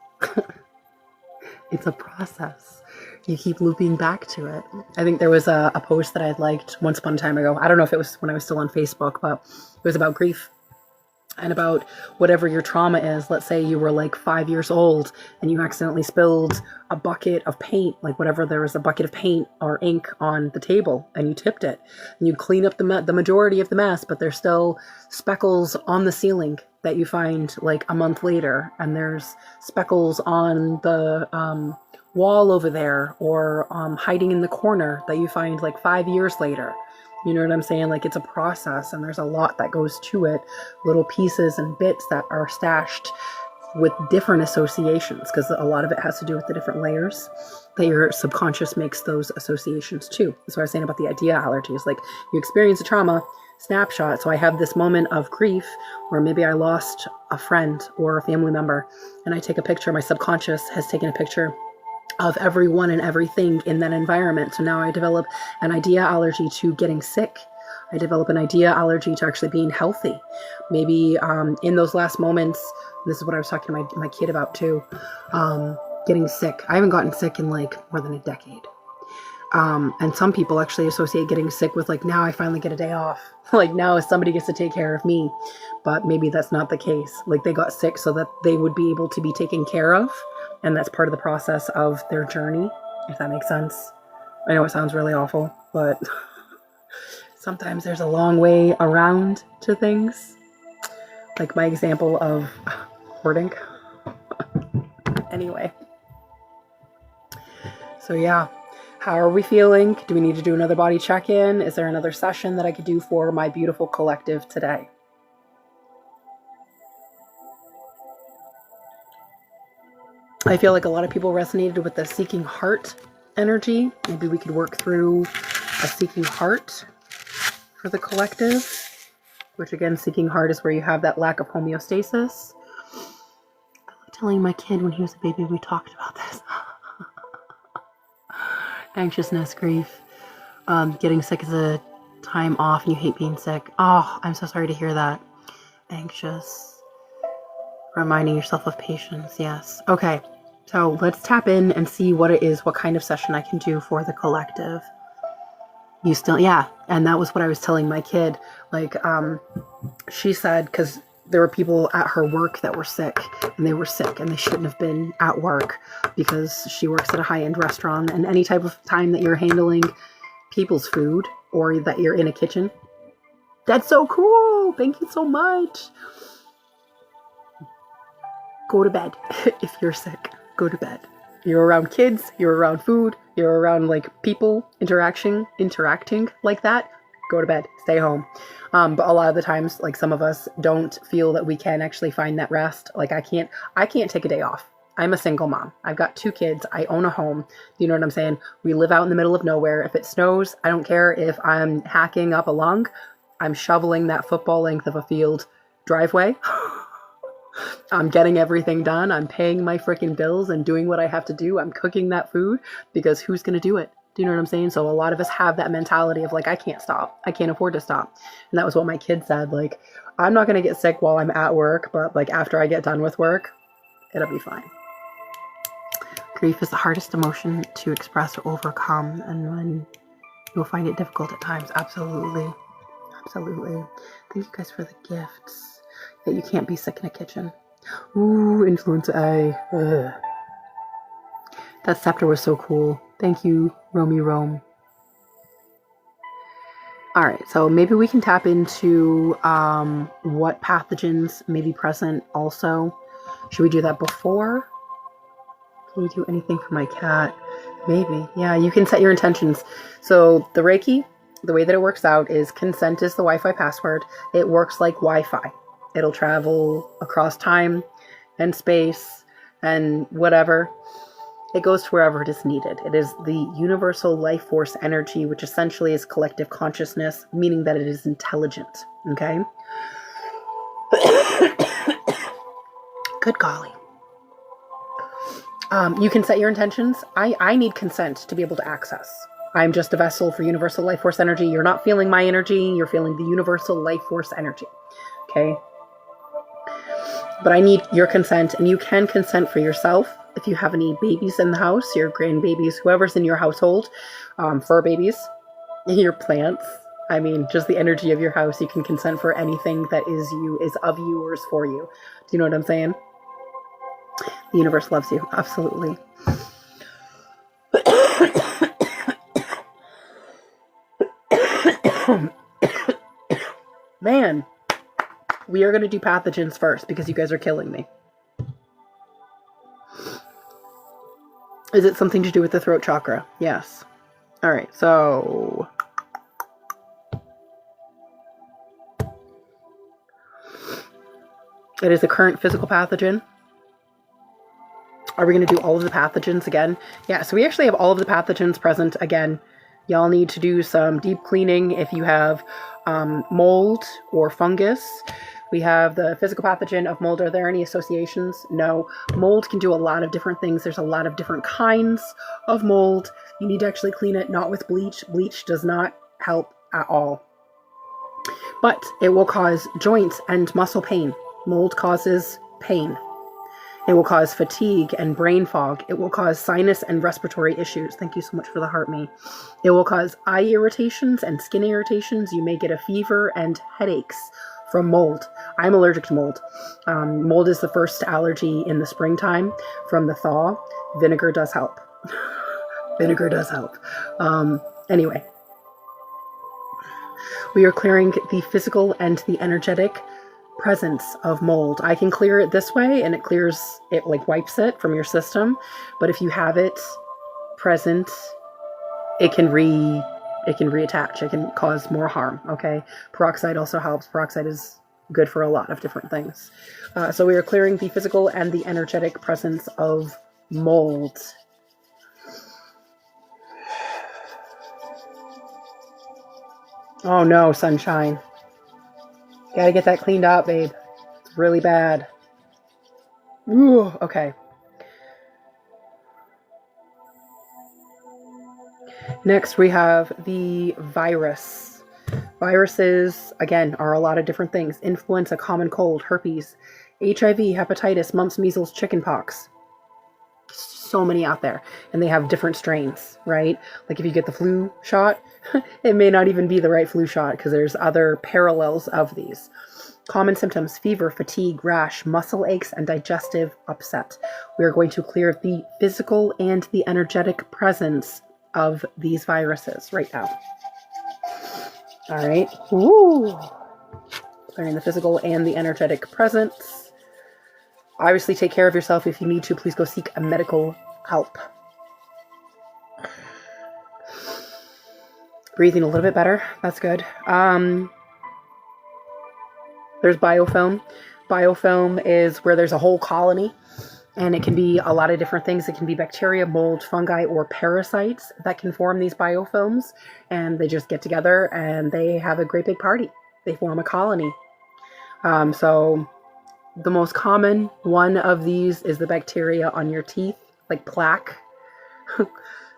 It's a process. You keep looping back to it. I think there was a post that I'd liked once upon a time ago. I don't know if it was when I was still on Facebook, but it was about grief and about whatever your trauma is. Let's say you were like 5 years old and you accidentally spilled a bucket of paint, like whatever, there was a bucket of paint or ink on the table and you tipped it. And you clean up the majority of the mess, but there's still speckles on the ceiling that you find like a month later. And there's speckles on the wall over there, or hiding in the corner that you find like 5 years later. You know what I'm saying? Like, it's a process and there's a lot that goes to it. Little pieces and bits that are stashed with different associations, because a lot of it has to do with the different layers that your subconscious makes those associations to. That's what I was saying about the idea allergies. Like, you experience a trauma snapshot. So I have this moment of grief where maybe I lost a friend or a family member, and I take a picture. My subconscious has taken a picture of everyone and everything in that environment. So now I develop an idea allergy to getting sick. I develop an idea allergy to actually being healthy. Maybe in those last moments, this is what I was talking to my kid about too, getting sick. I haven't gotten sick in like more than a decade. And some people actually associate getting sick with like, now I finally get a day off. Like, now somebody gets to take care of me. But maybe that's not the case. Like, they got sick so that they would be able to be taken care of. And that's part of the process of their journey, if that makes sense. I know it sounds really awful, but sometimes there's a long way around to things. Like my example of hoarding. Anyway. So yeah, how are we feeling? Do we need to do another body check-in? Is there another session that I could do for my beautiful collective today? I feel like a lot of people resonated with the seeking heart energy. Maybe we could work through a seeking heart for the collective, which again, seeking heart is where you have that lack of homeostasis. I was telling my kid when he was a baby, we talked about this. Anxiousness, grief, getting sick is a time off and you hate being sick. Oh, I'm so sorry to hear that. Anxious. Reminding yourself of patience. Yes. Okay. So let's tap in and see what it is, what kind of session I can do for the collective. You still, yeah. And that was what I was telling my kid. Like, she said, because there were people at her work that were sick, and they were sick and they shouldn't have been at work, because she works at a high-end restaurant, and any type of time that you're handling people's food or that you're in a kitchen, that's so cool. Thank you so much. Go to bed. If you're sick, go to bed. You're around kids, you're around food, you're around like people interacting like that, go to bed, stay home. But a lot of the times, like, some of us don't feel that we can actually find that rest. Like, I can't take a day off. I'm a single mom. I've got 2 kids. I own a home. You know what I'm saying? We live out in the middle of nowhere. If it snows, I don't care if I'm hacking up a lung. I'm shoveling that football length of a field driveway. I'm getting everything done. I'm paying my freaking bills and doing what I have to do. I'm cooking that food, because who's going to do it? Do you know what I'm saying? So a lot of us have that mentality of like, I can't stop. I can't afford to stop. And that was what my kid said. Like, I'm not going to get sick while I'm at work, but like after I get done with work, it'll be fine. Grief is the hardest emotion to express or overcome. And when you'll find it difficult at times. Absolutely. Absolutely. Thank you guys for the gifts. That you can't be sick in a kitchen. Ooh, influenza A. Ugh. That scepter was so cool. Thank you, Romy Rome. All right, so maybe we can tap into what pathogens may be present also. Should we do that before? Can you do anything for my cat? Maybe. Yeah, you can set your intentions. So the Reiki, the way that it works out is consent is the Wi-Fi password. It works like Wi-Fi. It'll travel across time and space and whatever. It goes to wherever it is needed. It is the universal life force energy, which essentially is collective consciousness, meaning that it is intelligent. Okay? Good golly. You can set your intentions. I need consent to be able to access. I'm just a vessel for universal life force energy. You're not feeling my energy. You're feeling the universal life force energy. Okay? But I need your consent, and you can consent for yourself. If you have any babies in the house, your grandbabies, whoever's in your household, fur babies, your plants, I mean, just the energy of your house, you can consent for anything that is you, is of you, or is for you. Do you know what I'm saying? The universe loves you. Absolutely. Man, we are going to do pathogens first because you guys are killing me. Is it something to do with the throat chakra? Yes. All right, so it is the current physical pathogen. Are we going to do all of the pathogens again? Yeah, so we actually have all of the pathogens present again. Y'all need to do some deep cleaning if you have mold or fungus. We have the physical pathogen of mold. Are there any associations? No. Mold can do a lot of different things. There's a lot of different kinds of mold. You need to actually clean it, not with bleach. Bleach does not help at all. But it will cause joint and muscle pain. Mold causes pain. It will cause fatigue and brain fog. It will cause sinus and respiratory issues. Thank you so much for the heart, me. It will cause eye irritations and skin irritations. You may get a fever and headaches from mold. I'm allergic to mold. Mold is the first allergy in the springtime from the thaw. Vinegar does help. Vinegar does help. Anyway, we are clearing the physical and the energetic presence of mold. I can clear it this way and it clears it, like wipes it from your system. But if you have it present, it can reattach. It can cause more harm. Okay. Peroxide also helps. Peroxide is good for a lot of different things. So we are clearing the physical and the energetic presence of mold. Oh no, sunshine. Gotta get that cleaned up, babe. It's really bad. Ooh, okay. Next, we have the virus. Viruses, again, are a lot of different things. Influenza, common cold, herpes, HIV, hepatitis, mumps, measles, chickenpox. So many out there. And they have different strains, right? Like if you get the flu shot, it may not even be the right flu shot because there's other parallels of these. Common symptoms: fever, fatigue, rash, muscle aches, and digestive upset. We are going to clear the physical and the energetic presence of these viruses right now. All right. Woo! Clearing the physical and the energetic presence. Obviously, take care of yourself. If you need to, please go seek a medical help. Breathing a little bit better. That's good. There's biofilm. Biofilm is where there's a whole colony, and it can be a lot of different things. It can be bacteria, mold, fungi, or parasites that can form these biofilms, and they just get together and they have a great big party. They form a colony. So the most common one of these is the bacteria on your teeth, like plaque.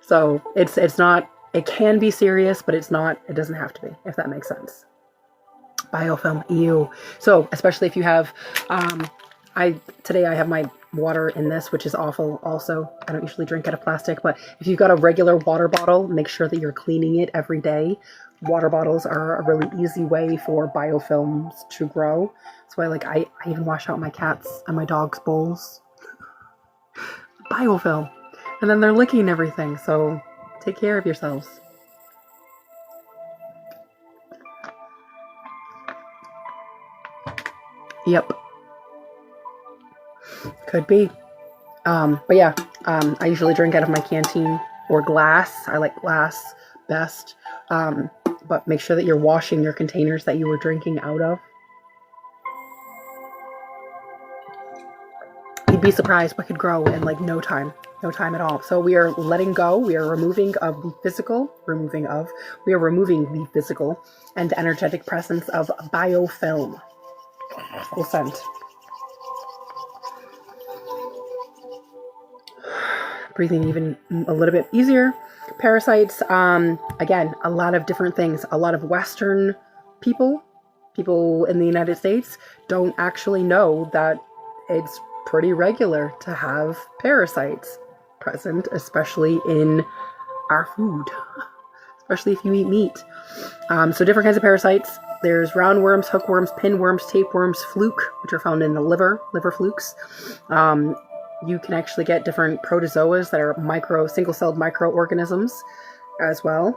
So it's not, it can be serious, but it's not, it doesn't have to be, if that makes sense. Biofilm, ew. So especially if you have, today I have my water in this, which is awful also. I don't usually drink out of plastic, but if you've got a regular water bottle, make sure that you're cleaning it every day. Water bottles are a really easy way for biofilms to grow. That's why, like, I even wash out my cats and my dog's bowls. Biofilm. And then they're licking everything, so take care of yourselves. Yep. Could be. But yeah, I usually drink out of my canteen or glass. I like glass best. But make sure that you're washing your containers that you were drinking out of. You'd be surprised what could grow in like no time at all. So we are letting go. We are removing the physical and energetic presence of biofilm. Full scent. Breathing even a little bit easier. Parasites, again, a lot of different things. A lot of Western people in the United States don't actually know that it's pretty regular to have parasites present, especially in our food, especially if you eat meat. So different kinds of parasites. There's roundworms, hookworms, pinworms, tapeworms, fluke, which are found in the liver flukes. You can actually get different protozoas that are single-celled microorganisms as well.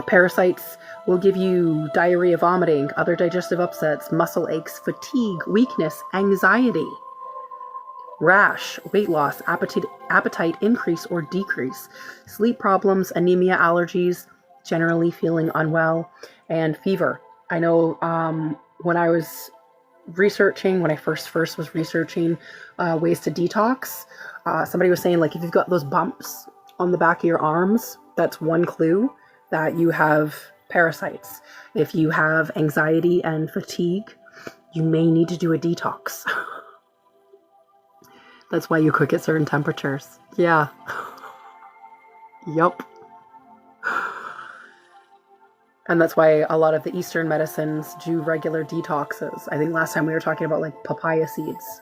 Parasites will give you diarrhea, vomiting, other digestive upsets, muscle aches, fatigue, weakness, anxiety, rash, weight loss, appetite increase or decrease, sleep problems, anemia, allergies, generally feeling unwell, and fever. I know when I first was researching ways to detox, somebody was saying, like, if you've got those bumps on the back of your arms, that's one clue that you have parasites. If you have anxiety and fatigue, you may need to do a detox. That's why you cook at certain temperatures. Yeah. Yup. And that's why a lot of the Eastern medicines do regular detoxes. I think last time we were talking about like papaya seeds.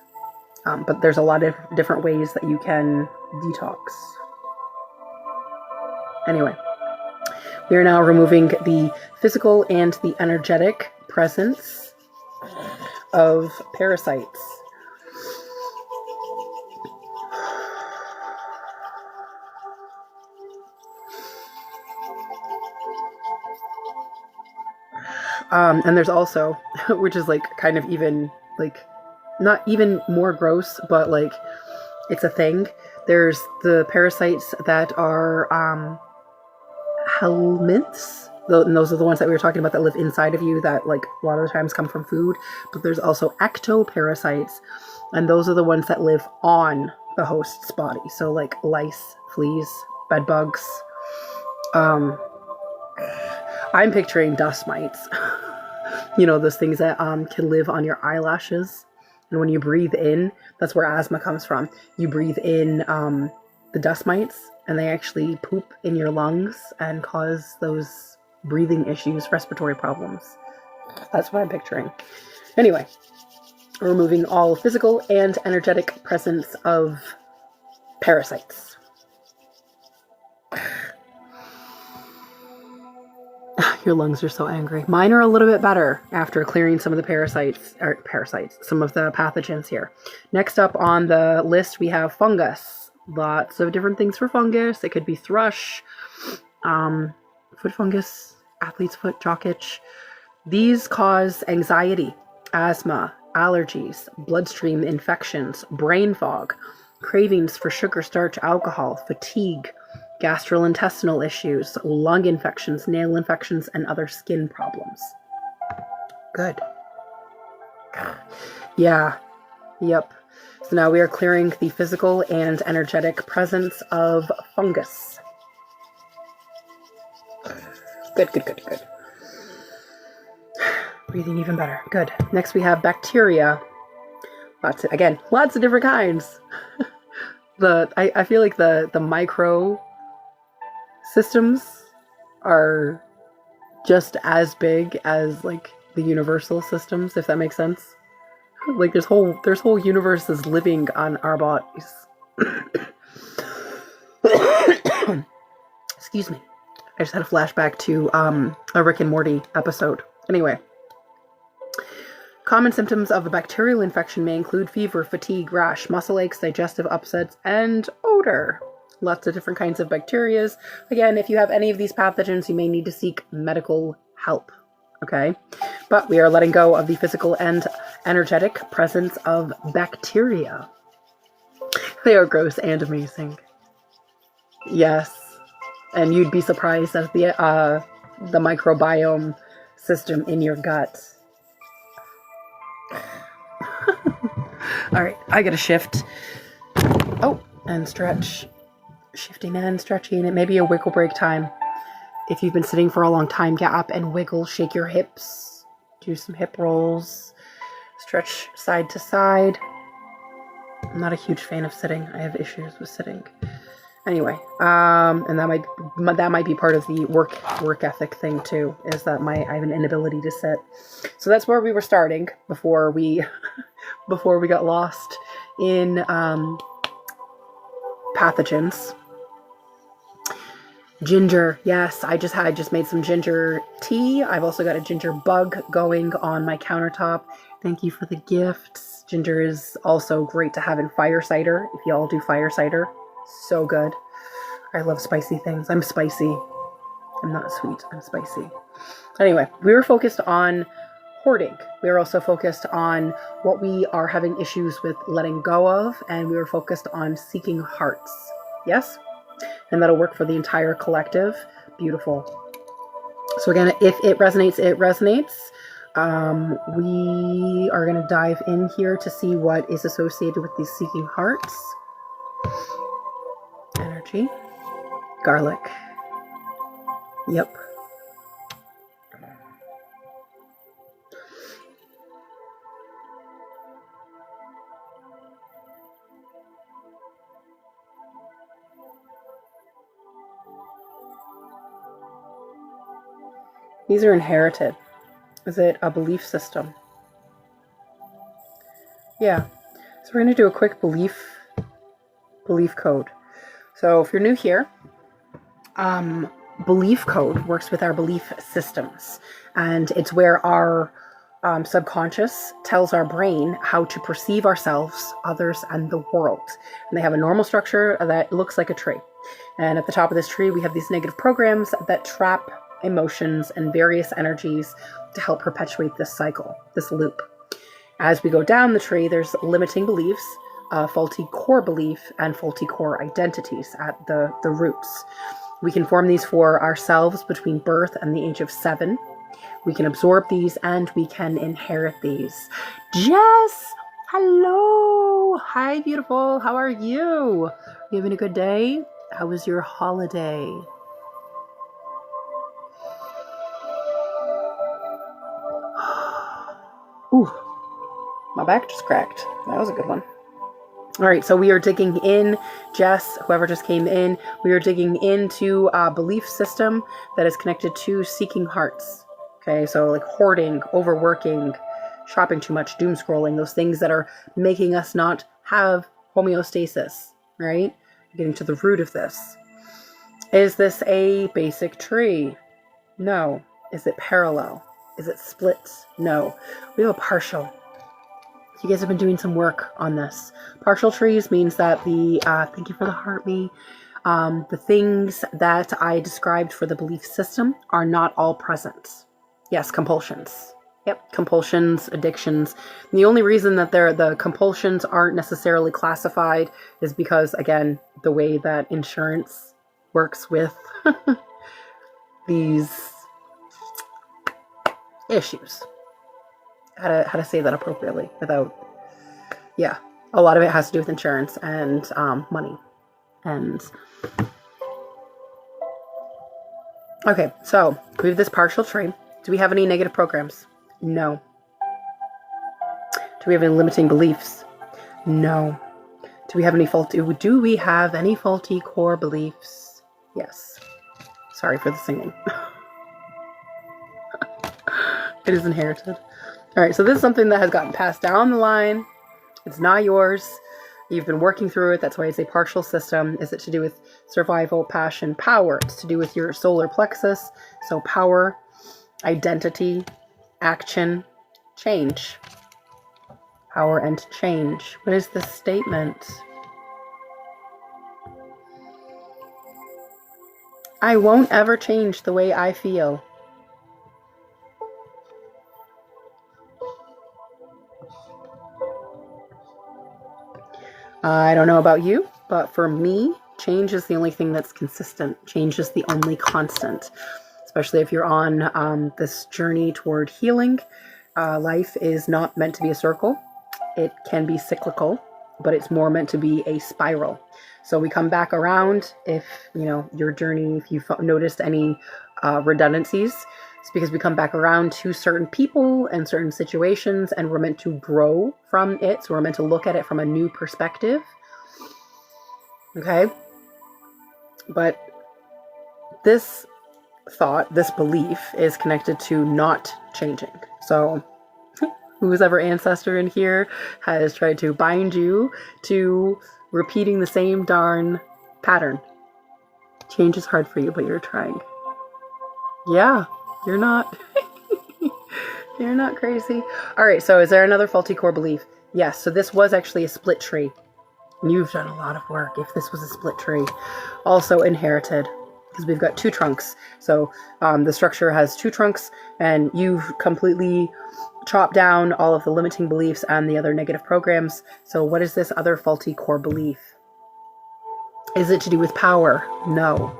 But there's a lot of different ways that you can detox. Anyway, we are now removing the physical and the energetic presence of parasites. And there's also, which is like kind of even like not even more gross, but like it's a thing. There's the parasites that are helminths. And those are the ones that we were talking about that live inside of you that like a lot of the times come from food. But there's also ectoparasites, and those are the ones that live on the host's body. So like lice, fleas, bed bugs. I'm picturing dust mites. You know, those things that can live on your eyelashes. And when you breathe in, that's where asthma comes from. You breathe in the dust mites, and they actually poop in your lungs and cause those breathing issues, respiratory problems. That's what I'm picturing. Anyway, removing all physical and energetic presence of parasites. Your lungs are so angry. Mine are a little bit better after clearing some of the some of the pathogens here. Next up on the list, we have fungus. Lots of different things for fungus. It could be thrush, foot fungus, athlete's foot, jock itch. These cause anxiety, asthma, allergies, bloodstream infections, brain fog, cravings for sugar, starch, alcohol, fatigue, gastrointestinal issues, lung infections, nail infections, and other skin problems. Good. Yeah. Yep. So now we are clearing the physical and energetic presence of fungus. Good. Breathing even better. Good. Next we have bacteria. Lots of different kinds. I feel like the micro systems are just as big as like the universal systems, if that makes sense. Like there's whole universes living on our bodies. Excuse me. I just had a flashback to a Rick and Morty episode. Anyway. Common symptoms of a bacterial infection may include fever, fatigue, rash, muscle aches, digestive upsets, and odor. Lots of different kinds of bacteria. Again, if you have any of these pathogens, you may need to seek medical help. Okay? But we are letting go of the physical and energetic presence of bacteria. They are gross and amazing. Yes. And you'd be surprised at the microbiome system in your gut. All right, I gotta shift. Oh, and stretch. Shifting and stretching. It may be a wiggle break time. If you've been sitting for a long time, get up and wiggle, shake your hips, do some hip rolls, stretch side to side. I'm not a huge fan of sitting. I have issues with sitting. Anyway, and that might be part of the work ethic thing too, is that I have an inability to sit. So that's where we were starting before we got lost in pathogens. Ginger, yes, I just made some ginger tea. I've also got a ginger bug going on my countertop. Thank you for the gifts. Ginger is also great to have in fire cider. If y'all do fire cider, so good. I love spicy things. I'm spicy. I'm not sweet. I'm spicy. Anyway, we were focused on hoarding. We were also focused on what we are having issues with letting go of, and we were focused on seeking hearts. Yes? And that'll work for the entire collective. Beautiful. So again, if it resonates, it resonates. We are going to dive in here to see what is associated with these seeking hearts. Energy. Garlic. Yep. These are inherited. Is it a belief system? Yeah. So we're going to do a quick belief code. So if you're new here, belief code works with our belief systems, and it's where our subconscious tells our brain how to perceive ourselves, others, and the world. And they have a normal structure that looks like a tree. And at the top of this tree, we have these negative programs that trap emotions and various energies to help perpetuate this cycle, this loop. As we go down the tree, there's limiting beliefs, faulty core belief, and faulty core identities at the roots. We can form these for ourselves between birth and the age of 7. We can absorb these and we can inherit these. Jess, hello. Hi, beautiful. How are you? Are you having a good day? How was your holiday? Ooh, my back just cracked. That was a good one. All right, so we are digging in, Jess, whoever just came in, we are digging into a belief system that is connected to seeking hearts. Okay, so like hoarding, overworking, shopping too much, doom scrolling, those things that are making us not have homeostasis, right? Getting to the root of this. Is this a basic tree? No. Is it parallel? Is it split? No. We have a partial. You guys have been doing some work on this. Partial trees means that thank you for the heart me. The things that I described for the belief system are not all present. Yes, compulsions. Yep, compulsions, addictions. And the only reason that the compulsions aren't necessarily classified is because, again, the way that insurance works with these issues. How to say that appropriately without, yeah, a lot of it has to do with insurance and money. And okay, so we have this partial tree. Do we have any negative programs? No. Do we have any limiting beliefs? No. Do we have any faulty core beliefs? Yes. Sorry for the singing. It is inherited. All right, so this is something that has gotten passed down the line. It's not yours. You've been working through it. That's why it's a partial system. Is it to do with survival, passion, power? It's to do with your solar plexus. So power, identity, action, change. Power and change. What is this statement? I won't ever change the way I feel. I don't know about you, but for me, change is the only thing that's consistent. Change is the only constant, especially if you're on this journey toward healing. Life is not meant to be a circle. It can be cyclical, but it's more meant to be a spiral. So we come back around. If your journey, if you've noticed any redundancies, it's because we come back around to certain people and certain situations, and we're meant to grow from it. So we're meant to look at it from a new perspective. Okay? But this thought, this belief is connected to not changing. So whose ever ancestor in here has tried to bind you to repeating the same darn pattern. Change is hard for you, but you're trying. Yeah, you're not. You're not crazy. All right, so is there another faulty core belief? Yes, so this was actually a split tree. You've done a lot of work if this was a split tree. Also inherited, because we've got 2 trunks. So the structure has 2 trunks, and you've completely chopped down all of the limiting beliefs and the other negative programs. So what is this other faulty core belief? Is it to do with power? No.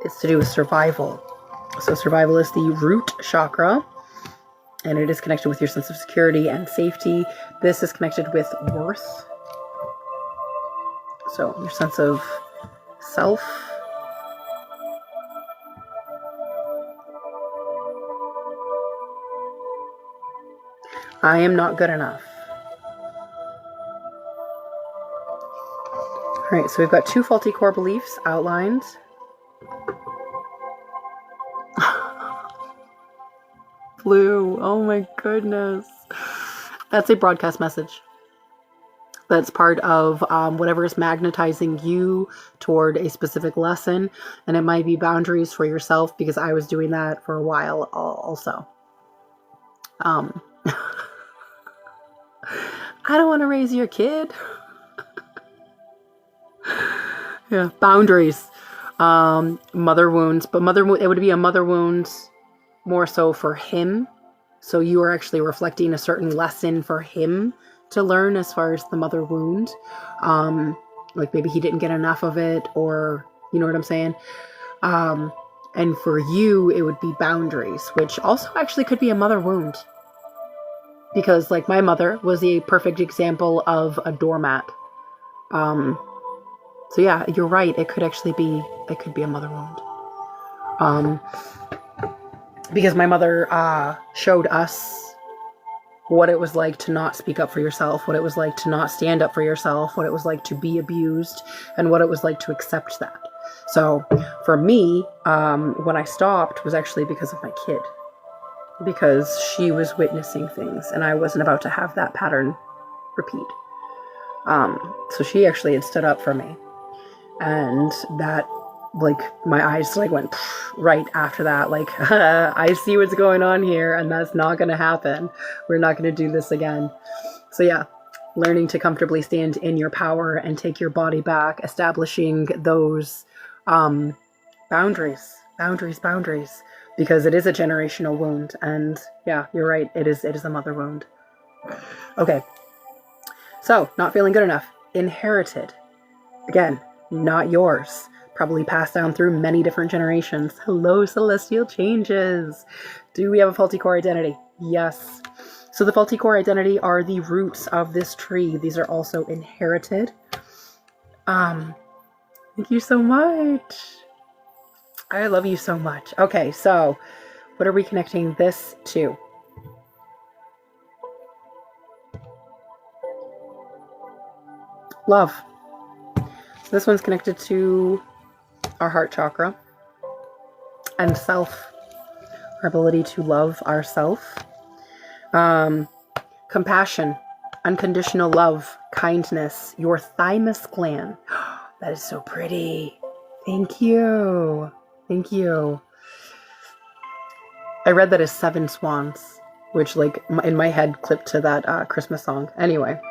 It's to do with survival. So survival is the root chakra, and it is connected with your sense of security and safety. This is connected with worth. So your sense of self. I am not good enough. All right, so we've got 2 faulty core beliefs outlined. Blue, oh my goodness. That's a broadcast message. That's part of whatever is magnetizing you toward a specific lesson. And it might be boundaries for yourself, because I was doing that for a while also. I don't want to raise your kid. Yeah, boundaries. Mother wounds. But it would be a mother wound more so for him. So you are actually reflecting a certain lesson for him to learn as far as the mother wound. Like maybe he didn't get enough of it, or you know what I'm saying? And for you, it would be boundaries, which also actually could be a mother wound. Because like my mother was a perfect example of a doormat. So yeah, you're right. It could be a mother wound. Because my mother showed us what it was like to not speak up for yourself, what it was like to not stand up for yourself, what it was like to be abused, and what it was like to accept that. So for me, when I stopped was actually because of my kid. Because she was witnessing things, and I wasn't about to have that pattern repeat. So she actually had stood up for me. And that, like, my eyes like went right after that. Like, I see what's going on here, and that's not going to happen. We're not going to do this again. So yeah, learning to comfortably stand in your power and take your body back, establishing those boundaries. Because it is a generational wound. And yeah, you're right. It is a mother wound. Okay. So, not feeling good enough. Inherited. Again, not yours. Probably passed down through many different generations. Hello, celestial changes. Do we have a faulty core identity? Yes. So the faulty core identity are the roots of this tree. These are also inherited. Thank you so much. I love you so much. Okay, so what are we connecting this to? Love. So this one's connected to our heart chakra and self, our ability to love ourself. Compassion, unconditional love, kindness, your thymus gland. That is so pretty. Thank you. Thank you. I read that as 7 swans, which like in my head clipped to that Christmas song. Anyway.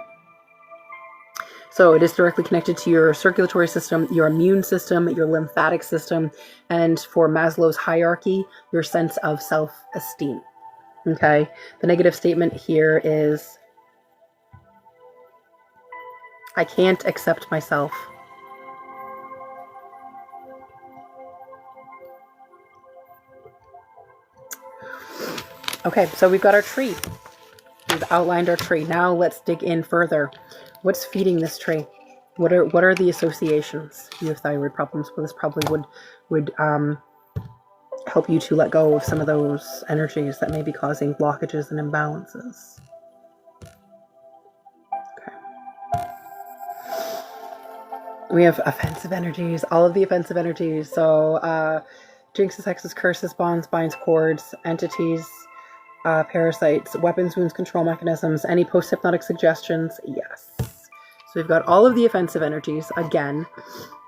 So it is directly connected to your circulatory system, your immune system, your lymphatic system, and for Maslow's hierarchy, your sense of self-esteem. Okay? The negative statement here is I can't accept myself. Okay, so we've got our tree. We've outlined our tree. Now let's dig in further. What's feeding this tree? What are the associations? You have thyroid problems. Well, this probably would help you to let go of some of those energies that may be causing blockages and imbalances. Okay. We have offensive energies, all of the offensive energies. So jinxes, hexes, curses, bonds, binds, cords, entities, parasites, weapons, wounds, control mechanisms, any post-hypnotic suggestions. Yes. So we've got all of the offensive energies again,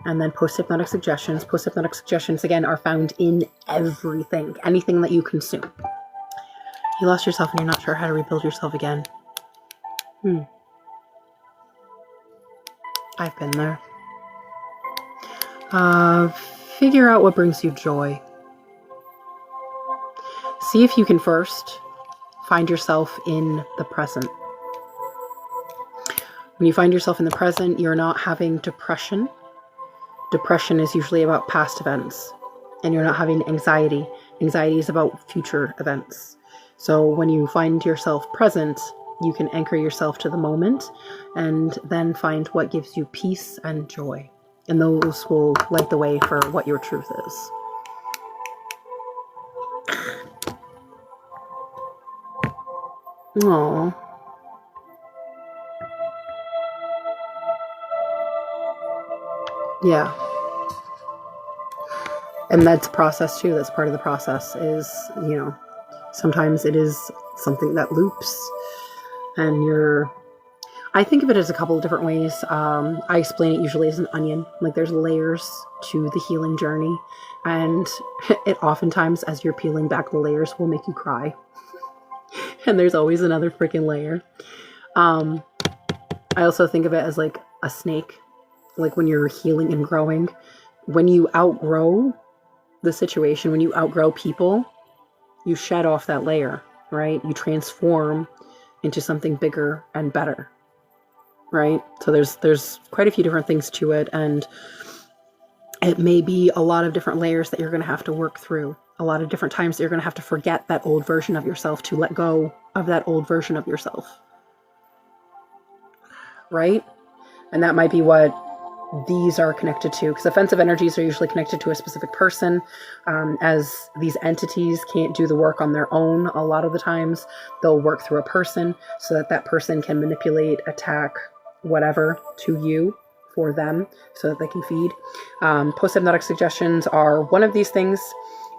and then post-hypnotic suggestions. Post-hypnotic suggestions, again, are found in everything, anything that you consume. You lost yourself and you're not sure how to rebuild yourself again. I've been there. Figure out what brings you joy. See if you can first find yourself in the present. When you find yourself in the present, you're not having depression. Depression is usually about past events, and you're not having anxiety. Anxiety is about future events. So when you find yourself present, you can anchor yourself to the moment and then find what gives you peace and joy. And those will light the way for what your truth is. Aww. Yeah. And that's a process too. That's part of the process is, you know, sometimes it is something that loops and I think of it as a couple of different ways. I explain it usually as an onion. Like there's layers to the healing journey. And it oftentimes, as you're peeling back the layers, will make you cry. And there's always another freaking layer. I also think of it as like a snake. Like when you're healing and growing, when you outgrow the situation, when you outgrow people, you shed off that layer, right? You transform into something bigger and better, right? So there's quite a few different things to it, and it may be a lot of different layers that you're going to have to work through. A lot of different times that you're going to have to forget that old version of yourself to let go of that old version of yourself, right? And that might be what these are connected to, because offensive energies are usually connected to a specific person. As these entities can't do the work on their own, a lot of the times they'll work through a person so that that person can manipulate, attack, whatever to you for them so that they can feed. Post-hypnotic suggestions are one of these things,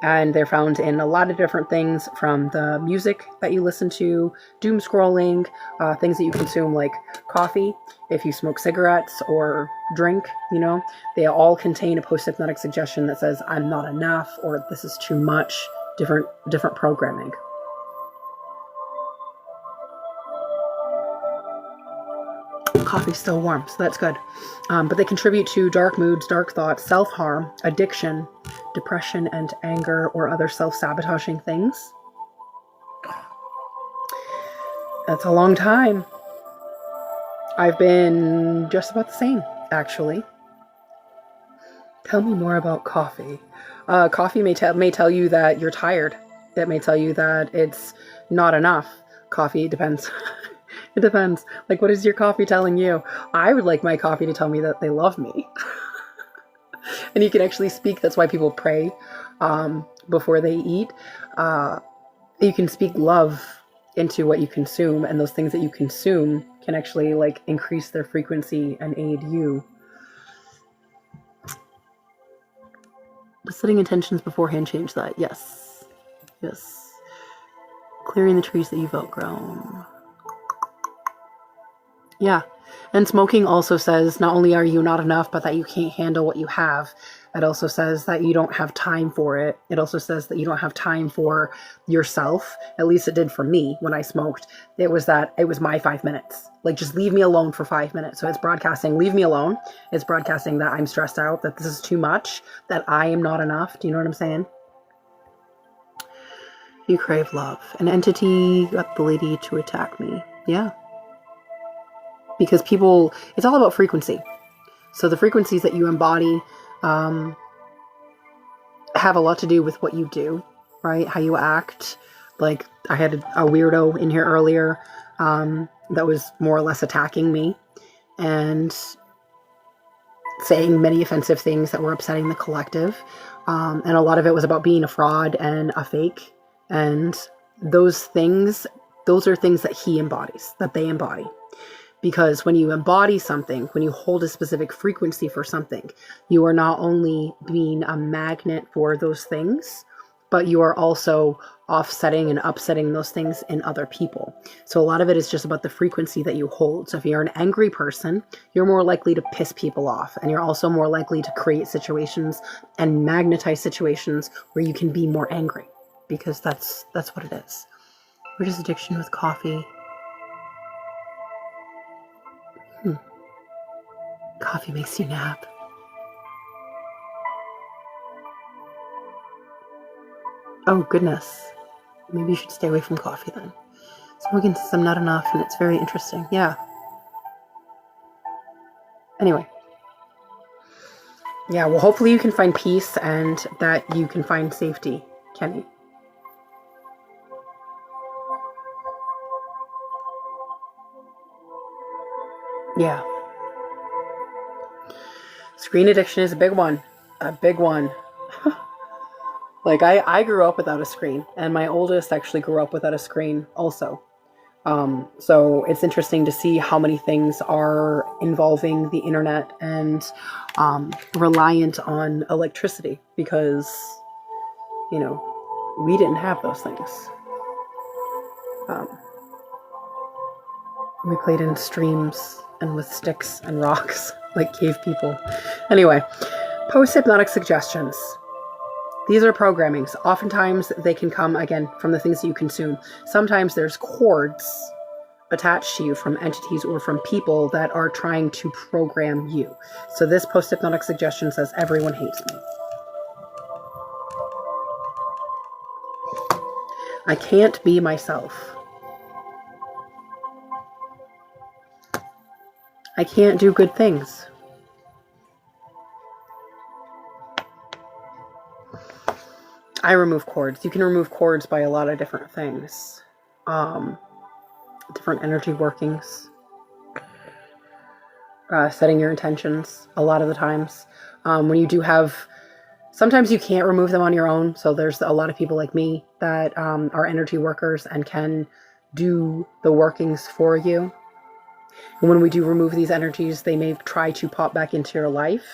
and they're found in a lot of different things, from the music that you listen to, doom scrolling, things that you consume like coffee, if you smoke cigarettes or drink, you know, they all contain a post-hypnotic suggestion that says, I'm not enough, or this is too much, different programming. Coffee's still warm, so that's good. But they contribute to dark moods, dark thoughts, self-harm, addiction, depression, and anger, or other self-sabotaging things. That's a long time. I've been just about the same, actually. Tell me more about coffee. Coffee may tell you that you're tired. It may tell you that it's not enough. Coffee depends. It depends. Like, what is your coffee telling you? I would like my coffee to tell me that they love me. And you can actually speak. That's why people pray before they eat. You can speak love into what you consume, and those things that you consume can actually like increase their frequency and aid you. But setting intentions beforehand change that. Yes. Yes. Clearing the trees that you've outgrown. Yeah. And smoking also says not only are you not enough, but that you can't handle what you have. It also says that you don't have time for it. It also says that you don't have time for yourself. At least it did for me when I smoked. It was my 5 minutes. Like, just leave me alone for 5 minutes. So it's broadcasting, leave me alone. It's broadcasting that I'm stressed out, that this is too much, that I am not enough. Do you know what I'm saying? You crave love. An entity got the lady to attack me. Yeah. because people, it's all about frequency. So the frequencies that you embody have a lot to do with what you do, right? How you act. Like I had a weirdo in here earlier that was more or less attacking me and saying many offensive things that were upsetting the collective. And a lot of it was about being a fraud and a fake. And those are things that he embodies, that they embody. Because when you embody something, when you hold a specific frequency for something, you are not only being a magnet for those things, but you are also offsetting and upsetting those things in other people. So a lot of it is just about the frequency that you hold. So if you're an angry person, you're more likely to piss people off. And you're also more likely to create situations and magnetize situations where you can be more angry, because that's what it is. What is addiction with coffee? Coffee makes you nap. Oh, goodness. Maybe you should stay away from coffee then. Smoking system not enough, and it's very interesting. Yeah. Anyway. Yeah, well, hopefully you can find peace and that you can find safety, Kenny. Yeah. Screen addiction is a big one. A big one. Like, I grew up without a screen, and my oldest actually grew up without a screen also. So it's interesting to see how many things are involving the internet and reliant on electricity, because, you know, we didn't have those things. We played in streams and with sticks and rocks like cave people. Anyway, post-hypnotic suggestions. These are programmings. Oftentimes they can come, again, from the things that you consume. Sometimes there's cords attached to you from entities or from people that are trying to program you. So this post-hypnotic suggestion says, everyone hates me. I can't be myself. I can't do good things. I remove cords. You can remove cords by a lot of different things. Different energy workings. Setting your intentions a lot of the times. When you do have... Sometimes you can't remove them on your own. So there's a lot of people like me that are energy workers and can do the workings for you. And when we do remove these energies, they may try to pop back into your life.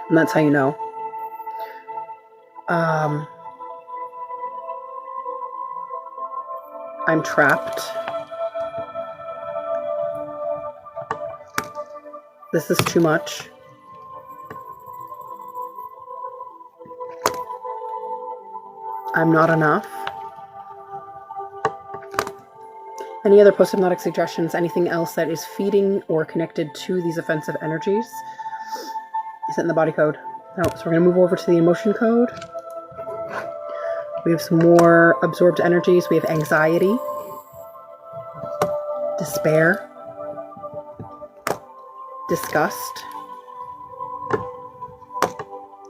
And that's how you know. I'm trapped. This is too much. I'm not enough. Any other post-hypnotic suggestions? Anything else that is feeding or connected to these offensive energies? Is it in the body code? No. So we're going to move over to the emotion code. We have some more absorbed energies. We have anxiety, despair, disgust,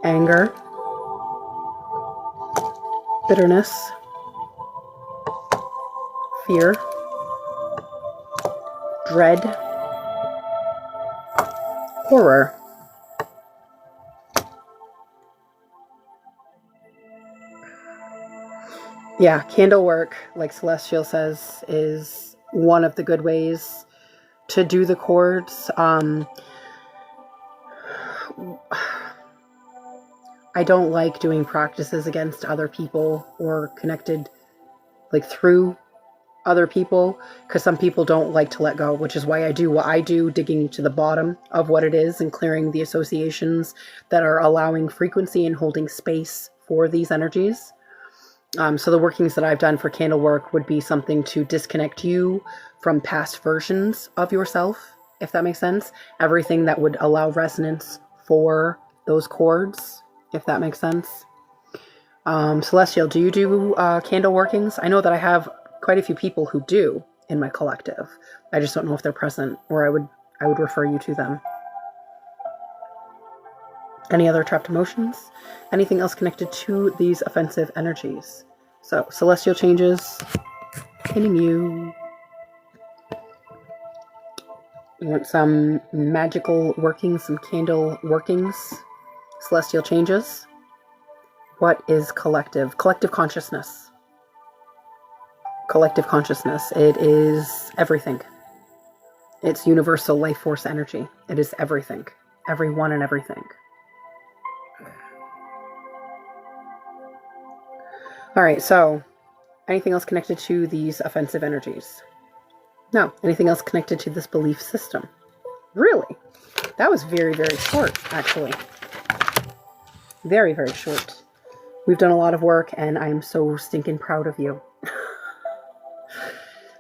anger, bitterness, fear, dread, horror, yeah, candle work, like Celestial says, is one of the good ways to do the cords. I don't like doing practices against other people or connected like through other people, because some people don't like to let go, which is why I do what I do, digging to the bottom of what it is and clearing the associations that are allowing frequency and holding space for these energies. So the workings that I've done for candle work would be something to disconnect you from past versions of yourself, if that makes sense. Everything that would allow resonance for those cords, if that makes sense. Celestial, do you do candle workings? I know that I have quite a few people who do in my collective. I just don't know if they're present, or I would refer you to them. Any other trapped emotions? Anything else connected to these offensive energies? So, celestial changes, hitting you. We want some magical workings, some candle workings. Celestial changes. What is collective? Collective consciousness. Collective consciousness. It is everything. It's universal life force energy. It is everything. Everyone and everything. All right, so anything else connected to these offensive energies? No. Anything else connected to this belief system? Really? That was very, very short, actually. Very, very short. We've done a lot of work, and I'm so stinking proud of you.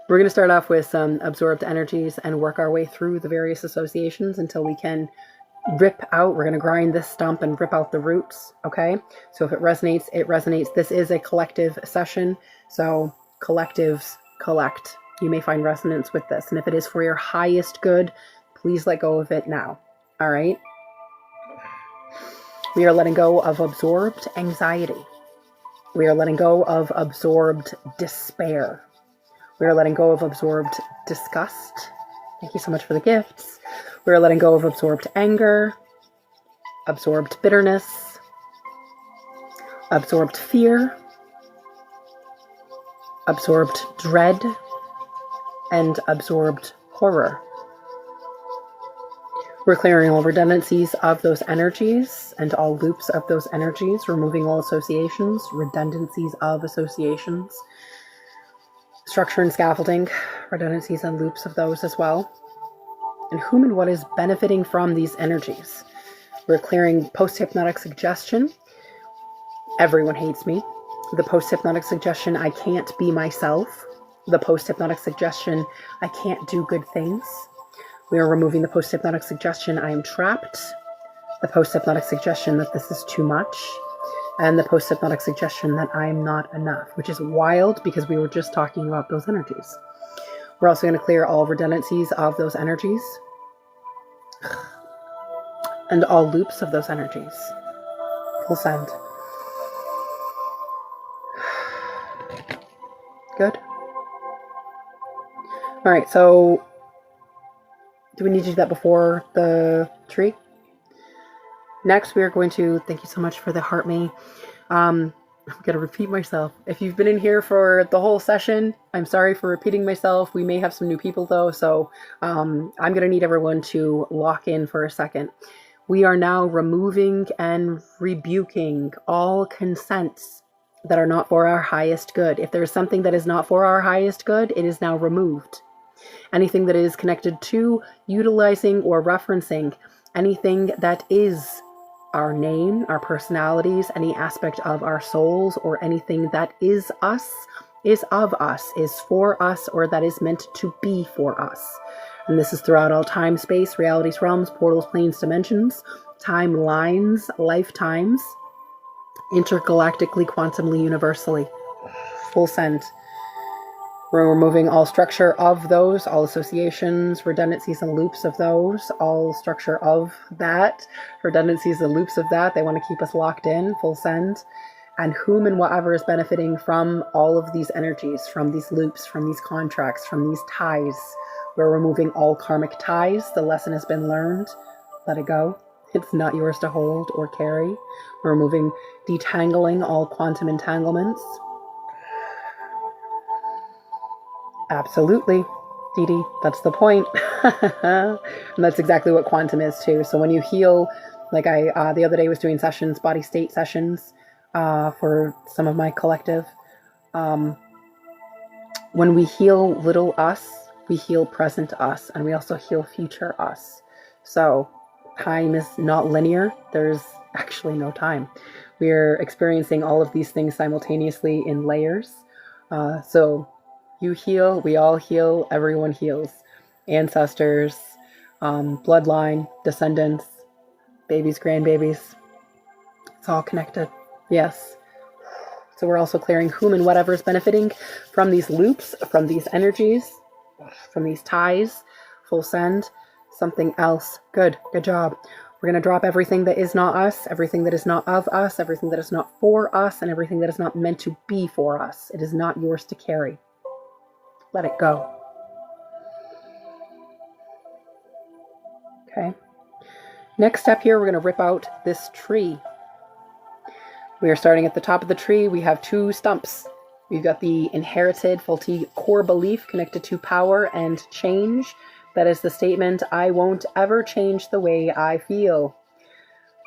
We're going to start off with some absorbed energies and work our way through the various associations until we can rip out. We're going to grind this stump and rip out the roots, okay? So if it resonates, it resonates. This is a collective session, so collectives collect. You may find resonance with this, and if it is for your highest good, please let go of it now, all right? We are letting go of absorbed anxiety. We are letting go of absorbed despair. We are letting go of absorbed disgust. Thank you so much for the gifts. We are letting go of absorbed anger, absorbed bitterness, absorbed fear, absorbed dread, and absorbed horror. We're clearing all redundancies of those energies and all loops of those energies, removing all associations, redundancies of associations, structure and scaffolding, redundancies and loops of those as well. And whom and what is benefiting from these energies. We're clearing post-hypnotic suggestion. Everyone hates me. The post-hypnotic suggestion, I can't be myself. The post-hypnotic suggestion, I can't do good things. We are removing the post-hypnotic suggestion, I am trapped. The post-hypnotic suggestion that this is too much. And the post-hypnotic suggestion that I'm not enough, which is wild because we were just talking about those energies. We're also going to clear all redundancies of those energies and all loops of those energies. Full send. Good. All right, so do we need to do that before the tree? Next, we are going to, thank you so much for the heart me. I'm going to repeat myself. If you've been in here for the whole session, I'm sorry for repeating myself. We may have some new people though, so I'm going to need everyone to lock in for a second. We are now removing and rebuking all consents that are not for our highest good. If there's something that is not for our highest good, it is now removed. Anything that is connected to, utilizing, or referencing anything that is our name, our personalities, any aspect of our souls, or anything that is us, is of us, is for us, or that is meant to be for us. And this is throughout all time, space, realities, realms, portals, planes, dimensions, timelines, lifetimes, intergalactically, quantumly, universally. Full send. We're removing all structure of those, all associations, redundancies and loops of those, all structure of that, redundancies and loops of that. They want to keep us locked in, full send. And whom and whatever is benefiting from all of these energies, from these loops, from these contracts, from these ties. We're removing all karmic ties. The lesson has been learned. Let it go. It's not yours to hold or carry. We're removing, detangling all quantum entanglements. Absolutely, Dee Dee, that's the point. And that's exactly what quantum is too. So when you heal, like I the other day was doing sessions, body state sessions, for some of my collective. When we heal little us, we heal present us, and we also heal future us. So time is not linear. There's actually no time. We're experiencing all of these things simultaneously in layers. So you heal, we all heal, everyone heals. Ancestors, bloodline, descendants, babies, grandbabies. It's all connected. Yes. So we're also clearing whom and whatever is benefiting from these loops, from these energies. from these ties. Full send. Something else. Good job. We're going to drop everything that is not us, everything that is not of us, everything that is not for us, and everything that is not meant to be for us. It is not yours to carry. Let it go. Okay. Next step here, we're going to rip out this tree. We are starting at the top of the tree. We have 2 stumps. We've got the inherited faulty core belief connected to power and change. That is the statement, I won't ever change the way I feel.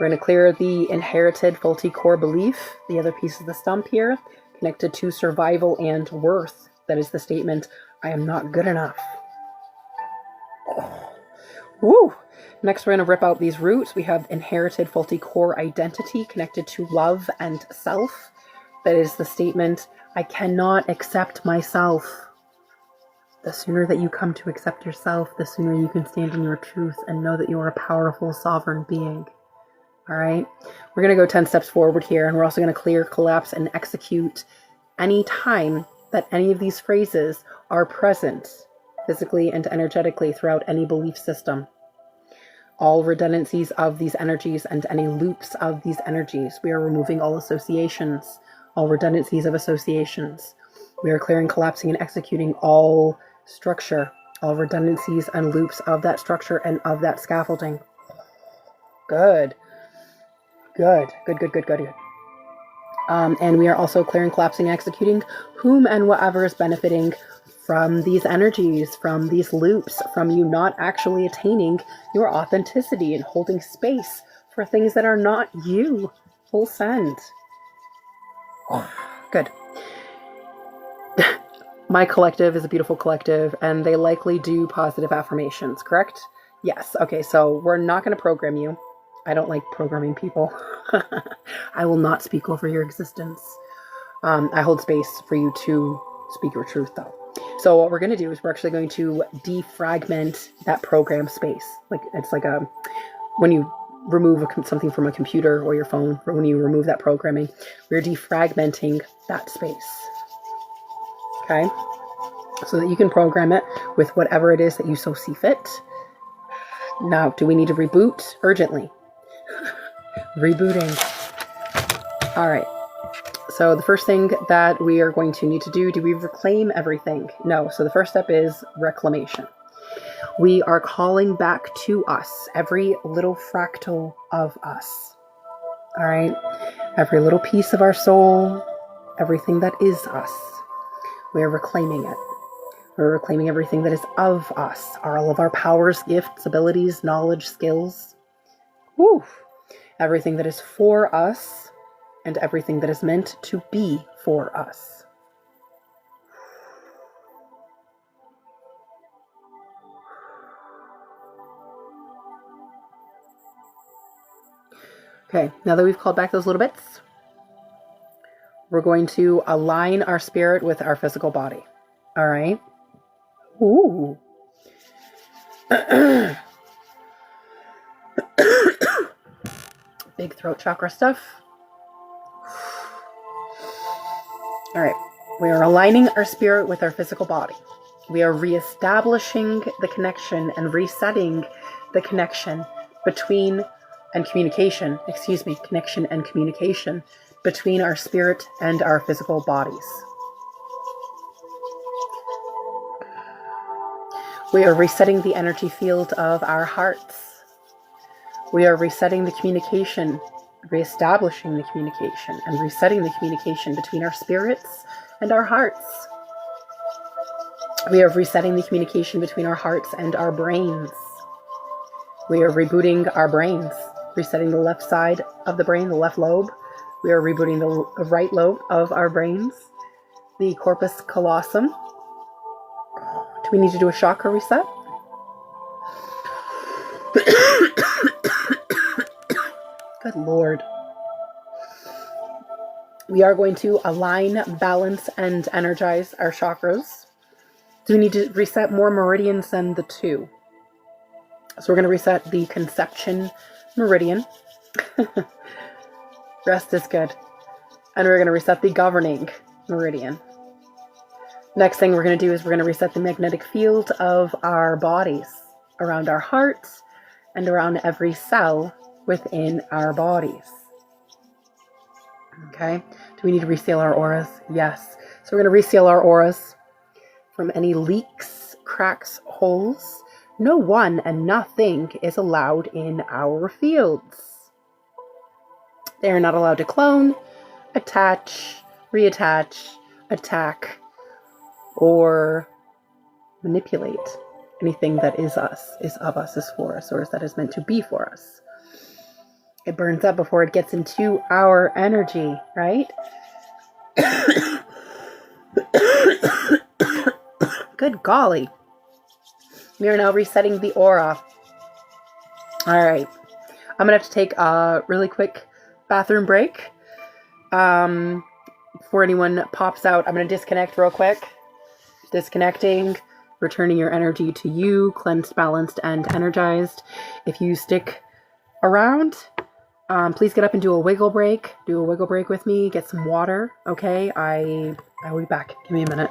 We're going to clear the inherited faulty core belief, the other piece of the stump here, connected to survival and worth. That is the statement, I am not good enough. Woo! Next, we're going to rip out these roots. We have inherited faulty core identity connected to love and self. That is the statement, I cannot accept myself. The sooner that you come to accept yourself, the sooner you can stand in your truth and know that you are a powerful, sovereign being. All right? We're going to go 10 steps forward here, and we're also going to clear, collapse, and execute any time that any of these phrases are present, physically and energetically, throughout any belief system. All redundancies of these energies and any loops of these energies. We are removing all associations, all redundancies of associations. We are clearing, collapsing, and executing all structure, all redundancies and loops of that structure and of that scaffolding. Good. And we are also clearing, collapsing, and executing whom and whatever is benefiting from these energies, from these loops, from you not actually attaining your authenticity and holding space for things that are not you. Full send. Good. My collective is a beautiful collective, and they likely do positive affirmations, correct? Yes. Okay, so we're not going to program you. I don't like programming people. I will not speak over your existence. I hold space for you to speak your truth, though. So what we're going to do is we're actually going to defragment that program space. Like it's like when you remove something from a computer or your phone, or when you remove that programming, we're defragmenting that space. Okay? So that you can program it with whatever it is that you so see fit. Now, do we need to reboot urgently? Rebooting. All right. So the first thing that we are going to need to do we reclaim everything? No. So the first step is reclamation. We are calling back to us every little fractal of us. All right. Every little piece of our soul, everything that is us. We are reclaiming it. We're reclaiming everything that is of us. All of our powers, gifts, abilities, knowledge, skills. Woo! Everything that is for us and everything that is meant to be for us. Okay, now that we've called back those little bits, we're going to align our spirit with our physical body. All right? Ooh. Big throat chakra stuff. All right. We are aligning our spirit with our physical body. We are reestablishing the connection and resetting the connection connection and communication between our spirit and our physical bodies. We are resetting the energy field of our hearts. We are resetting the communication, reestablishing the communication, and resetting the communication between our spirits and our hearts. We are resetting the communication between our hearts and our brains. We are rebooting our brains, resetting the left side of the brain, the left lobe. We are rebooting the right lobe of our brains, the corpus callosum. Do we need to do a chakra reset? Good Lord. We are going to align, balance, and energize our chakras. Do we need to reset more meridians than the 2? So we're going to reset the conception meridian. Rest is good. And we're going to reset the governing meridian. Next thing we're going to do is we're going to reset the magnetic field of our bodies, around our hearts and around every cell within our bodies. Okay, do we need to reseal our auras? Yes. So we're going to reseal our auras from any leaks, cracks, holes. No one and nothing is allowed in our fields. They are not allowed to clone, attach, reattach, attack, or manipulate anything that is us, is of us, is for us, or is that is meant to be for us. It burns up before it gets into our energy, right? Good golly. We are now resetting the aura. All right. I'm going to have to take a really quick bathroom break. Before anyone pops out, I'm going to disconnect real quick. Disconnecting, returning your energy to you, cleansed, balanced, and energized. If you stick around, please get up and do a wiggle break. Do a wiggle break with me. Get some water. Okay, I will be back. Give me a minute.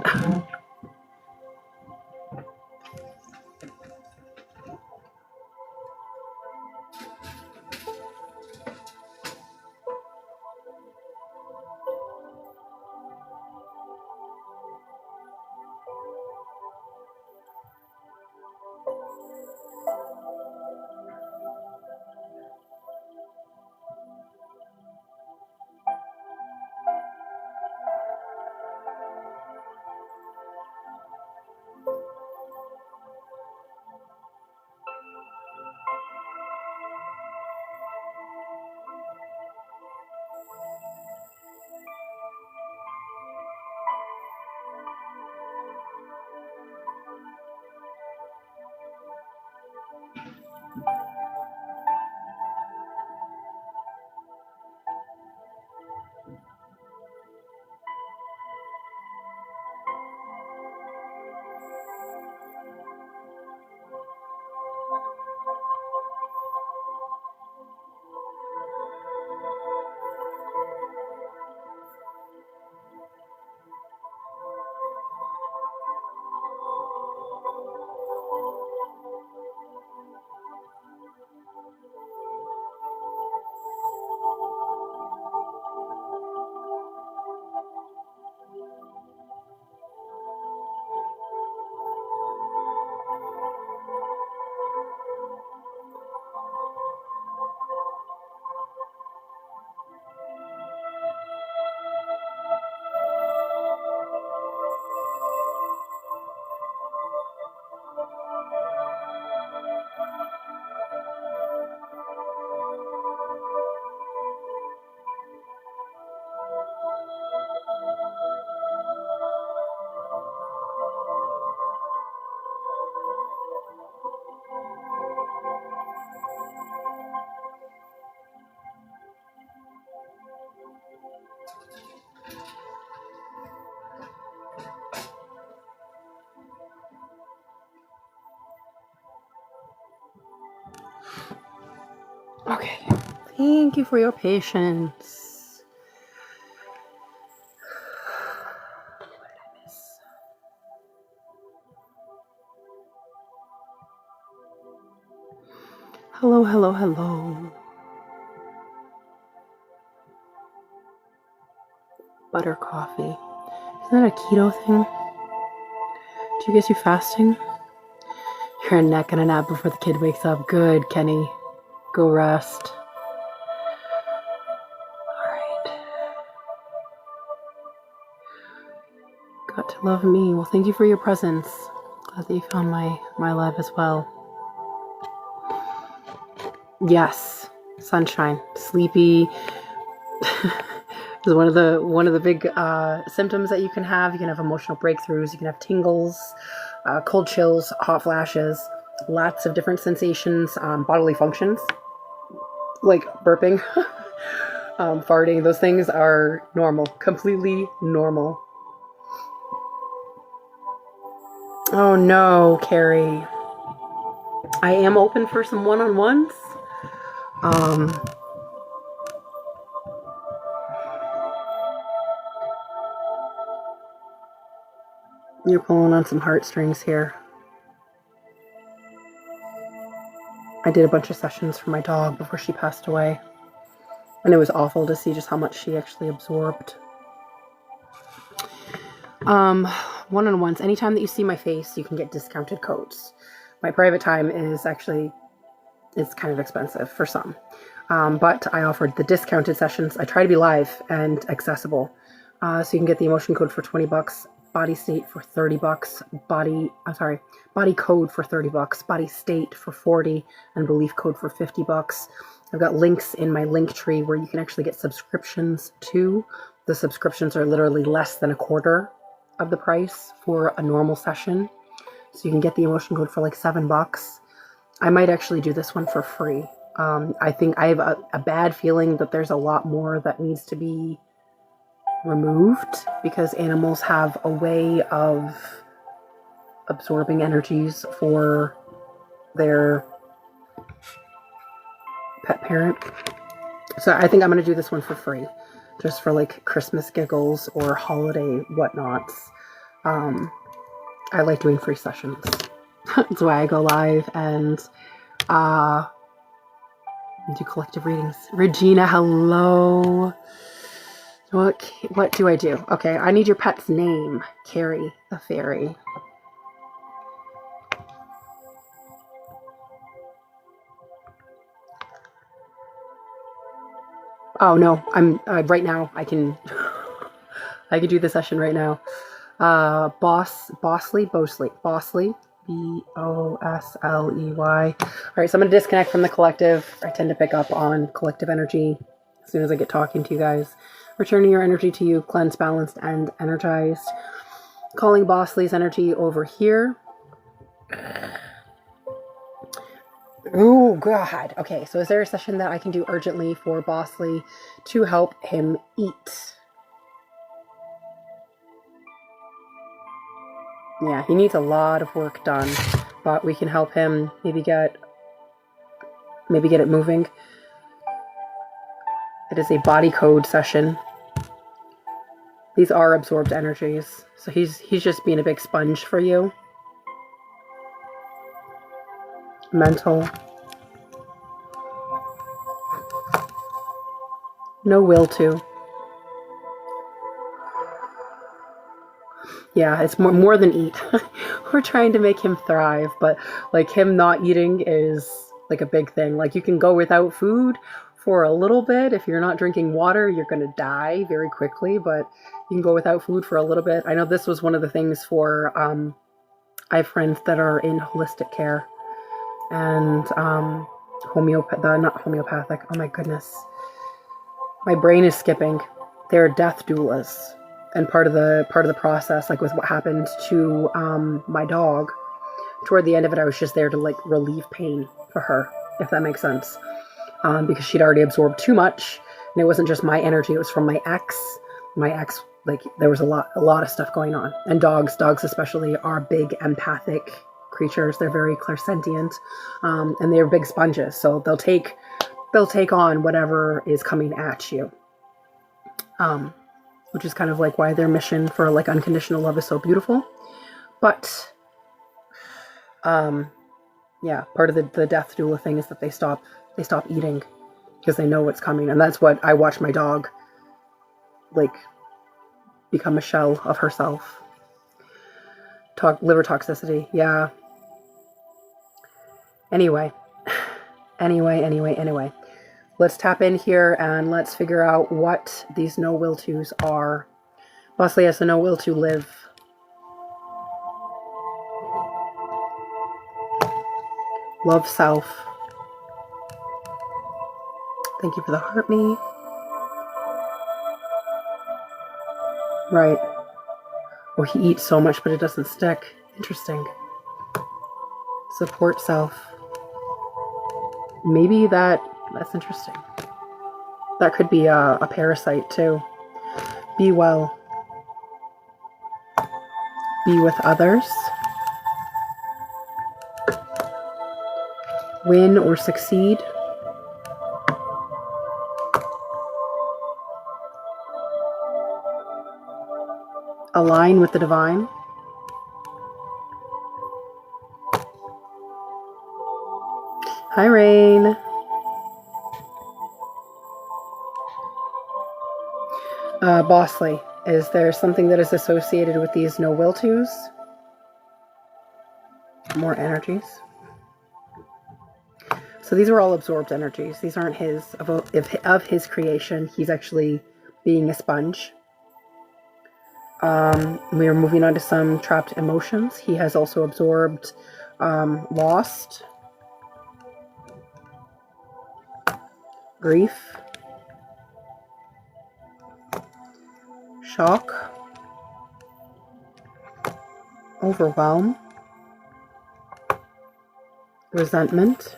Okay. Thank you for your patience. What did I miss? Hello, hello, hello. Butter coffee. Isn't that a keto thing? Do you guess you fasting? You're a neck and a nap before the kid wakes up. Good, Kenny. Go rest. Alright. Got to love me. Well, thank you for your presence. Glad that you found my live as well. Yes. Sunshine. Sleepy. Is one of the big symptoms that you can have. You can have emotional breakthroughs. You can have tingles, cold chills, hot flashes, lots of different sensations, bodily functions, like burping, farting. Those things are normal, completely normal. Oh no, Carrie. I am open for some one-on-ones. You're pulling on some heartstrings here. I did a bunch of sessions for my dog before she passed away. And it was awful to see just how much she actually absorbed. One-on-ones. Anytime that you see my face, you can get discounted codes. My private time is actually, it's kind of expensive for some. But I offered the discounted sessions. I try to be live and accessible. So you can get the emotion code for $20, body state for $30, body code for $30, body state for $40, and belief code for $50. I've got links in my link tree where you can actually get subscriptions too. The subscriptions are literally less than a quarter of the price for a normal session. So you can get the emotion code for like $7. I might actually do this one for free. I think I have a bad feeling that there's a lot more that needs to be removed because animals have a way of absorbing energies for their pet parent. So I think I'm going to do this one for free, just for like Christmas giggles or holiday whatnots. I like doing free sessions. That's why I go live and do collective readings. Regina, hello. What do I do? Okay, I need your pet's name. Carrie, the fairy. Oh no, I'm right now. I can do the session right now. Bosley, Bosley. All right, so I'm gonna disconnect from the collective. I tend to pick up on collective energy as soon as I get talking to you guys. Returning your energy to you, cleansed, balanced, and energized. Calling Bosley's energy over here. Oh, God. Okay, so is there a session that I can do urgently for Bosley to help him eat? Yeah, he needs a lot of work done, but we can help him maybe get it moving. It is a body code session. These are absorbed energies, so he's just being a big sponge for you. Mental. No will to. Yeah, it's more than eat. We're trying to make him thrive, but like him not eating is like a big thing. Like you can go without food for a little bit. If you're not drinking water, you're going to die very quickly, but you can go without food for a little bit. I know this was one of the things for, I have friends that are in holistic care and not homeopathic. Oh my goodness. My brain is skipping. They're death doulas. And part of the process, like with what happened to my dog, toward the end of it, I was just there to like relieve pain for her, if that makes sense. Because she'd already absorbed too much, and it wasn't just my energy; it was from my ex. My ex, like there was a lot of stuff going on. And dogs especially, are big empathic creatures. They're very clairsentient, and they're big sponges. So they'll take on whatever is coming at you. Which is kind of like why their mission for like unconditional love is so beautiful. But, yeah, part of the death doula thing is that they stop eating because they know what's coming. And that's what I watch my dog, like, become a shell of herself. Liver toxicity, yeah. Anyway. Let's tap in here and let's figure out what these no will tos are. Bosley has a no will to live. Love self. Thank you for the heart me. Right. Oh, he eats so much, but it doesn't stick. Interesting. Support self. Maybe that's interesting. That could be a parasite too. Be well. Be with others. Win or succeed. Align with the divine. Hi, Rain. Bosley, is there something that is associated with these no will tos? More energies. So these are all absorbed energies. These aren't his, of his creation. He's actually being a sponge. We are moving on to some trapped emotions. He has also absorbed lost, grief, shock, overwhelm, resentment,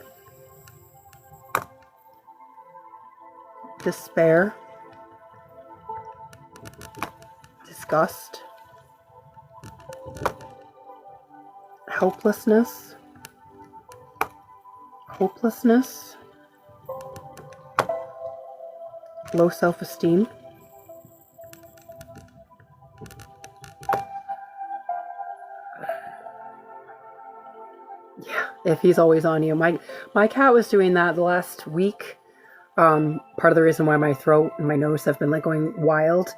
despair, disgust, helplessness, hopelessness, low self-esteem, yeah, if he's always on you. My cat was doing that the last week. Part of the reason why my throat and my nose have been like going wild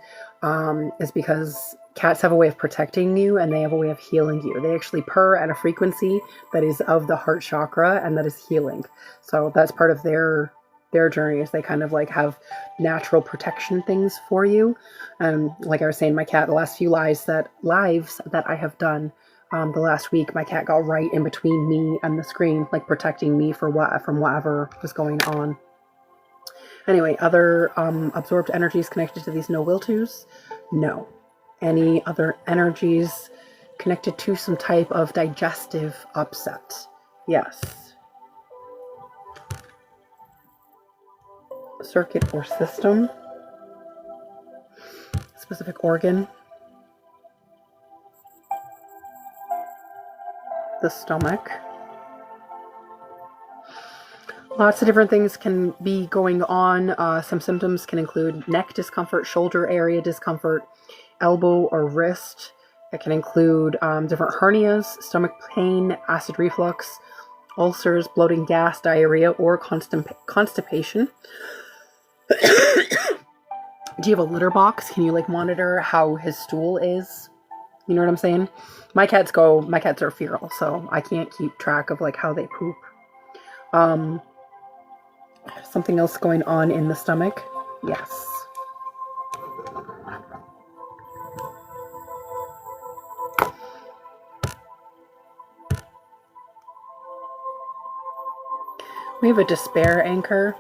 is because cats have a way of protecting you and they have a way of healing you. They actually purr at a frequency that is of the heart chakra and that is healing. So that's part of their journey, is they kind of like have natural protection things for you. And like I was saying, my cat, the last few lives that I have done the last week, my cat got right in between me and the screen, like protecting me from whatever was going on. Anyway, other absorbed energies connected to these no will tos? No. Any other energies connected to some type of digestive upset? Yes. Circuit or system? Specific organ? The stomach? Lots of different things can be going on. Some symptoms can include neck discomfort, shoulder area discomfort, elbow or wrist. It can include different hernias, stomach pain, acid reflux, ulcers, bloating, gas, diarrhea, or constipation. Do you have a litter box? Can you like monitor how his stool is? You know what I'm saying? My cats are feral, so I can't keep track of like how they poop. Something else going on in the stomach? Yes. We have a despair anchor.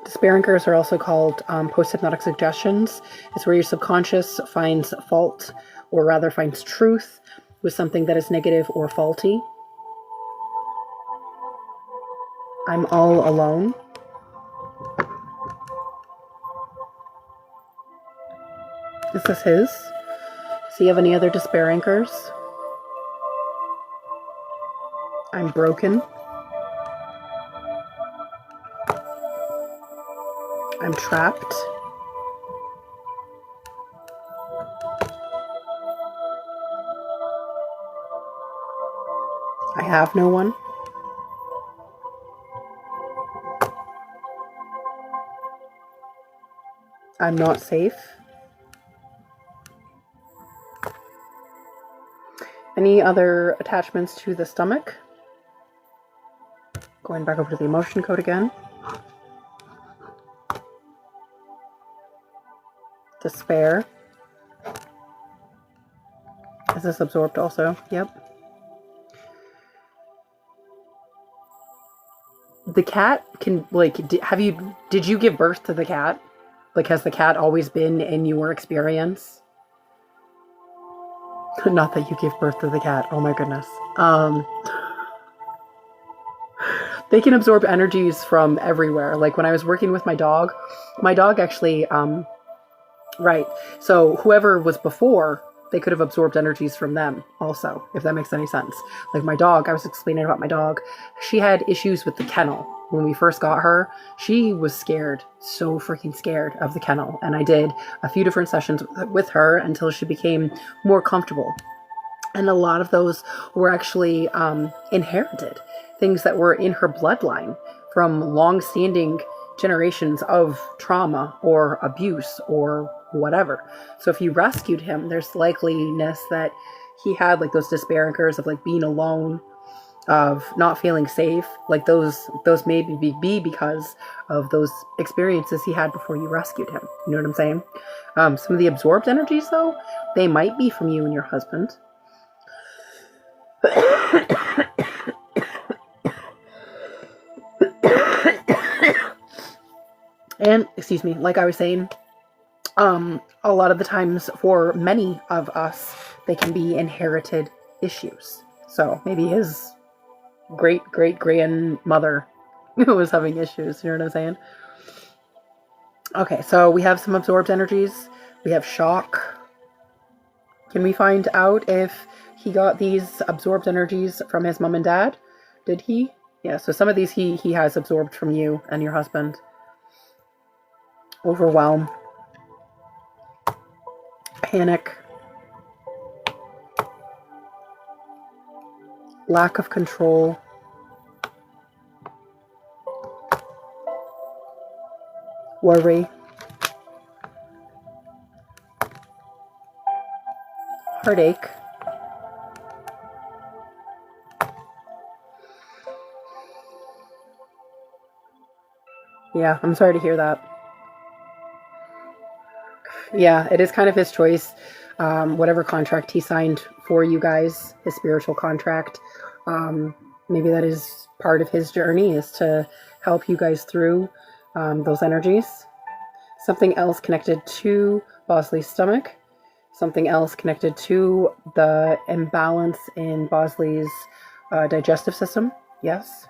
Despair anchors are also called post-hypnotic suggestions. It's where your subconscious finds fault, or rather finds truth, with something that is negative or faulty. I'm all alone. Is this his? Does he have any other despair anchors? I'm broken. I'm trapped. I have no one. I'm not safe. Any other attachments to the stomach? Going back over to the emotion code again. Despair. Is this absorbed also? Yep. The cat can, like, did you give birth to the cat? Like, has the cat always been in your experience? Not that you gave birth to the cat. Oh my goodness. They can absorb energies from everywhere. Like when I was working with my dog actually, right. So whoever was before, they could have absorbed energies from them also, if that makes any sense. Like my dog, I was explaining about my dog. She had issues with the kennel. When we first got her, she was scared, so freaking scared of the kennel. And I did a few different sessions with her until she became more comfortable. And a lot of those were actually inherited, things that were in her bloodline from long-standing generations of trauma or abuse or whatever. So if you rescued him, there's likeliness that he had like those despairers of like being alone, of not feeling safe. Like those maybe be because of those experiences he had before you rescued him. You know what I'm saying? Some of the absorbed energies, though, they might be from you and your husband. And, excuse me, like I was saying, a lot of the times for many of us, they can be inherited issues. So maybe his great-great-grandmother was having issues, you know what I'm saying? Okay, so we have some absorbed energies. We have shock. Can we find out if he got these absorbed energies from his mom and dad? Did he? Yeah, so some of these he has absorbed from you and your husband. Overwhelm. Panic. Lack of control. Worry. Heartache. Yeah, I'm sorry to hear that. Yeah, it is kind of his choice. Whatever contract he signed for you guys, his spiritual contract, maybe that is part of his journey, is to help you guys through those energies. Something else connected to Bosley's stomach. Something else connected to the imbalance in Bosley's digestive system. Yes.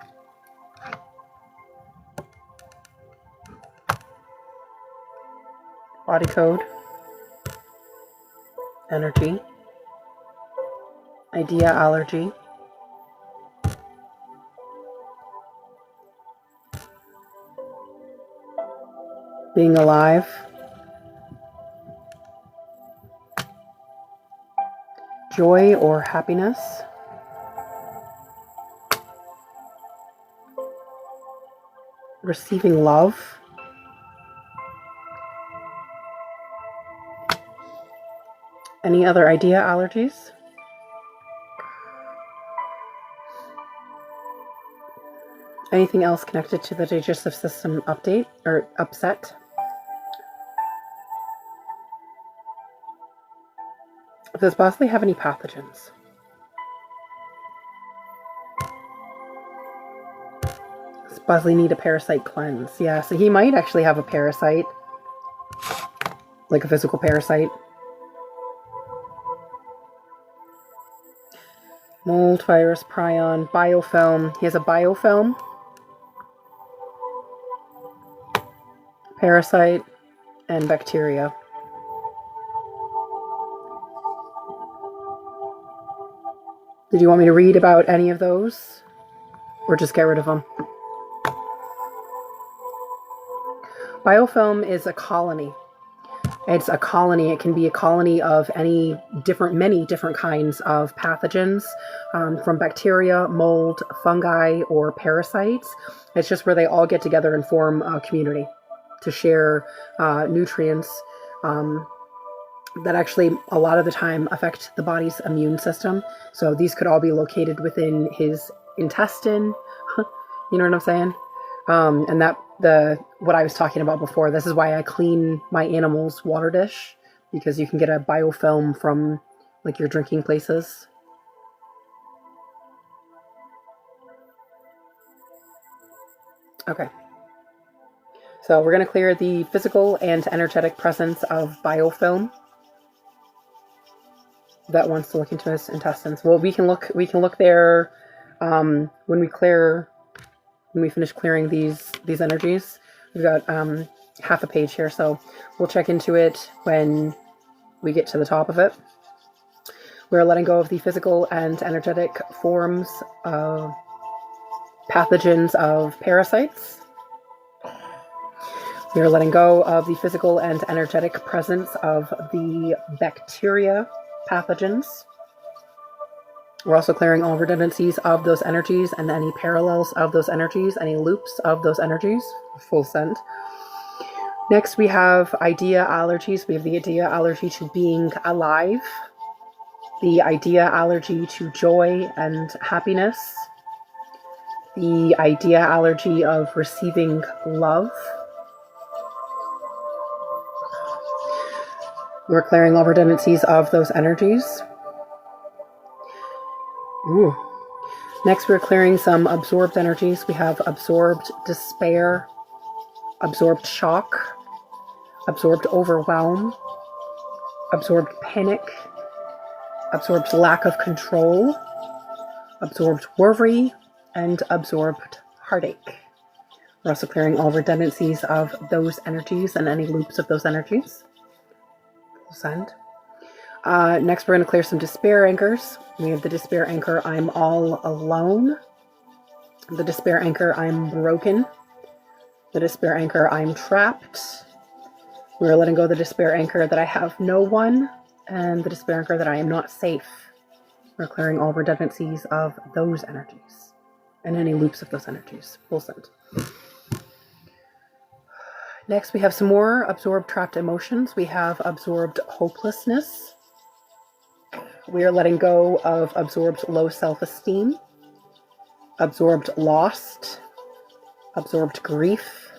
Body code. Energy. Idea allergy. Being alive. Joy or happiness. Receiving love. Any other idea allergies? Anything else connected to the digestive system update or upset? Does Bosley have any pathogens? Does Bosley need a parasite cleanse? Yeah, so he might actually have a parasite, like a physical parasite. Mold, virus, prion, biofilm. He has a biofilm. Parasite and bacteria. Did you want me to read about any of those? Or just get rid of them? Biofilm is a colony. It's a colony. It can be a colony of many different kinds of pathogens, from bacteria, mold, fungi, or parasites. It's just where they all get together and form a community to share nutrients that actually a lot of the time affect the body's immune system. So these could all be located within his intestine. You know what I'm saying? And that what I was talking about before, this is why I clean my animal's water dish, because you can get a biofilm from like your drinking places. Okay. So we're going to clear the physical and energetic presence of biofilm that wants to look into his intestines. Well, we can look there when we finish clearing these energies. We've got half a page here, so we'll check into it when we get to the top of it. We're letting go of the physical and energetic forms of pathogens of parasites. We are letting go of the physical and energetic presence of the bacteria pathogens. We're also clearing all redundancies of those energies and any parallels of those energies, any loops of those energies. Full send. Next, we have idea allergies. We have the idea allergy to being alive, the idea allergy to joy and happiness, the idea allergy of receiving love. We're clearing all redundancies of those energies. Ooh. Next, we're clearing some absorbed energies. We have absorbed despair, absorbed shock, absorbed overwhelm, absorbed panic, absorbed lack of control, absorbed worry, and absorbed heartache. We're also clearing all redundancies of those energies and any loops of those energies. We'll send. Next, we're going to clear some despair anchors. We have the despair anchor, I'm all alone. The despair anchor, I'm broken. The despair anchor, I'm trapped. We're letting go of the despair anchor that I have no one. And the despair anchor that I am not safe. We're clearing all redundancies of those energies and any loops of those energies. Full send. Next, we have some more absorbed trapped emotions. We have absorbed hopelessness. We are letting go of absorbed low self-esteem, absorbed lost, absorbed grief,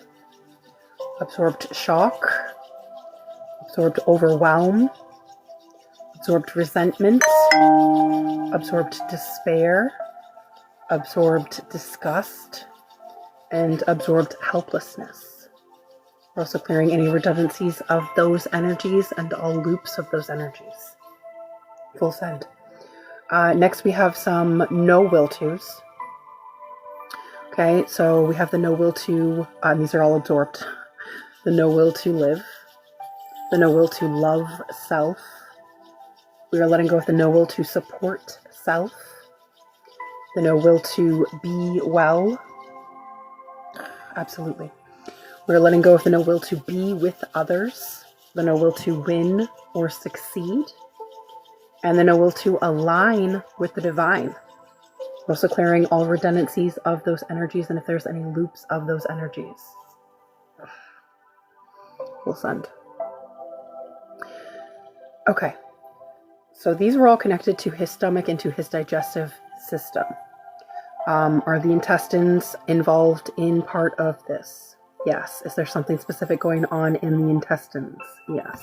absorbed shock, absorbed overwhelm, absorbed resentment, absorbed despair, absorbed disgust, and absorbed helplessness. We're also clearing any redundancies of those energies and all loops of those energies. Full send. Next, we have some no will tos. Okay, so we have the no will to, these are all absorbed. The no will to live, the no will to love self. We are letting go of the no will to support self, the no will to be well. Absolutely. We're letting go of the no will to be with others, the no will to win or succeed, and the no will to align with the divine. We're also clearing all redundancies of those energies and if there's any loops of those energies. We'll send. Okay. So these were all connected to his stomach and to his digestive system. Are the intestines involved in part of this? Yes. Is there something specific going on in the intestines? Yes.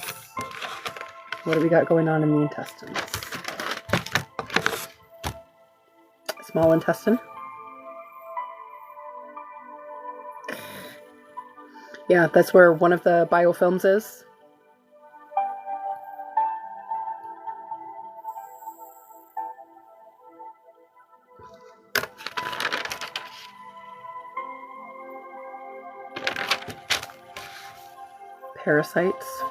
What do we got going on in the intestines? Small intestine. Yeah, that's where one of the biofilms is. Parasites.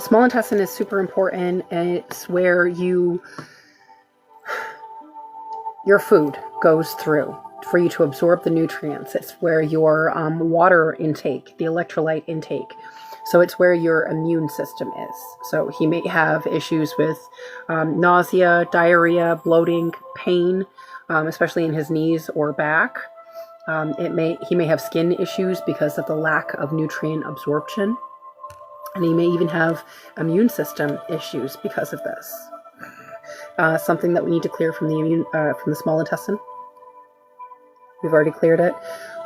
Small intestine is super important. It's where your food goes through for you to absorb the nutrients. It's where your water intake, the electrolyte intake. So it's where your immune system is. So he may have issues with nausea, diarrhea, bloating, pain, especially in his knees or back. He may have skin issues because of the lack of nutrient absorption. And he may even have immune system issues because of this. Something that we need to clear from from the small intestine. We've already cleared it.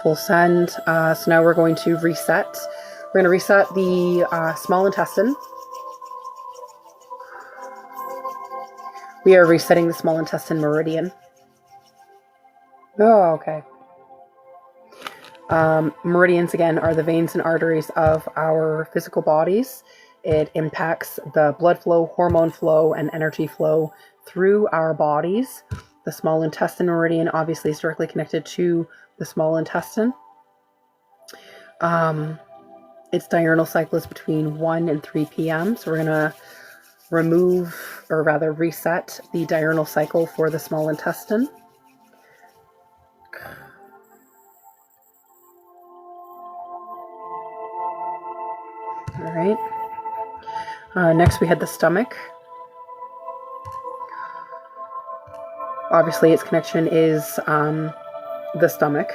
Full send. So now we're going to reset. We're going to reset the small intestine. We are resetting the small intestine meridian. Oh, okay. Meridians, again, are the veins and arteries of our physical bodies. It impacts the blood flow, hormone flow, and energy flow through our bodies. The small intestine meridian obviously is directly connected to the small intestine. Its diurnal cycle is between 1 and 3 p.m. So we're going to remove, or rather reset, the diurnal cycle for the small intestine. right? Next we had the stomach. Obviously its connection is the stomach.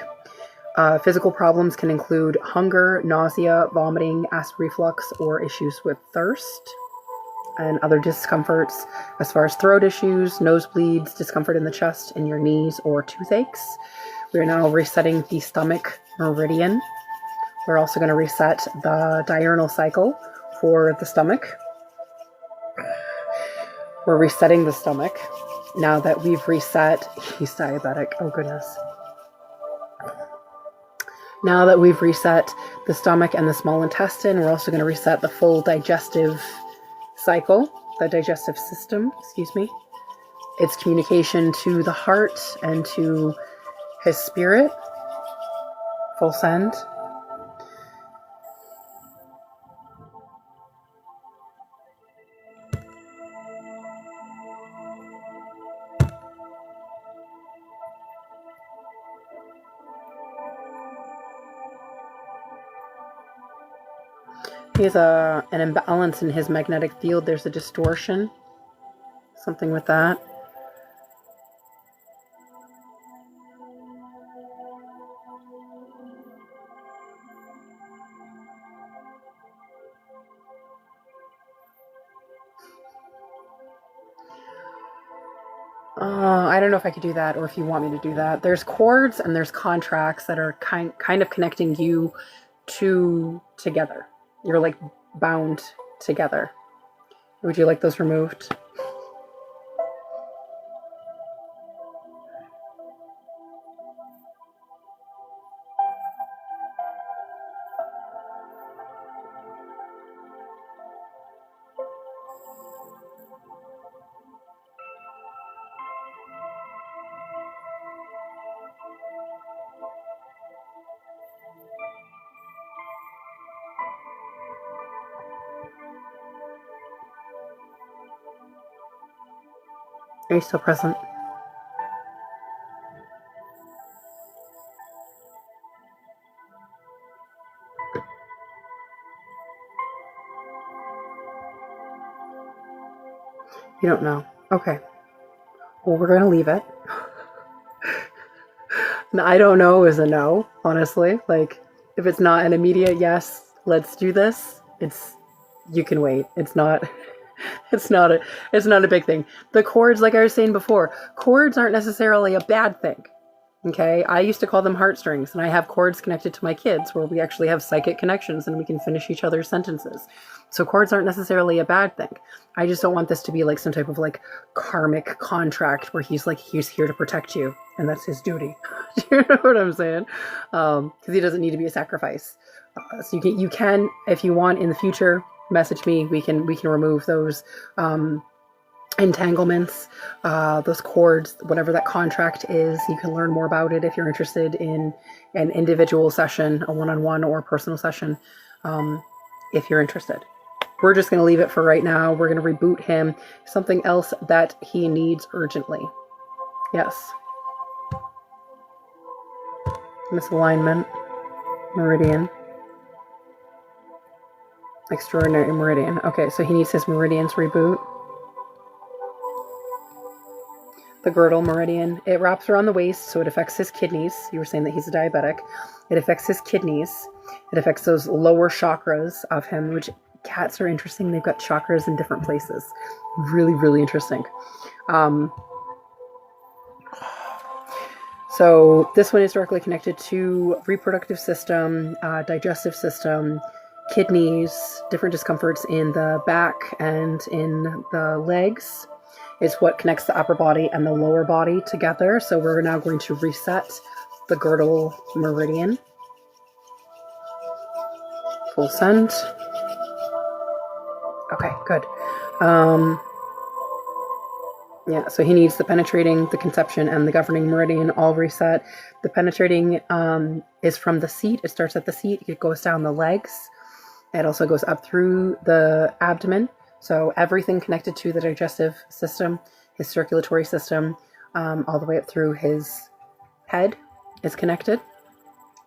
Physical problems can include hunger, nausea, vomiting, acid reflux, or issues with thirst, and other discomforts as far as throat issues, nosebleeds, discomfort in the chest, in your knees, or toothaches. We are now resetting the stomach meridian. We're also going to reset the diurnal cycle for the stomach. We're resetting the stomach. Now that we've reset, he's diabetic, oh goodness. Now that we've reset the stomach and the small intestine, we're also going to reset the full digestive cycle, the digestive system, excuse me. Its communication to the heart and to his spirit. Full send. He has an imbalance in his magnetic field. There's a distortion. Something with that. I don't know if I could do that or if you want me to do that. There's cords and there's contracts that are kind of connecting you two together. You're like bound together. Would you like those removed? Are you still present? You don't know. Okay. Well, we're going to leave it. I don't know is a no, honestly. Like, if it's not an immediate yes, let's do this, you can wait. It's not a big thing. The cords, like I was saying before, cords aren't necessarily a bad thing. Okay, I used to call them heartstrings, and I have cords connected to my kids where we actually have psychic connections and we can finish each other's sentences. So cords aren't necessarily a bad thing. I just don't want this to be like some type of like karmic contract where he's here to protect you and that's his duty. Do you know what I'm saying? Because he doesn't need to be a sacrifice. So you can, if you want in the future, message me. We can remove those entanglements, those cords, whatever that contract is. You can learn more about it if you're interested in an individual session, a one-on-one or personal session, if you're interested. We're just going to leave it for right now. We're going to reboot him. Something else that he needs urgently. Yes. Misalignment. Meridian. Extraordinary meridian. Okay, so he needs his meridians reboot. The girdle meridian, it wraps around the waist, so it affects his kidneys. You were saying that he's a diabetic. It affects his kidneys. It affects those lower chakras of him, which cats are interesting. They've got chakras in different places. Really, really interesting. So this one is directly connected to reproductive system, digestive system, kidneys, different discomforts in the back and in the legs. Is what connects the upper body and the lower body together. So we're now going to reset the girdle meridian. Full send. Okay, good. Yeah, so he needs the penetrating, the conception, and the governing meridian all reset. The penetrating is from the seat. It starts at the seat. It goes down the legs. It also goes up through the abdomen. So everything connected to the digestive system, his circulatory system, all the way up through his head is connected.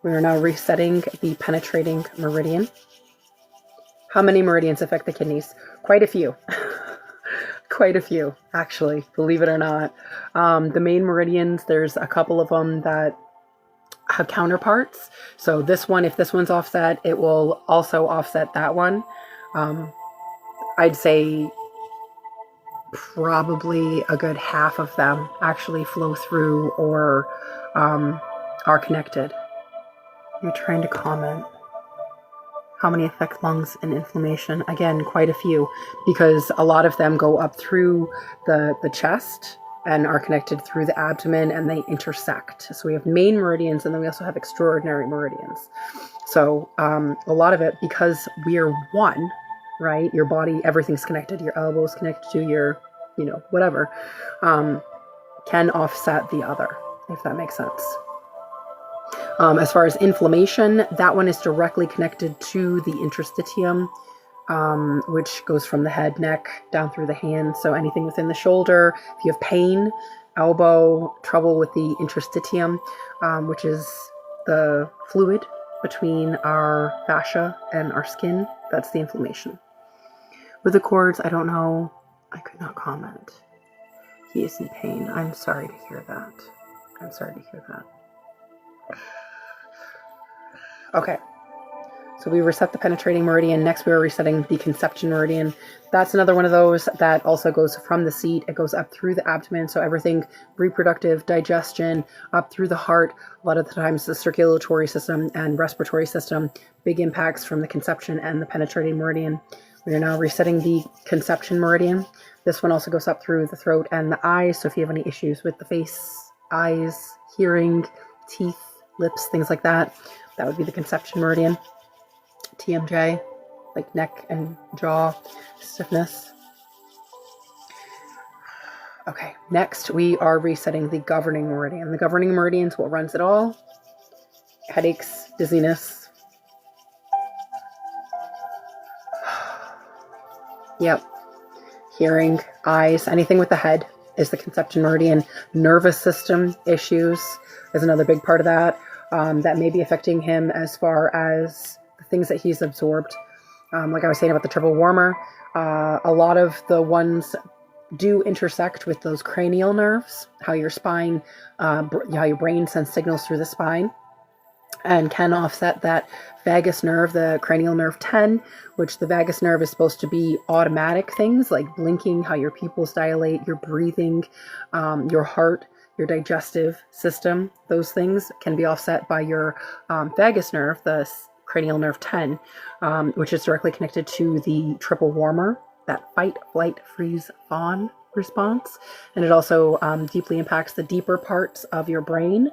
We are now resetting the penetrating meridian. How many meridians affect the kidneys? Quite a few. Quite a few, actually, believe it or not. The main meridians, there's a couple of them that have counterparts. So this one, if this one's offset, it will also offset that one. I'd say probably a good half of them actually flow through or are connected. You're trying to comment. How many affect lungs and inflammation? Again, quite a few, because a lot of them go up through the chest and are connected through the abdomen, and they intersect. So we have main meridians, and then we also have extraordinary meridians. So a lot of it, because we are one, right? Your body, everything's connected. Your elbows connected to your, whatever, can offset the other, if that makes sense. As far as inflammation, that one is directly connected to the interstitium, which goes from the head, neck, down through the hand. So anything within the shoulder, if you have pain, elbow, trouble with the interstitium, which is the fluid between our fascia and our skin, that's the inflammation. With the cords, I don't know. I could not comment. He is in pain. I'm sorry to hear that. I'm sorry to hear that. Okay, so we reset the penetrating meridian. Next, we are resetting the conception meridian. That's another one of those that also goes from the seat. It goes up through the abdomen, so everything reproductive, digestion, up through the heart. A lot of the times the circulatory system and respiratory system, big impacts from the conception and the penetrating meridian. We are now resetting the conception meridian. This one also goes up through the throat and the eyes, so if you have any issues with the face, eyes, hearing, teeth, lips, things like that, that would be the conception meridian. TMJ, like neck and jaw stiffness. Okay, next we are resetting the governing meridian. The governing meridian is what runs it all. Headaches, dizziness. Yep. Hearing, eyes, anything with the head is the conception meridian. Nervous system issues is another big part of that. That may be affecting him as far as the things that he's absorbed. Like I was saying about the triple warmer, a lot of the ones do intersect with those cranial nerves, how your spine, how your brain sends signals through the spine, and can offset that vagus nerve, the cranial nerve 10, which the vagus nerve is supposed to be automatic things like blinking, how your pupils dilate, your breathing, your heart, your digestive system. Those things can be offset by your vagus nerve, the cranial nerve 10, which is directly connected to the triple warmer, that fight, flight, freeze, fawn response. And it also deeply impacts the deeper parts of your brain.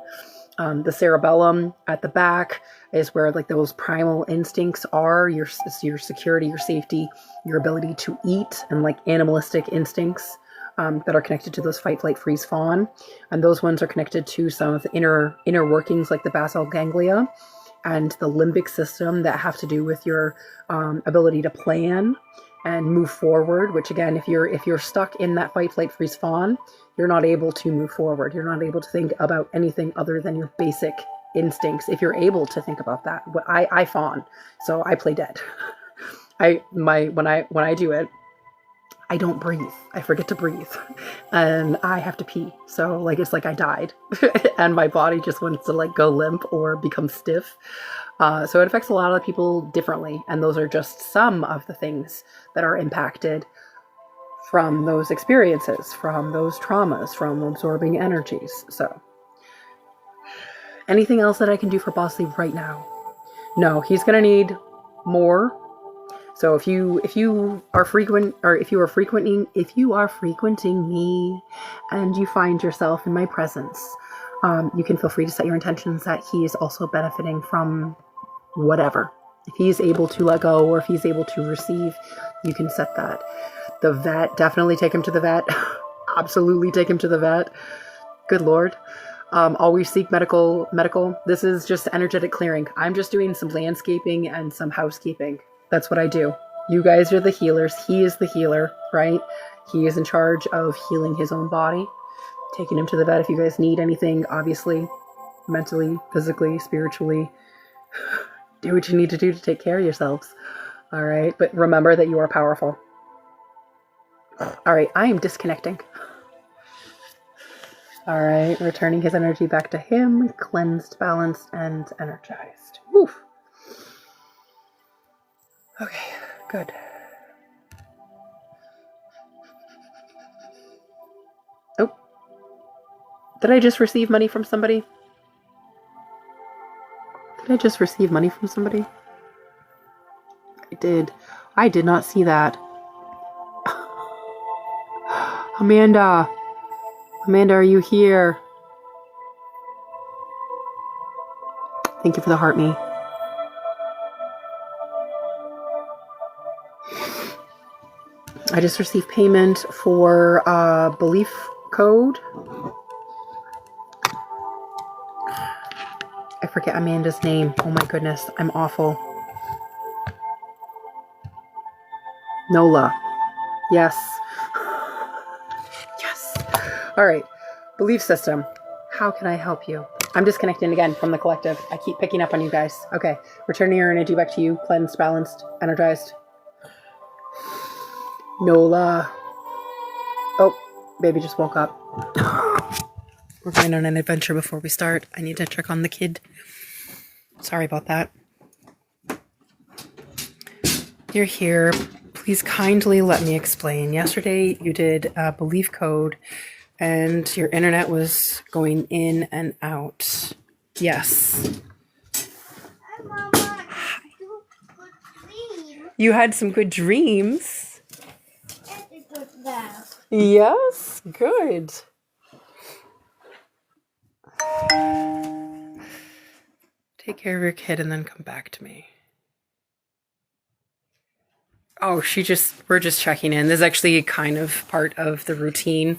The cerebellum at the back is where like those primal instincts are, your security, your safety, your ability to eat, and like animalistic instincts that are connected to those fight, flight, freeze, fawn. And those ones are connected to some of the inner workings like the basal ganglia and the limbic system that have to do with your ability to plan and move forward, which again, if you're stuck in that fight, flight, freeze, fawn, you're not able to move forward. You're not able to think about anything other than your basic instincts. If you're able to think about that, I fawn, so I play dead. When I do it, I don't breathe. I forget to breathe, and I have to pee. So like it's like I died, and my body just wants to like go limp or become stiff. So it affects a lot of people differently, and those are just some of the things that are impacted from those experiences, from those traumas, from absorbing energies. So anything else that I can do for Boss Lee right now? No, he's gonna need more. So if you are frequenting me and you find yourself in my presence, you can feel free to set your intentions that he is also benefiting from whatever. If he's able to let go or if he's able to receive, you can set that. The vet, definitely take him to the vet. Absolutely take him to the vet. Good Lord. Always seek medical. This is just energetic clearing. I'm just doing some landscaping and some housekeeping. That's what I do. You guys are the healers. He is the healer, right? He is in charge of healing his own body. Taking him to the vet if you guys need anything, obviously, mentally, physically, spiritually. Do what you need to do to take care of yourselves. All right. But remember that you are powerful. All right. I am disconnecting. All right. Returning his energy back to him. Cleansed, balanced, and energized. Woo. Okay. Good. Oh. Did I just receive money from somebody? Did I just receive money from somebody? I did. I did not see that. Amanda. Amanda, are you here? Thank you for the heart me. I just received payment for belief code. I forget Amanda's name. Oh my goodness, I'm awful. Nola. Yes. Yes. All right. Belief system. How can I help you? I'm disconnecting again from the collective. I keep picking up on you guys. Okay. Returning your energy back to you. Cleansed, balanced, energized. Nola. Oh, baby just woke up. We're going on an adventure before we start. I need to check on the kid. Sorry about that. You're here. Please kindly let me explain. Yesterday you did a belief code and your internet was going in and out. Yes. Mama, You had some good dreams. Yes. Yes, good. Take care of your kid and then come back to me. Oh, we're just checking in. This is actually kind of part of the routine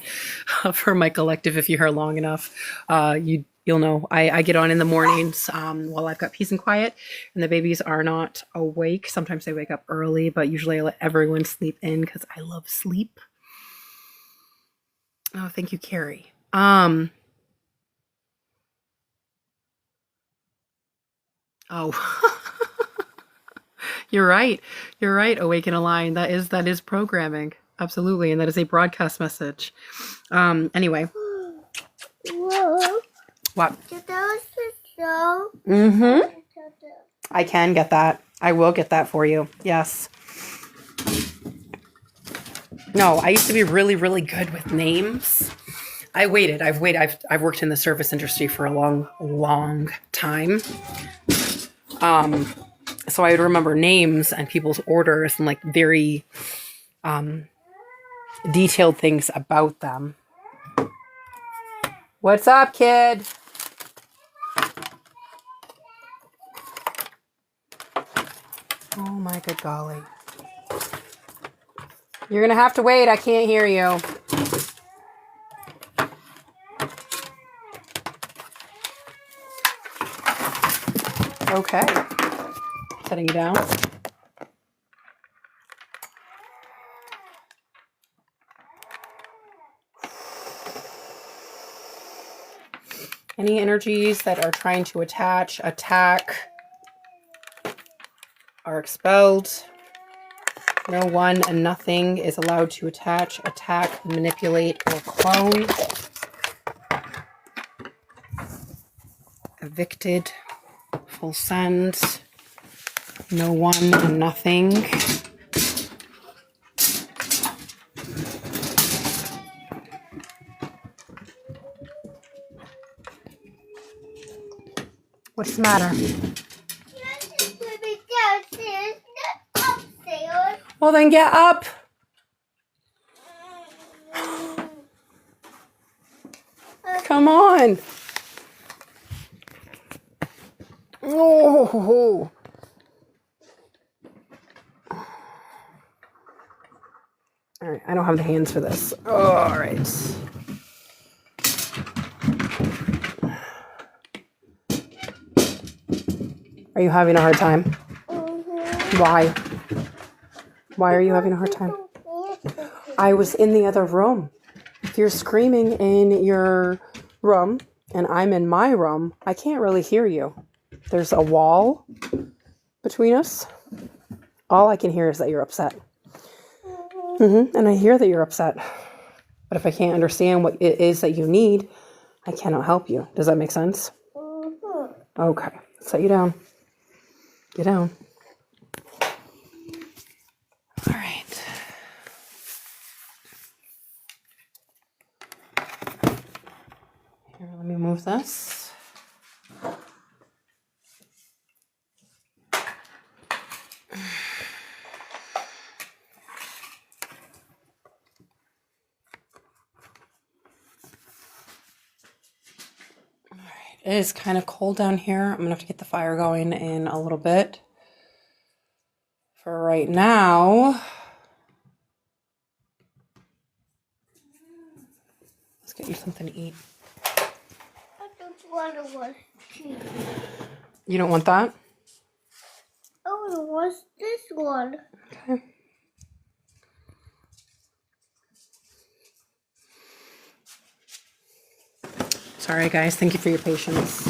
for my collective. If you're here long enough, you'll know I get on in the mornings while I've got peace and quiet and the babies are not awake. Sometimes they wake up early, but usually I let everyone sleep in because I love sleep. Oh, thank you, Carrie. Oh. You're right. You're right. Awake and Align. That is programming. Absolutely. And that is a broadcast message. Anyway. Whoa. What? Show? Mm-hmm. I can get that. I will get that for you. Yes. No, I used to be really, really good with names. I've worked in the service industry for a long, long time. So I would remember names and people's orders and like very detailed things about them. What's up, kid? Oh my good golly. You're gonna have to wait. I can't hear you. Okay. Setting you down. Any energies that are trying to attack, are expelled. No one and nothing is allowed to attach, attack, manipulate, or clone. Evicted. Full send. No one and nothing. What's the matter? Well, then get up. Come on. Oh. All right, I don't have the hands for this. Oh, all right. Are you having a hard time? Mm-hmm. Why? Why are you having a hard time? I was in the other room. If you're screaming in your room and I'm in my room, I can't really hear you. There's a wall between us. All I can hear is that you're upset. And I hear that you're upset. But if I can't understand what it is that you need, I cannot help you. Does that make sense? Okay. Set you down. Get down. All right. Here, let me move this. It is kind of cold down here. I'm going to have to get the fire going in a little bit. For right now, let's get you something to eat. I just want to watch TV. You don't want that? I want to watch this one. Okay. Sorry, guys. Thank you for your patience.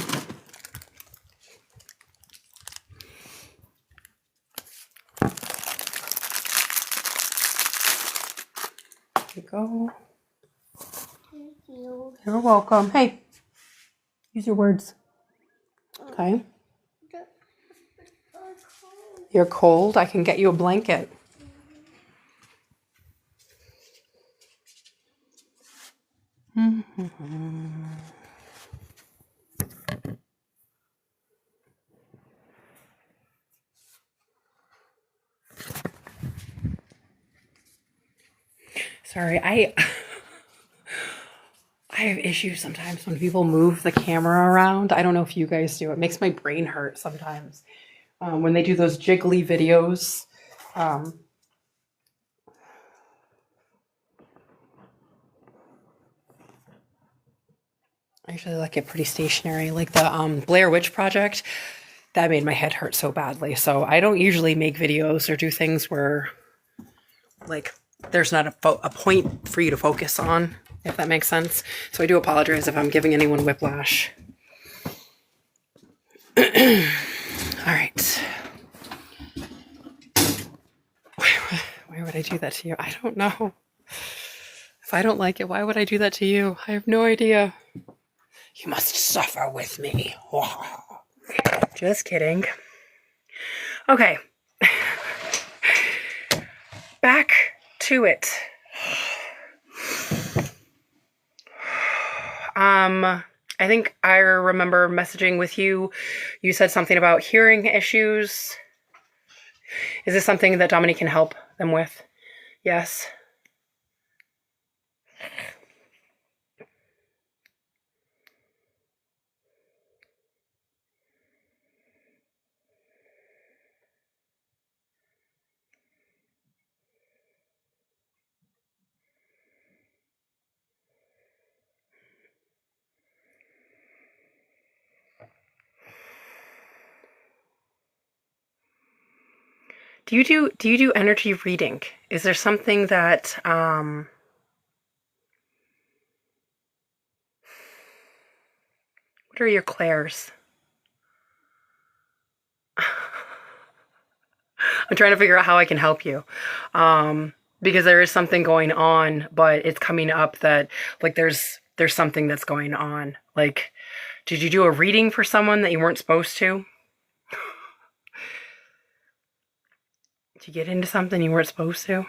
There you go. Thank you. You're welcome. Hey, use your words. Okay. You're cold. I can get you a blanket. Sorry, I have issues sometimes when people move the camera around. I don't know if you guys do. It makes my brain hurt sometimes. When they do those jiggly videos. I usually like it pretty stationary, like the Blair Witch Project. That made my head hurt so badly. So I don't usually make videos or do things where, like, there's not a point for you to focus on, if that makes sense. So I do apologize if I'm giving anyone whiplash. All right. Why would I do that to you? I don't know. If I don't like it, why would I do that to you? I have no idea. You must suffer with me. Just kidding. Okay. Back to it. I think I remember messaging with you. You said something about hearing issues. Is this something that Dominique can help them with? Yes. Do you do energy reading? Is there something that what are your clairs? I'm trying to figure out how I can help you. Because there is something going on, but it's coming up that, like, there's something that's going on. Like, did you do a reading for someone that you weren't supposed to? Did you get into something you weren't supposed to?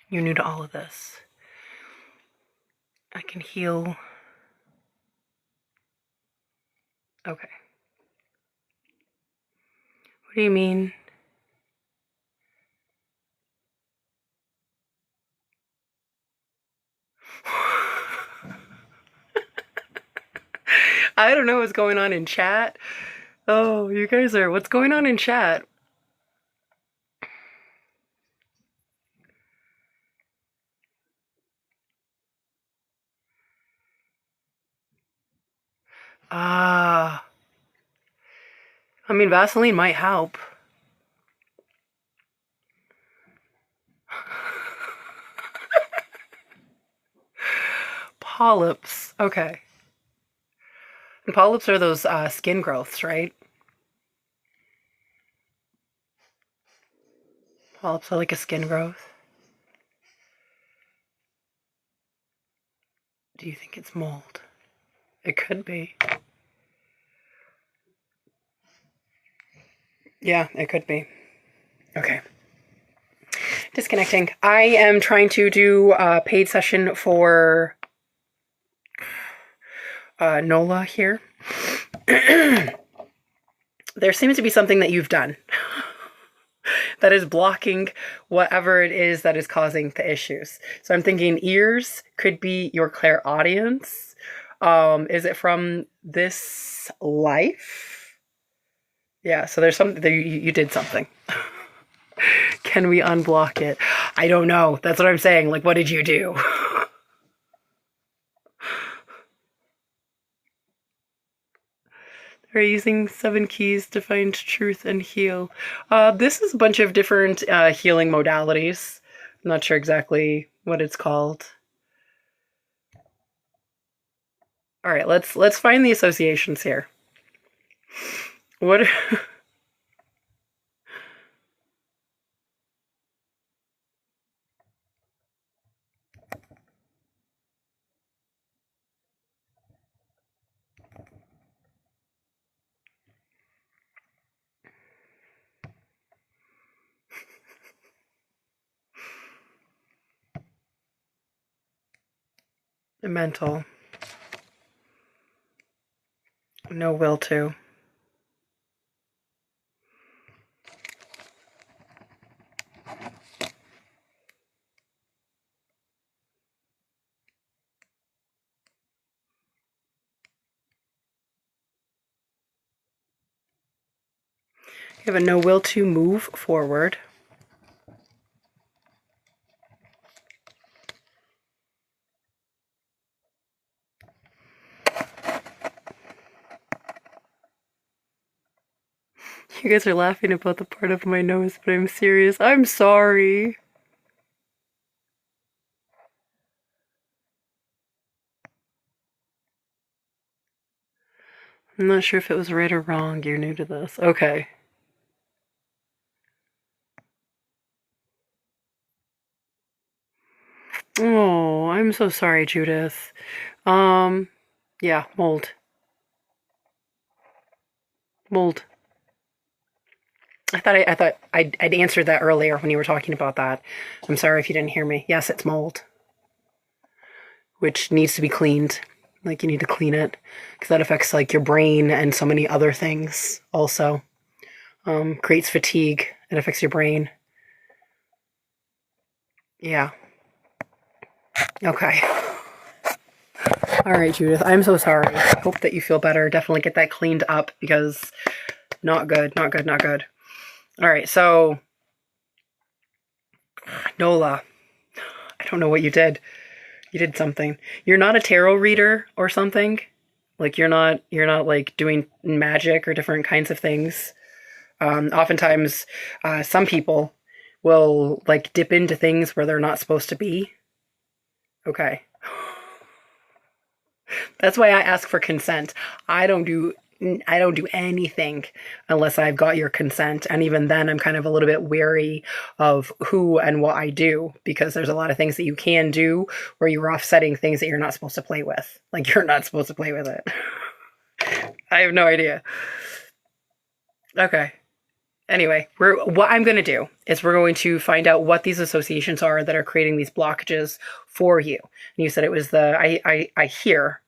You're new to all of this. I can heal. Okay. What do you mean? I don't know what's going on in chat. Oh, you guys are... What's going on in chat? Ah. I mean, Vaseline might help. Polyps. Okay. And polyps are those skin growths, right? Polyps are like a skin growth. Do you think it's mold? It could be. Yeah, it could be. Okay. Disconnecting. I am trying to do a paid session for Nola here. There seems to be something that you've done that is blocking whatever it is that is causing the issues. So I'm thinking ears could be your clairaudience. Is it from this life? Yeah, so there's something, you did something. Can we unblock it? I don't know. That's what I'm saying. Like, what did you do? Are using 7 keys to find truth and heal. This is a bunch of different healing modalities. I'm not sure exactly what it's called. All right, let's find the associations here. What? Mental. No will to. You have a no will to move forward. You guys are laughing about the part of my nose, but I'm serious. I'm sorry. I'm not sure if it was right or wrong. You're new to this. Okay. Oh, I'm so sorry, Judith. Yeah, mold. Mold. I'd answered that earlier when you were talking about that. I'm sorry if you didn't hear me. Yes, it's mold, which needs to be cleaned. Like, you need to clean it because that affects like your brain and so many other things. Also, creates fatigue. It affects your brain. Yeah. Okay. All right, Judith. I'm so sorry. I hope that you feel better. Definitely get that cleaned up because not good. Not good. Not good. All right. So, Nola. I don't know what you did. You did something. You're not a tarot reader or something. Like, you're not like doing magic or different kinds of things. Oftentimes, some people will like dip into things where they're not supposed to be. Okay. That's why I ask for consent. I don't do anything unless I've got your consent. And even then, I'm kind of a little bit wary of who and what I do because there's a lot of things that you can do where you're offsetting things that you're not supposed to play with. Like, you're not supposed to play with it. I have no idea. Okay. Anyway, what I'm going to do is we're going to find out what these associations are that are creating these blockages for you. And you said it was the I hear.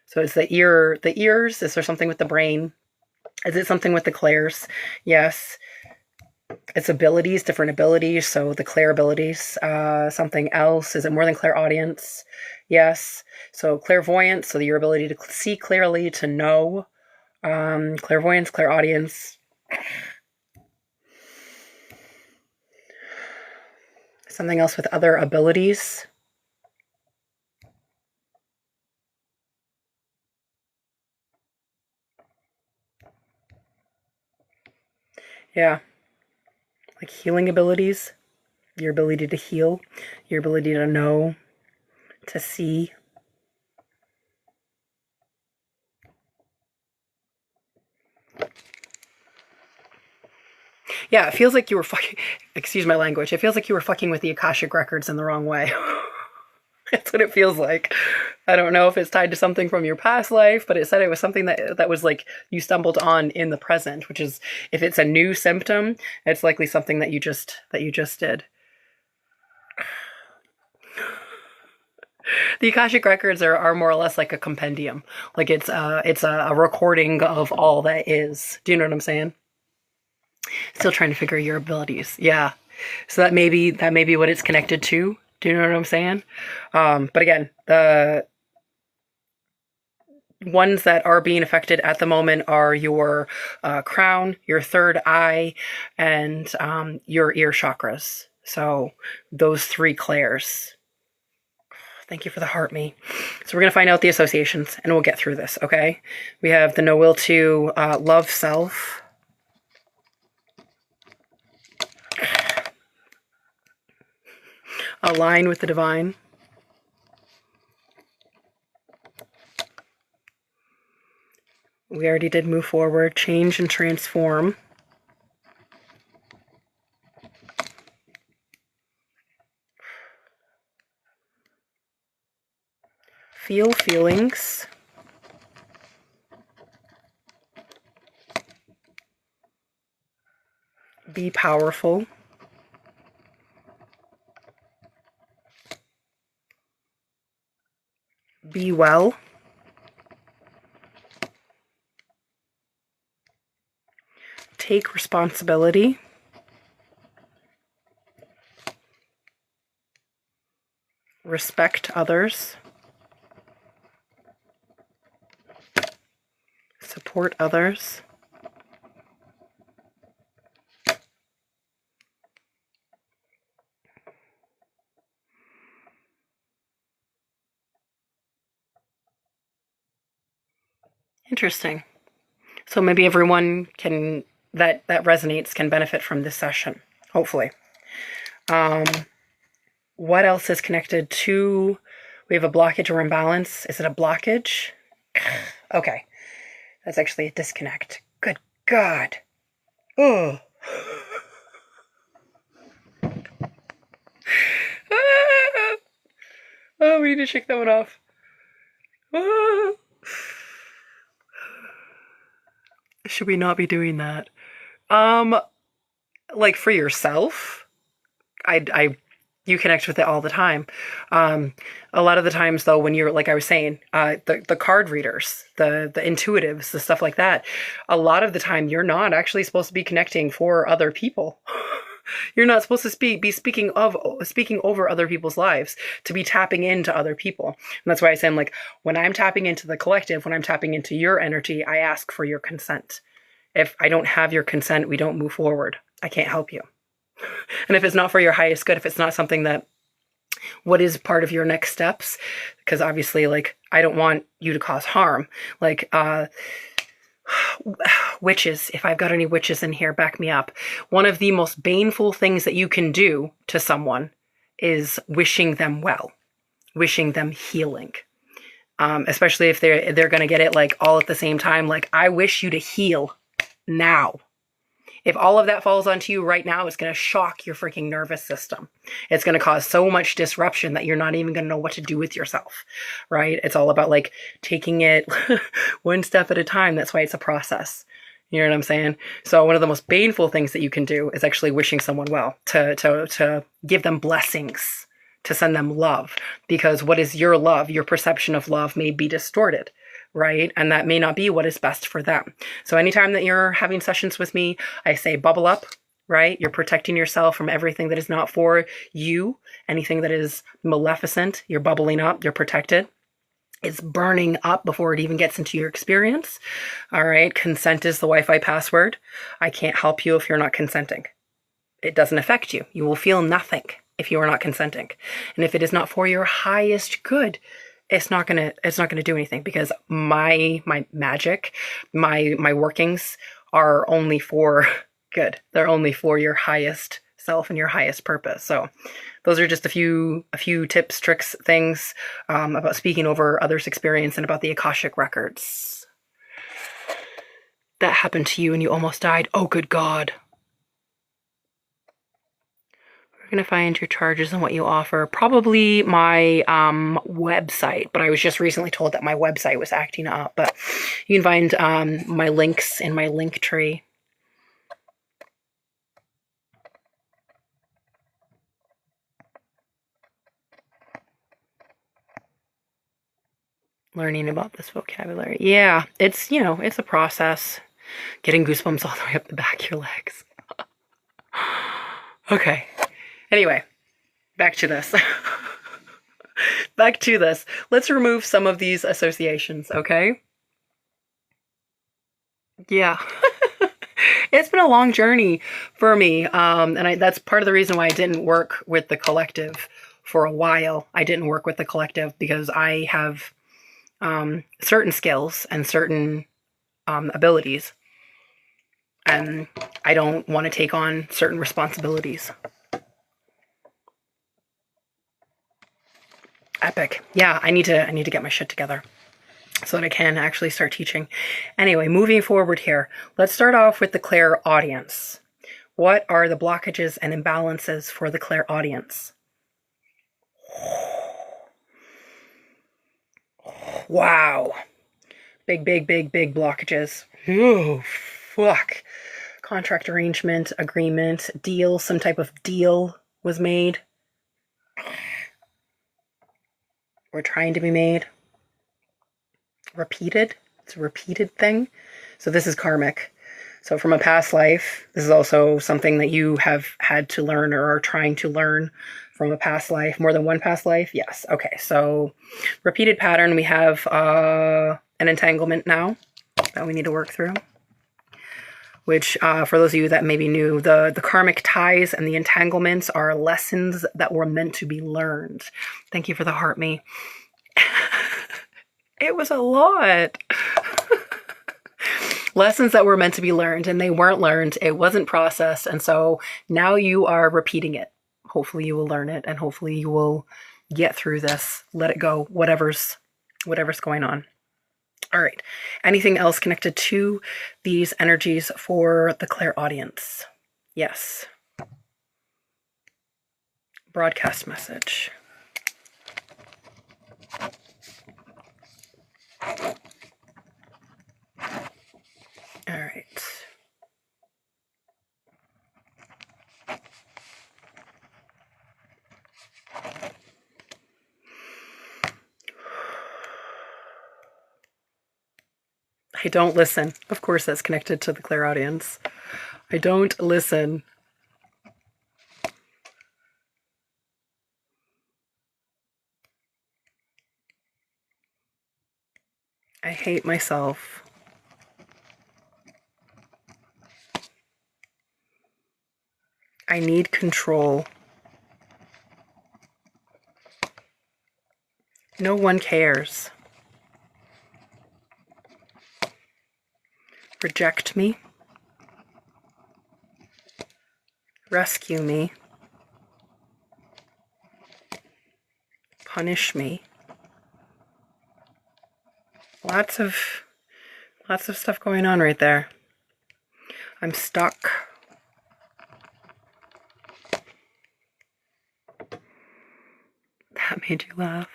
So it's the ears. Is there something with the brain? Is it something with the clairs? Yes. It's abilities, different abilities. So the clair abilities. Something else. Is it more than clairaudience? Yes. So clairvoyance. So your ability to see clearly, to know. Clairvoyance, clairaudience. Something else with other abilities. Yeah. Like healing abilities. Your ability to heal. Your ability to know. To see. Yeah, it feels like you were fucking, excuse my language, it feels like you were fucking with the Akashic records in the wrong way. That's what it feels like. I don't know if it's tied to something from your past life, but it said it was something that was like you stumbled on in the present, which is, if it's a new symptom, it's likely something that you just did. The Akashic records are more or less like a compendium. Like it's a recording of all that is. Do you know what I'm saying? Still trying to figure your abilities. Yeah. So that may be what it's connected to. Do you know what I'm saying? But again, the ones that are being affected at the moment are your crown, your third eye, and your ear chakras. So those three clairs. Thank you for the heart me. So we're going to find out the associations and we'll get through this, okay? We have the no will to love self. Align with the divine. We already did move forward, change and transform. Feel feelings. Be powerful. Be well. Take responsibility. Respect others. Support others. Interesting. So maybe everyone can, that resonates, can benefit from this session, hopefully. What else is connected to, we have a blockage or imbalance. Is it a blockage? Okay. That's actually a disconnect. Good God. Oh. Oh, we need to shake that one off. Ah. Should we not be doing that? Like for yourself, you connect with it all the time. A lot of the times though, when you're, like I was saying, the card readers, the intuitives, the stuff like that, a lot of the time you're not actually supposed to be connecting for other people. You're not supposed to be speaking over other people's lives, to be tapping into other people. And that's why I say, like, when I'm tapping into the collective, when I'm tapping into your energy, I ask for your consent. If I don't have your consent, we don't move forward. I can't help you. And if it's not for your highest good, if it's not something that, what is part of your next steps, because obviously, like, I don't want you to cause harm. Like, witches, if I've got any witches in here, back me up. One of the most baneful things that you can do to someone is wishing them well, wishing them healing. Especially if they're going to get it like all at the same time. Like, I wish you to heal now. If all of that falls onto you right now, it's going to shock your freaking nervous system. It's going to cause so much disruption that you're not even going to know what to do with yourself, right? It's all about like taking it one step at a time. That's why it's a process. You know what I'm saying? So one of the most baneful things that you can do is actually wishing someone well, to give them blessings, to send them love, because what is your love? Your perception of love may be distorted, right? And that may not be what is best for them. So anytime that you're having sessions with me, I say bubble up, right? You're protecting yourself from everything that is not for you, anything that is maleficent. You're bubbling up, you're protected. It's burning up before it even gets into your experience. All right. Consent is the Wi-Fi password. I can't help you if you're not consenting. It doesn't affect you. You will feel nothing if you are not consenting. And if it is not for your highest good, it's not gonna do anything, because my magic, my workings are only for good. They're only for your highest self and your highest purpose. So those are just a few tips, tricks, things about speaking over others' experience and about the Akashic records. That happened to you and you almost died. Oh, good God. We're going to find your charges and what you offer. Probably my website, but I was just recently told that my website was acting up. But you can find my links in my link tree. Learning about this vocabulary. Yeah, it's, you know, it's a process. Getting goosebumps all the way up the back of your legs. Okay. Anyway, back to this. Back to this. Let's remove some of these associations, okay? Yeah. It's been a long journey for me. And that's part of the reason why I didn't work with the collective for a while. I didn't work with the collective because I have certain skills and certain abilities. And I don't want to take on certain responsibilities. Epic. Yeah, I need to get my shit together so that I can actually start teaching. Anyway, moving forward here, let's start off with the clairaudience. What are the blockages and imbalances for the clairaudience? Wow. Big blockages. Oh, fuck. Contract arrangement, agreement, deal, some type of deal was made. Or trying to be made. Repeated. It's a repeated thing. So this is karmic. So from a past life, this is also something that you have had to learn or are trying to learn from a past life. More than one past life? Yes. Okay. So repeated pattern. We have an entanglement now that we need to work through. Which, for those of you that maybe knew, the karmic ties and the entanglements are lessons that were meant to be learned. Thank you for the heart me. It was a lot. Lessons that were meant to be learned, and they weren't learned. It wasn't processed, and so now you are repeating it. Hopefully you will learn it, and hopefully you will get through this. Let it go, whatever's going on. All right. Anything else connected to these energies for the clairaudience? Yes. Broadcast message. All right. I don't listen. Of course, that's connected to the clairaudience. I don't listen. I hate myself. I need control. No one cares. Reject me. Rescue me. Punish me. Lots of stuff going on right there. I'm stuck. That made you laugh.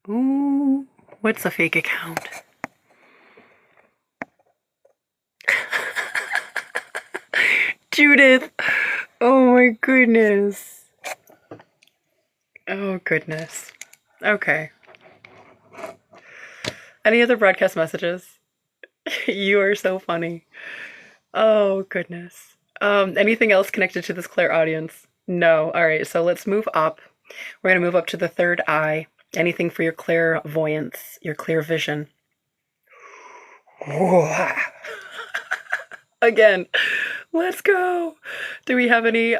Ooh, what's a fake account? Judith! Oh my goodness. Oh goodness. Okay. Any other broadcast messages? You are so funny. Oh goodness. Anything else connected to this clairaudience? No. All right, so let's move up. We're going to move up to the third eye. Anything for your clairvoyance, your clear vision. Again, let's go. Do we have any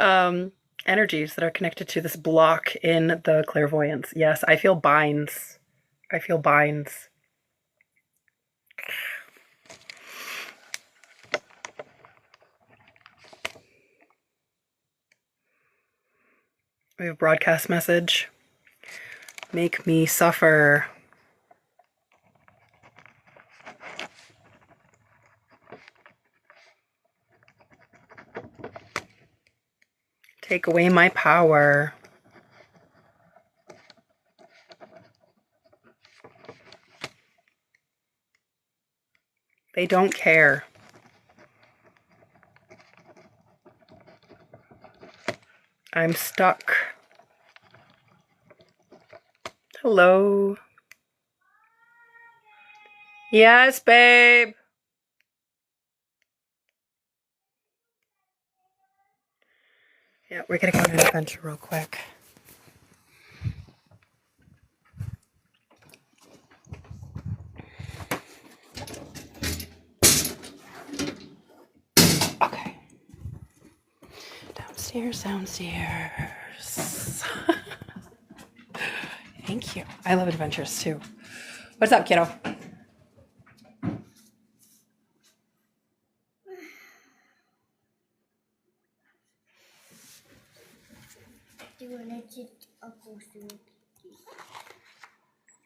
energies that are connected to this block in the clairvoyance? Yes, I feel binds. I feel binds. We have a broadcast message. Make me suffer. Take away my power. They don't care. I'm stuck. Hello. Yes, babe. Yeah, we're gonna go on an adventure real quick. Okay. Downstairs. Thank you. I love adventures too. What's up, kiddo?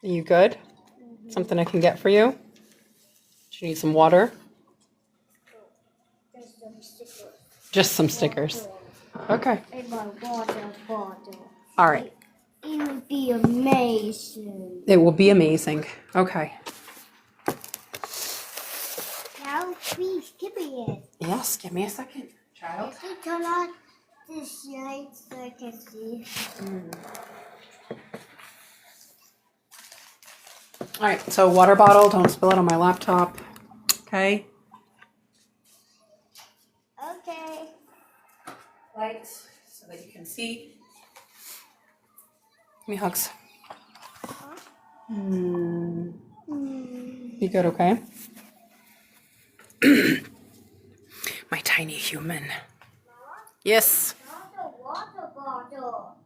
Are you good? Something I can get for you? Do you need some water? Just some stickers. Okay. In my water bottle. All right. It would be amazing. It will be amazing. Okay. Now, please give me it. Yes, give me a second, child. Can you turn on the shade so I can see? All right, so water bottle. Don't spill it on my laptop. Okay. Okay. Lights so that you can see. Give me hugs. You good, okay? My tiny human. Yes. Not a water bottle.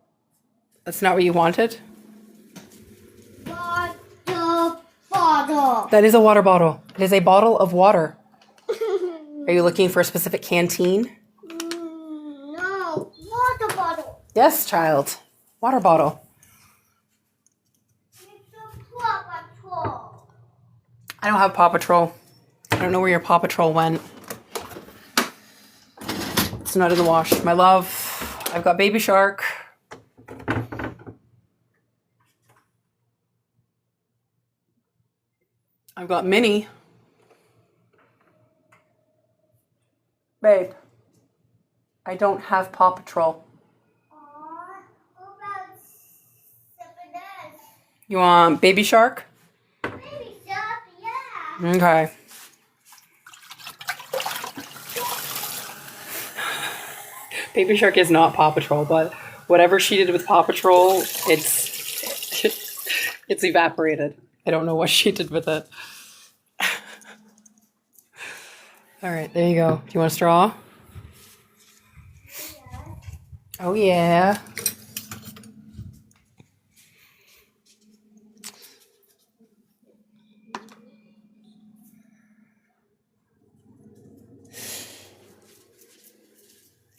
That's not what you wanted? Water bottle. That is a water bottle. It is a bottle of water. Are you looking for a specific canteen? No, water bottle. Yes, child. Water bottle. It's a Paw Patrol. I don't have Paw Patrol. I don't know where your Paw Patrol went. It's not in the wash. My love, I've got Baby Shark. I've got Minnie. Babe, I don't have Paw Patrol. What about 7S? You want Baby Shark? Baby Shark, yeah. Okay. Baby Shark is not Paw Patrol, but whatever she did with Paw Patrol, it's evaporated. I don't know what she did with it. All right, there you go. Do you want a straw? Oh, yeah.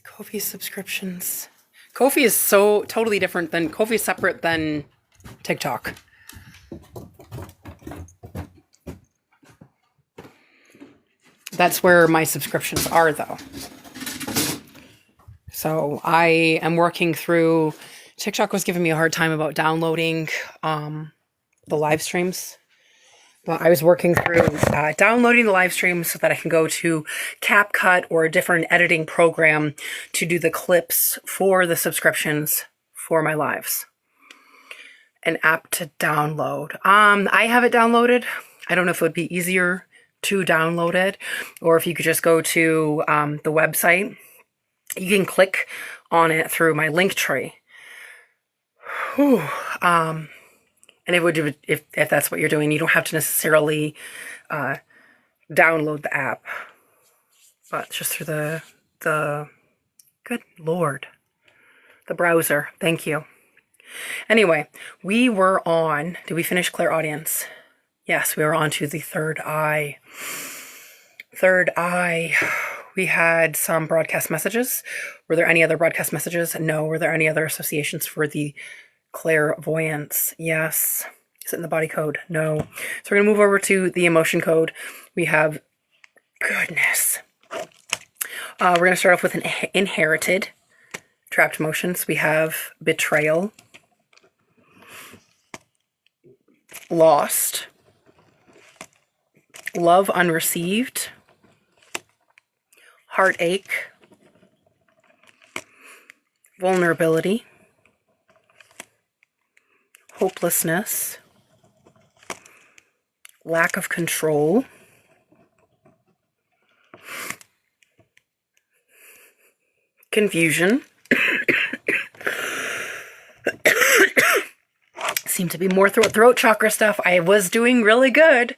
Ko-fi subscriptions. Ko-fi is so totally different than Ko-fi is separate than TikTok. That's where my subscriptions are, though. So I am working through. TikTok was giving me a hard time about downloading the live streams. But I was working through downloading the live streams so that I can go to CapCut or a different editing program to do the clips for the subscriptions for my lives. An app to download. I have it downloaded. I don't know if it would be easier to download it or if you could just go to the website. You can click on it through my link tree. Whew. And it would, if that's what you're doing, you don't have to necessarily download the app, but just through the good Lord, the browser. Thank you. Anyway, we were on. Did we finish clairaudience? Yes, we were on to the third eye. Third eye. We had some broadcast messages. Were there any other broadcast messages? No. Were there any other associations for the clairvoyance? Yes. Is it in the body code? No. So we're going to move over to the emotion code. We have, goodness. We're going to start off with an inherited trapped emotions, we have betrayal, lost, love unreceived, heartache, vulnerability, hopelessness, lack of control, confusion. Seemed to be more throat chakra stuff. I was doing really good.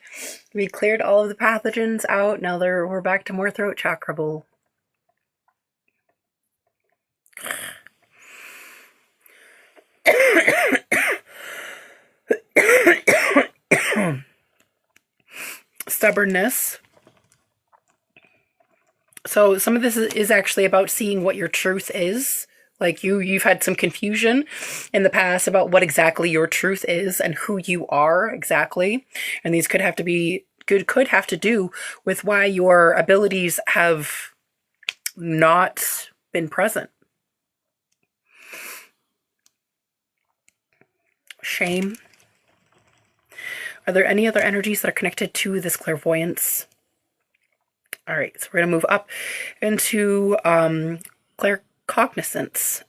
We cleared all of the pathogens out. Now we're back to more throat chakra bull. Stubbornness. So some of this is actually about seeing what your truth is. Like you've had some confusion in the past about what exactly your truth is and who you are exactly. And these could have to do with why your abilities have not been present. Shame. Are there any other energies that are connected to this clairvoyance? All right, so we're going to move up into claircognizance.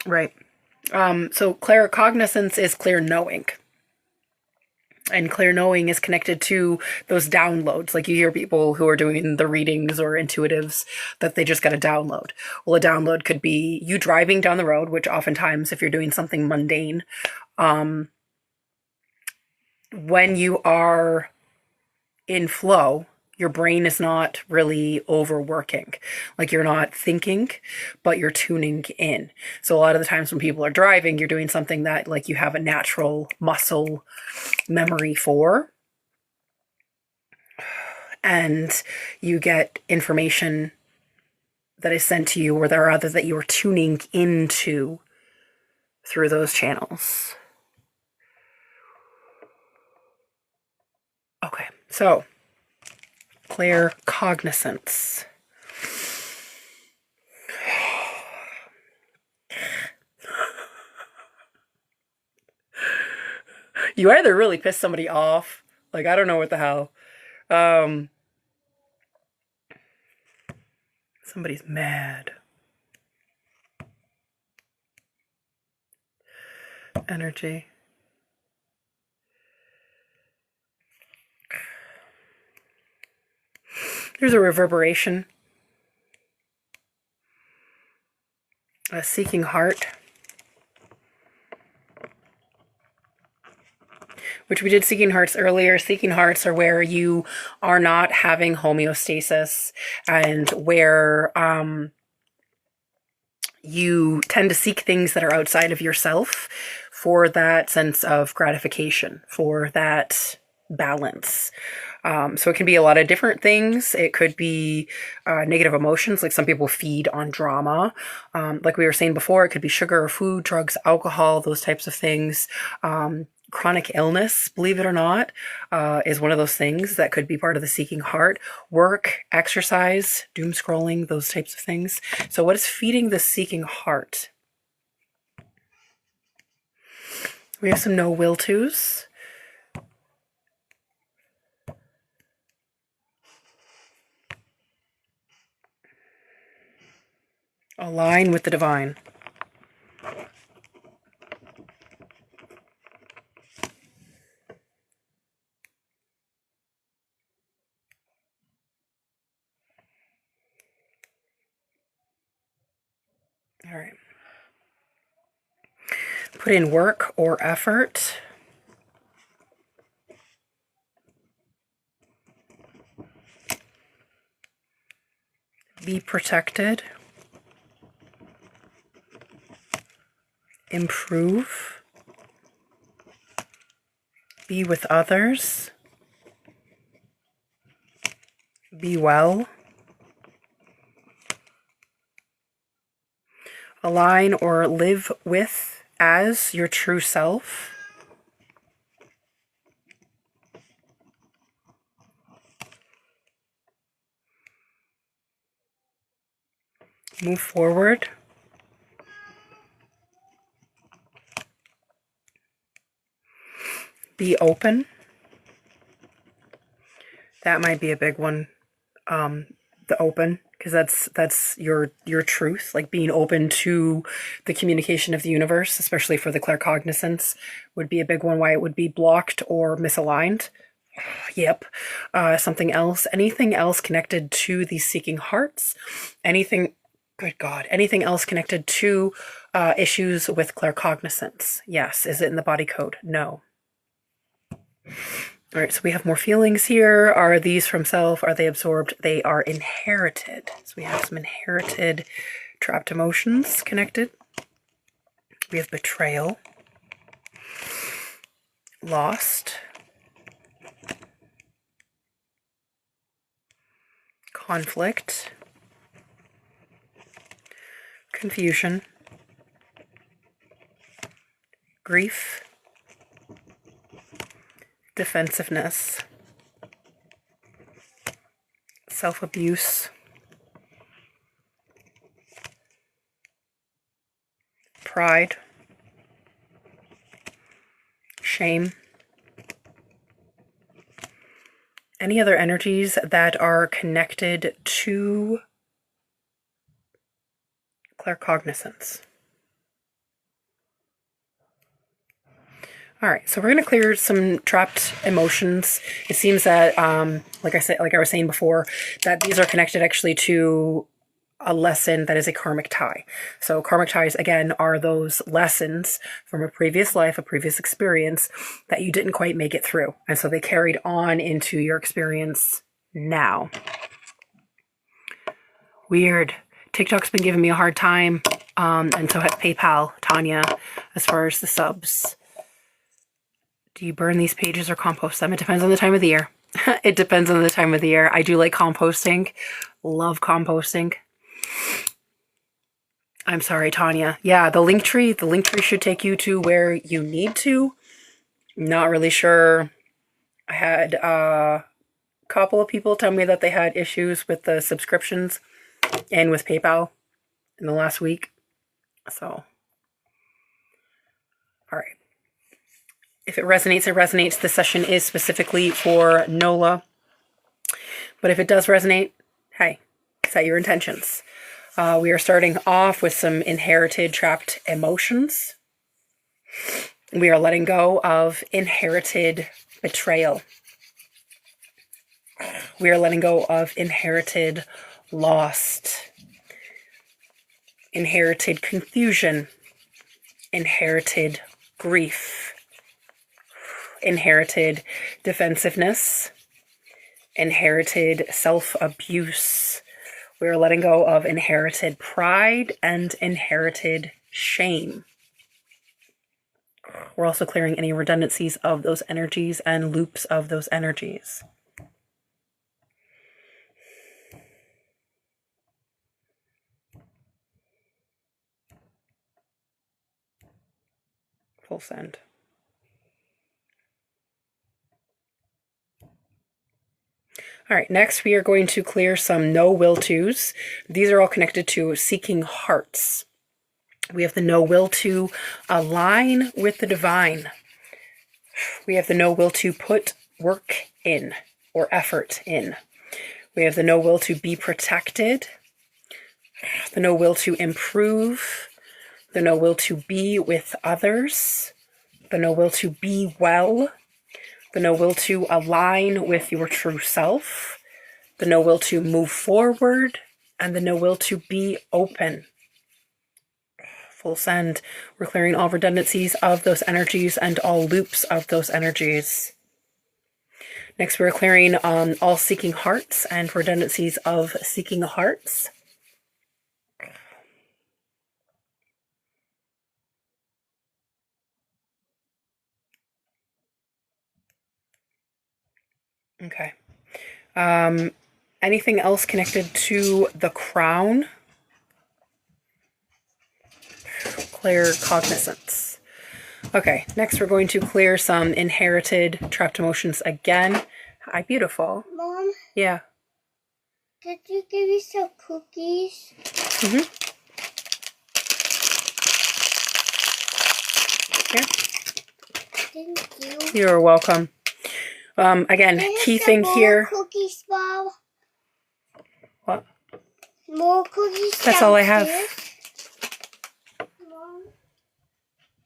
Right. So claircognizance is clear knowing. And clear knowing is connected to those downloads. Like you hear people who are doing the readings or intuitives that they just got a download. Well, a download could be you driving down the road, which oftentimes if you're doing something mundane, when you are in flow, your brain is not really overworking. Like you're not thinking, but you're tuning in. So a lot of the times when people are driving, you're doing something that like you have a natural muscle memory for. And you get information that is sent to you or there are others that you are tuning into through those channels. Okay, so claircognizance. You either really piss somebody off, like I don't know what the hell. Somebody's mad. Energy. There's a reverberation. A seeking heart. Which we did seeking hearts earlier. Seeking hearts are where you are not having homeostasis and where you tend to seek things that are outside of yourself for that sense of gratification, for that balance. So it can be a lot of different things. It could be negative emotions, like some people feed on drama. Like we were saying before, it could be sugar or food, drugs, alcohol, those types of things. Chronic illness, believe it or not, is one of those things that could be part of the seeking heart. Work, exercise, doom scrolling, those types of things. So what is feeding the seeking heart? We have some no will tos. Align with the divine. All right. Put in work or effort. Be protected. Improve. Be with others. Be well. align or live with as your true self. Move forward. Be open. That might be a big one. The open, because that's your truth, like being open to the communication of the universe, especially for the claircognizance, would be a big one. Why it would be blocked or misaligned. Yep. Something else, anything else connected to these seeking hearts, anything, good God, anything else connected to issues with claircognizance. Yes. Is it in the body code? No. All right, so we have more feelings here. Are these from self? Are they absorbed? They are inherited. So we have some inherited trapped emotions connected. We have betrayal, lost, conflict, confusion, grief, defensiveness, self-abuse, pride, shame, any other energies that are connected to claircognizance. All right, so we're going to clear some trapped emotions. It seems that, like I was saying before, that these are connected actually to a lesson that is a karmic tie. So karmic ties, again, are those lessons from a previous life, a previous experience that you didn't quite make it through. And so they carried on into your experience now. Weird. TikTok's been giving me a hard time, and so has PayPal, Tanya, as far as the subs. Do you burn these pages or compost them? It depends on the time of the year. It depends on the time of the year. I do like composting. Love composting. I'm sorry, Tanya. Yeah, the link tree should take you to where you need to. Not really sure. I had a couple of people tell me that they had issues with the subscriptions and with PayPal in the last week. So, all right. If it resonates, it resonates. This session is specifically for NOLA. But if it does resonate, hey, set your intentions. We are starting off with some inherited trapped emotions. We are letting go of inherited betrayal. We are letting go of inherited lost, inherited confusion, inherited grief, inherited defensiveness, inherited self-abuse. We are letting go of inherited pride and inherited shame. We're also clearing any redundancies of those energies and loops of those energies. Full send. All right, next we are going to clear some no will tos. These are all connected to seeking hearts. We have the no will to align with the divine. We have the no will to put work in or effort in. We have the no will to be protected, the no will to improve, the no will to be with others, the no will to be well, the no will to align with your true self, the no will to move forward, and the no will to be open. Full send. We're clearing all redundancies of those energies and all loops of those energies. Next, we're clearing all seeking hearts and redundancies of seeking hearts. Okay. Anything else connected to the crown? claircognizance. Okay, next we're going to clear some inherited trapped emotions again. Hi, beautiful. Mom, Yeah. did you give me some cookies? Here. Thank you. You're welcome. Again, key thing here. Cookies, Mom. What? More cookies. That's all I have. Mom,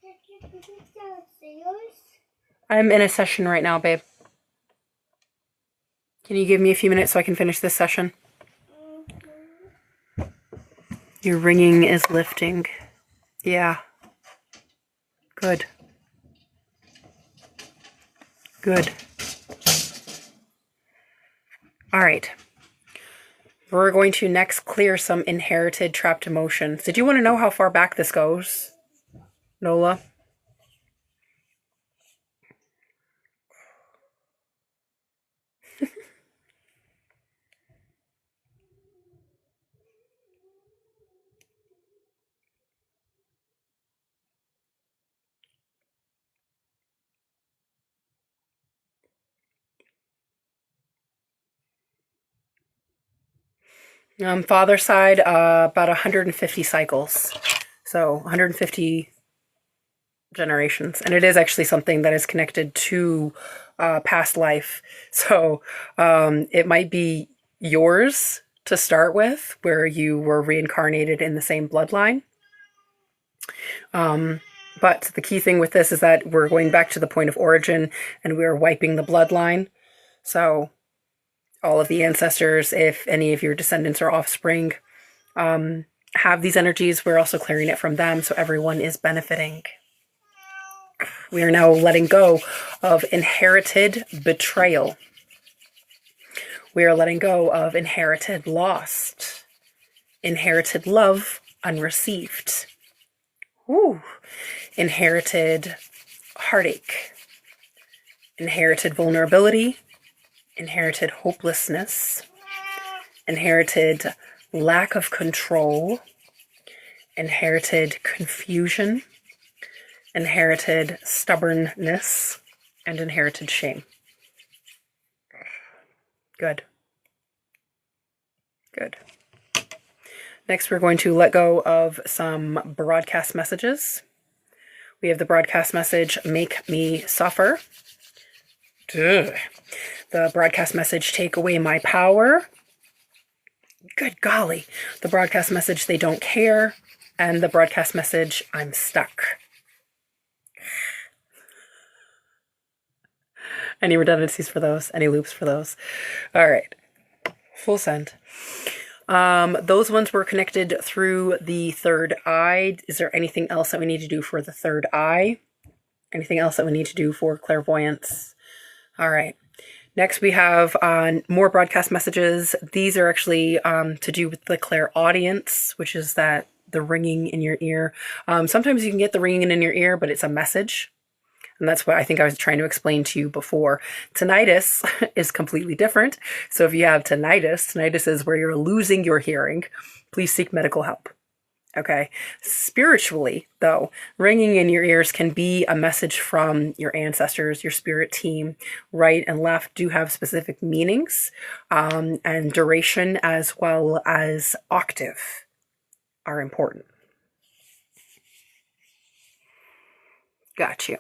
did you cookies downstairs? I'm in a session right now, babe. Can you give me a few minutes so I can finish this session? Your ringing is lifting. Yeah. Good. Good. All right. We're going to next clear some inherited trapped emotions. Did you want to know how far back this goes, Nola? Father side, about 150 cycles. So 150 generations. And it is actually something that is connected to past life. So it might be yours to start with, where you were reincarnated in the same bloodline. But the key thing with this is that we're going back to the point of origin and we're wiping the bloodline. So all of the ancestors, if any of your descendants or offspring have these energies, we're also clearing it from them, so everyone is benefiting. We are now letting go of inherited betrayal. We are letting go of inherited lost, inherited love unreceived, inherited heartache, inherited vulnerability, inherited hopelessness, inherited lack of control, inherited confusion, inherited stubbornness, and inherited shame. Good. Good. Next, we're going to let go of some broadcast messages. We have the broadcast message, make me suffer. Ugh. The broadcast message, take away my power. Good golly. The broadcast message, they don't care. And the broadcast message, I'm stuck. Any redundancies for those? Any loops for those? All right. Full send. Those ones were connected through the third eye. Is there anything else that we need to do for the third eye? Anything else that we need to do for clairvoyance? All right. Next, we have more broadcast messages. These are actually to do with the clairaudience, which is that the ringing in your ear. Sometimes you can get the ringing in your ear, but it's a message. And that's what I think I was trying to explain to you before. Tinnitus is completely different. So if you have tinnitus is where you're losing your hearing. Please seek medical help. Okay. Spiritually, though, ringing in your ears can be a message from your ancestors, your spirit team. Right and left do have specific meanings, and duration as well as octave are important. Got you.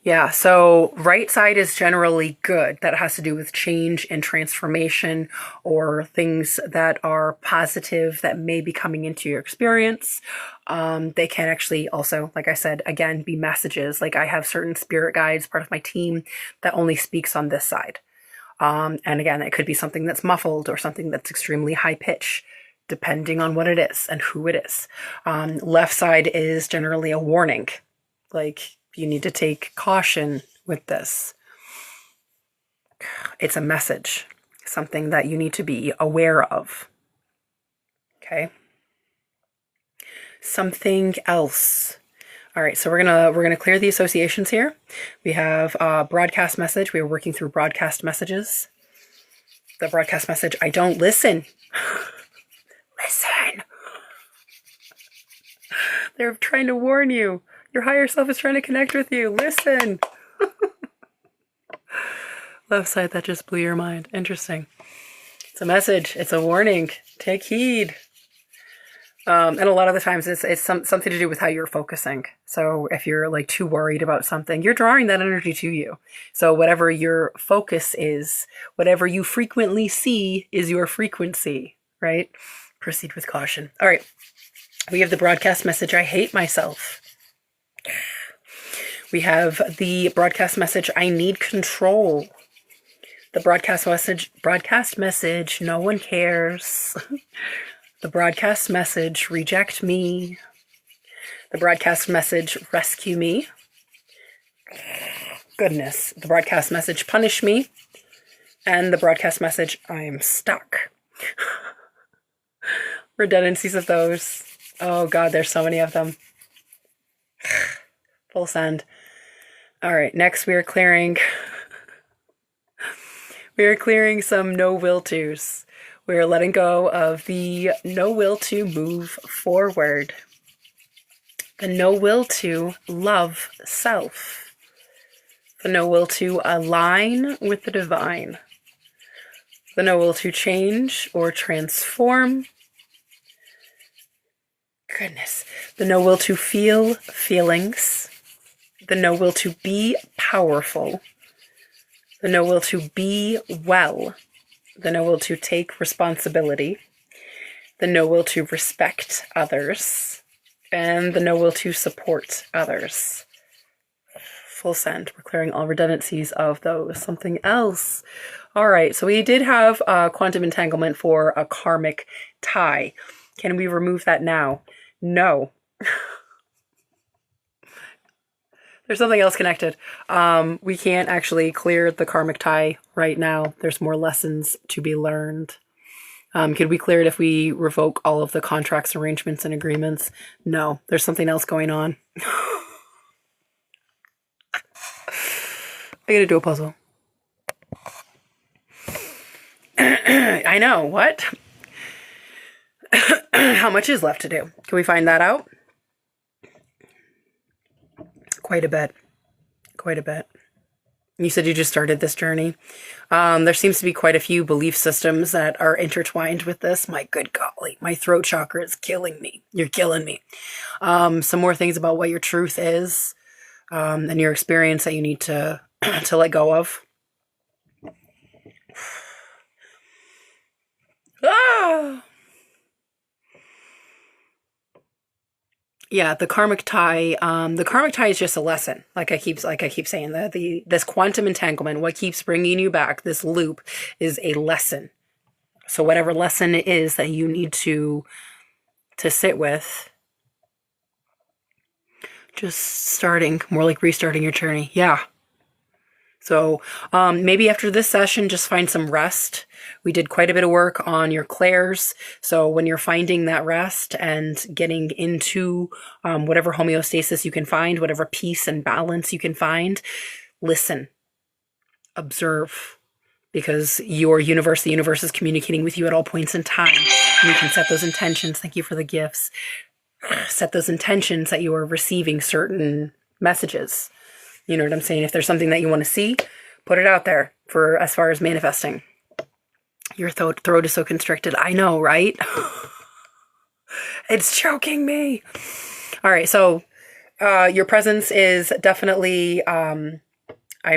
Yeah, so right side is generally good. That has to do with change and transformation or things that are positive that may be coming into your experience. They can actually also, like I said, again, be messages. Like I have certain spirit guides, part of my team, that only speaks on this side. And again, it could be something that's muffled or something that's extremely high pitch, depending on what it is and who it is. Left side is generally a warning. Like, you need to take caution with this. It's a message, something that you need to be aware of. Okay. Something else. All right, so we're gonna clear the associations here. We have a broadcast message. We are working through broadcast messages. The broadcast message, I don't listen. Listen. They're trying to warn you. Your higher self is trying to connect with you. Listen. Left side, that just blew your mind. Interesting. It's a message. It's a warning. Take heed. And a lot of the times it's something to do with how you're focusing. So if you're like too worried about something, you're drawing that energy to you. So whatever your focus is, whatever you frequently see is your frequency, right? Proceed with caution. All right. We have the broadcast message, I hate myself. We have the broadcast message, I need control. The broadcast message, no one cares. The broadcast message, reject me. The broadcast message, rescue me. Goodness. The broadcast message, punish me. And the broadcast message, I'm stuck. Redundancies of those. Oh God, there's so many of them. Full send. All right, next we are clearing. We are clearing some no will tos. We are letting go of the no will to move forward. The no will to love self. The no will to align with the divine. The no will to change or transform. Goodness. The no will to feel feelings. The no will to be powerful. The no will to be well. The no will to take responsibility. The no will to respect others. And the no will to support others. Full send. We're clearing all redundancies of those. Something else. All right. So we did have quantum entanglement for a karmic tie. Can we remove that now? No. There's something else connected. We can't actually clear the karmic tie right now. There's more lessons to be learned. Could we clear it if we revoke all of the contracts, arrangements, and agreements? No. There's something else going on. I gotta do a puzzle. I know. What? How much is left to do? Can we find that out? Quite a bit. Quite a bit. You said you just started this journey. There seems to be quite a few belief systems that are intertwined with this. My good golly, my throat chakra is killing me. You're killing me. Some more things about what your truth is, and your experience that you need to to let go of. Ah! Yeah, the karmic tie. The karmic tie is just a lesson. Like I keep saying, this quantum entanglement, what keeps bringing you back, this loop, is a lesson. So whatever lesson it is that you need to sit with, just starting, more like restarting your journey. Yeah. So maybe after this session, just find some rest. We did quite a bit of work on your clairs. So when you're finding that rest and getting into whatever homeostasis you can find, whatever peace and balance you can find, listen, observe, because your universe, the universe is communicating with you at all points in time. And you can set those intentions. Thank you for the gifts. Set those intentions that you are receiving certain messages. You know what I'm saying? If there's something that you want to see, put it out there for as far as manifesting. Your throat is so constricted. I know, right? It's choking me. All right. So your presence is definitely, I'm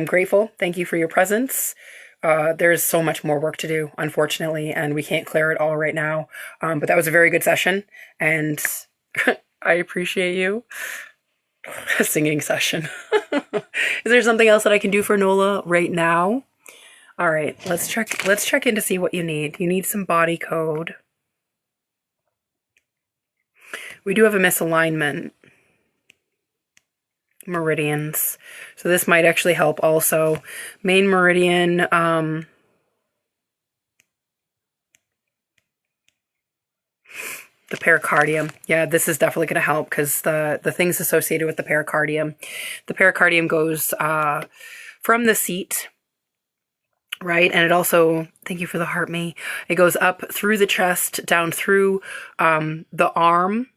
grateful. Thank you for your presence. There's so much more work to do, unfortunately, and we can't clear it all right now. But that was a very good session, and I appreciate you. A singing session. Is there something else that I can do for Nola right now? All right, let's check in to see what you need. You need some body code. We do have a misalignment. Meridians. So this might actually help also. Main meridian, the pericardium. Yeah, this is definitely going to help because the things associated with the pericardium. The pericardium goes from the seat, right? And it also, thank you for the heart me, it goes up through the chest, down through the arm,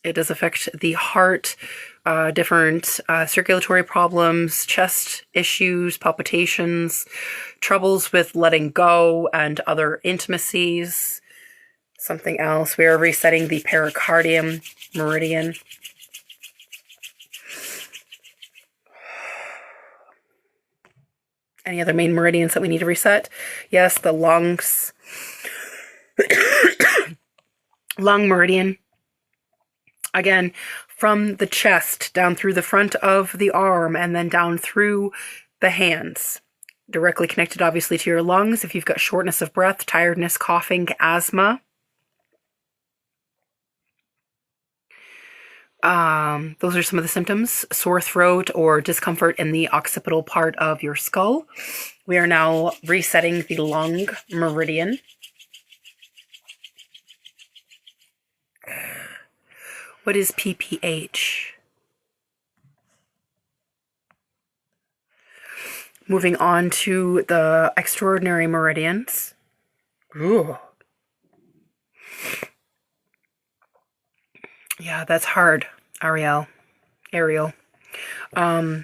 It does affect the heart, different circulatory problems, chest issues, palpitations, troubles with letting go and other intimacies. Something else. We are resetting the pericardium meridian. Any other main meridians that we need to reset? Yes, the lungs. Lung meridian. Again, from the chest down through the front of the arm and then down through the hands. Directly connected, obviously, to your lungs. If you've got shortness of breath, tiredness, coughing, asthma. Those are some of the symptoms. Sore throat or discomfort in the occipital part of your skull. We are now resetting the lung meridian. What is PPH? Moving on to the extraordinary meridians. Ooh. Yeah, that's hard, Ariel. The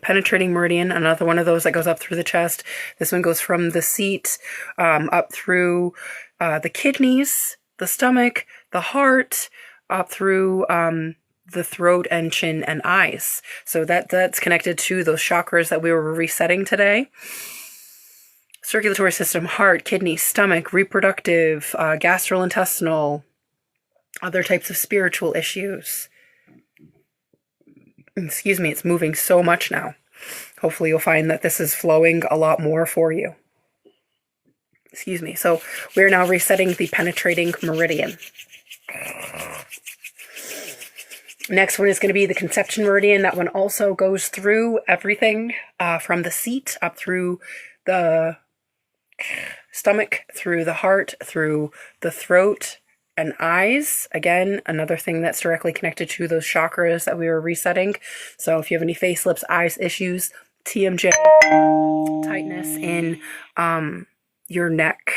penetrating meridian, another one of those that goes up through the chest. This one goes from the seat up through the kidneys, the stomach, the heart, up through the throat and chin and eyes. So that's connected to those chakras that we were resetting today. Circulatory system, heart, kidney, stomach, reproductive, gastrointestinal, other types of spiritual issues. Excuse me, it's moving so much now. Hopefully you'll find that this is flowing a lot more for you. Excuse me. So we're now resetting the penetrating meridian. Next one is going to be the conception meridian. That one also goes through everything from the seat up through the stomach, through the heart, through the throat and eyes. Again, another thing that's directly connected to those chakras that we were resetting. So if you have any face, lips, eyes issues, TMJ, tightness in your neck,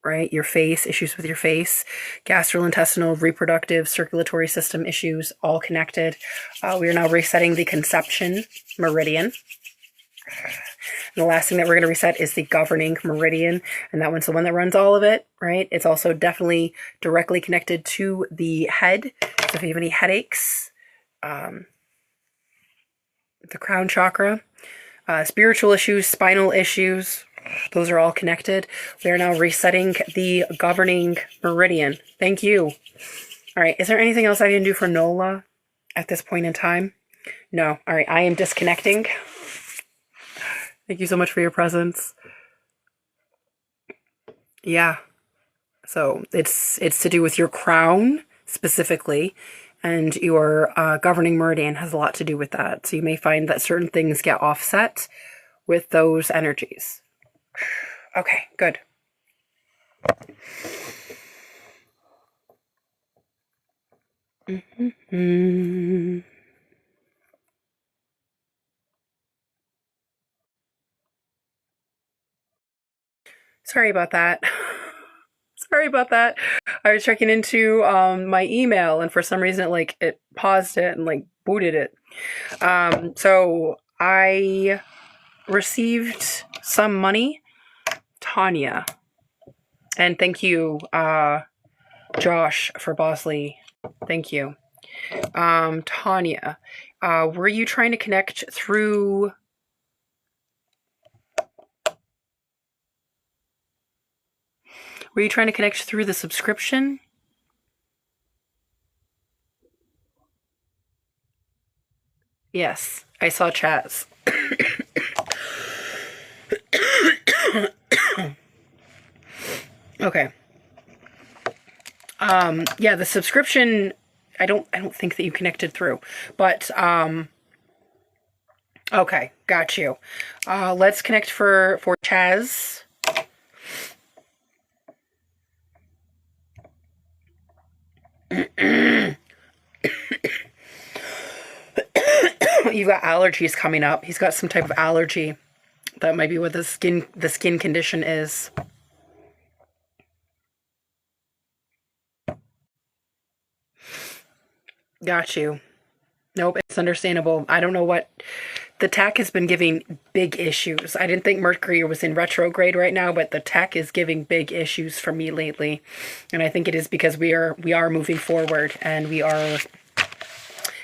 right? Your face, issues with your face, gastrointestinal, reproductive, circulatory system issues, all connected. We are now resetting the conception meridian. And the last thing that we're going to reset is the governing meridian. And that one's the one that runs all of it, right? It's also definitely directly connected to the head. So if you have any headaches, the crown chakra, spiritual issues, spinal issues, those are all connected. We are now resetting the governing meridian. Thank you. All right. Is there anything else I can do for Nola at this point in time? No. All right. I am disconnecting. Thank you so much for your presence. Yeah. So it's to do with your crown specifically, and your governing meridian has a lot to do with that. So you may find that certain things get offset with those energies. Okay, good. Sorry about that. Sorry about that. I was checking into my email, and for some reason, it paused it and booted it. So I received some money, Tanya, and thank you, Josh, for Bosley. Thank you, Tanya. Were you trying to connect through? Were you trying to connect through the subscription? Yes, I saw chats. Okay. Yeah, the subscription, I don't think that you connected through, but okay, got you. Let's connect for Chaz. You've got allergies coming up. He's got some type of allergy. That might be what the skin condition is. Got you. Nope, it's understandable. I don't know what the tech has been giving big issues. I didn't think Mercury was in retrograde right now, but the tech is giving big issues for me lately. And I think it is because we are moving forward and we are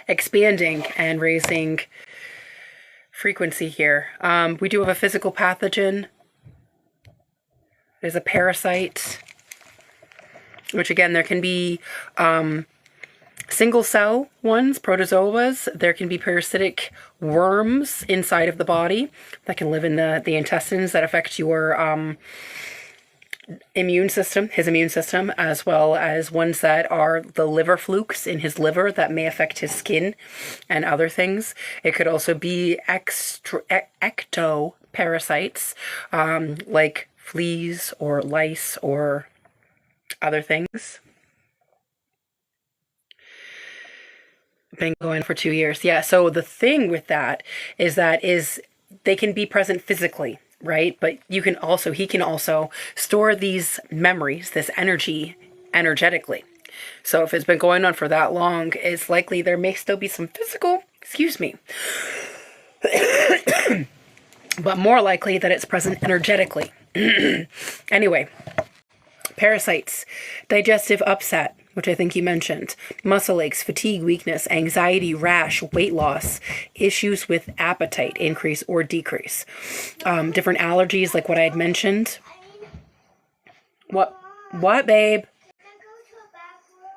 expanding and raising frequency here. We do have a physical pathogen. There's a parasite, which again, there can be single cell ones, protozoas. There can be parasitic worms inside of the body that can live in the intestines that affect your immune system, his immune system, as well as ones that are the liver flukes in his liver that may affect his skin and other things. It could also be ectoparasites, like fleas or lice or other things. Been going for 2 years. Yeah, so the thing with that is they can be present physically, right? But he can also store these memories, this energy, energetically. So if it's been going on for that long, it's likely there may still be some physical, excuse me, but more likely that it's present energetically. Anyway, parasites, digestive upset, which I think you mentioned, muscle aches, fatigue, weakness, anxiety, rash, weight loss, issues with appetite, increase or decrease, different allergies like what I had mentioned. What, babe?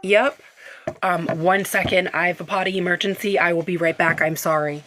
Yep. 1 second. I have a potty emergency. I will be right back. I'm sorry.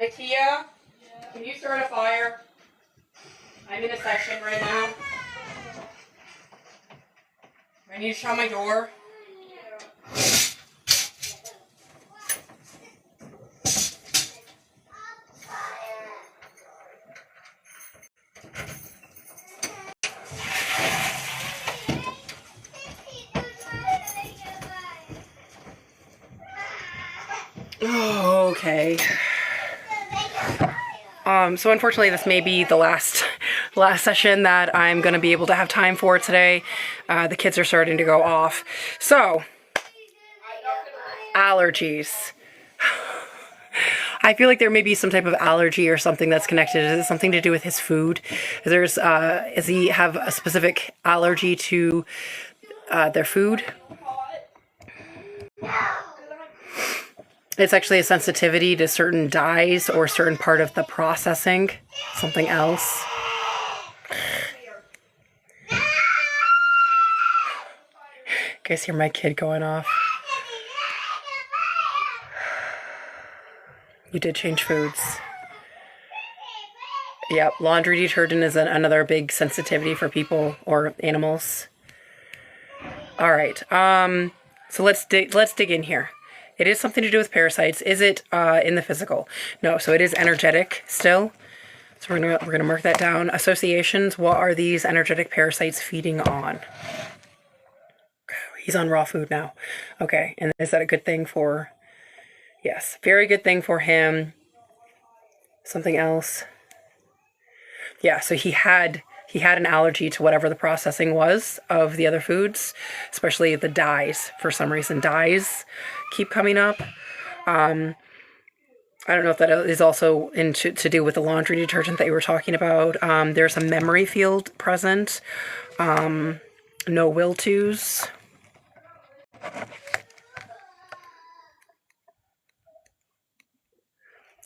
Nakia, can you start a fire? I'm in a session right now. I need to shut my door. Oh, okay. So unfortunately, this may be the last session that I'm going to be able to have time for today. The kids are starting to go off. So, allergies. I feel like there may be some type of allergy or something that's connected. Is it something to do with his food? Does he have a specific allergy to their food? It's actually a sensitivity to certain dyes or certain part of the processing. Something else. You guys hear my kid going off? You did change foods. Yep, laundry detergent is another big sensitivity for people or animals. All right. So let's dig in here. It is something to do with parasites. Is it in the physical? No, so it is energetic still. So we're gonna mark that down. Associations, what are these energetic parasites feeding on? He's on raw food now. Okay, and is that a good thing for... Yes, very good thing for him. Something else. Yeah, so he had an allergy to whatever the processing was of the other foods, especially the dyes. For some reason, dyes keep coming up. I don't know if that is also to do with the laundry detergent that you were talking about. There's a memory field present. No will-tos.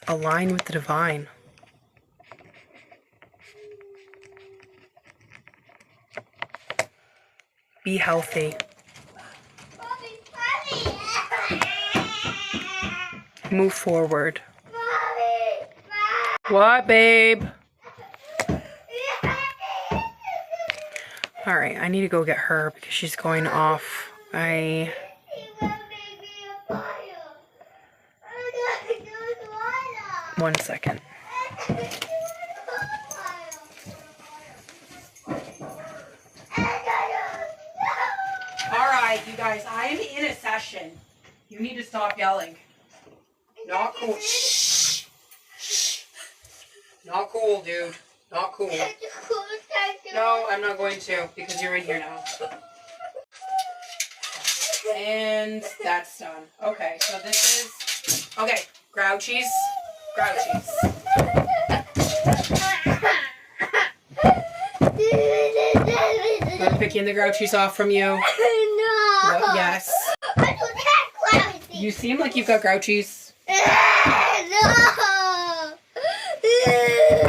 Align with the divine. Be healthy. Move forward. What, babe? All right, I need to go get her because she's going off. One second. All right, you guys, I am in a session. You need to stop yelling. Not cool. Shh. Shh. Not cool, dude. Not cool. No, I'm not going to because you're in here now. And that's done. Okay, so this is... Okay, grouchies. Grouchies. I'm picking the grouchies off from you. No. Well, yes. I don't have grouchies. You seem like you've got grouchies. No.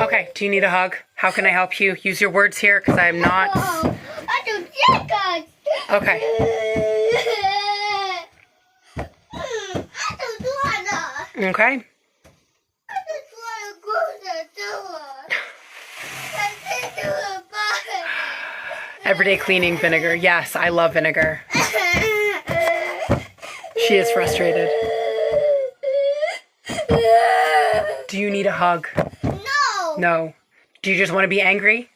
Okay, do you need a hug? How can I help you? Use your words here because I'm not... No. I don't have guys. Okay. I don't wanna. Okay. I just wanna go to the door. I can't do it by. Everyday cleaning vinegar. Yes, I love vinegar. She is frustrated. Do you need a hug? No. No. Do you just want to be angry?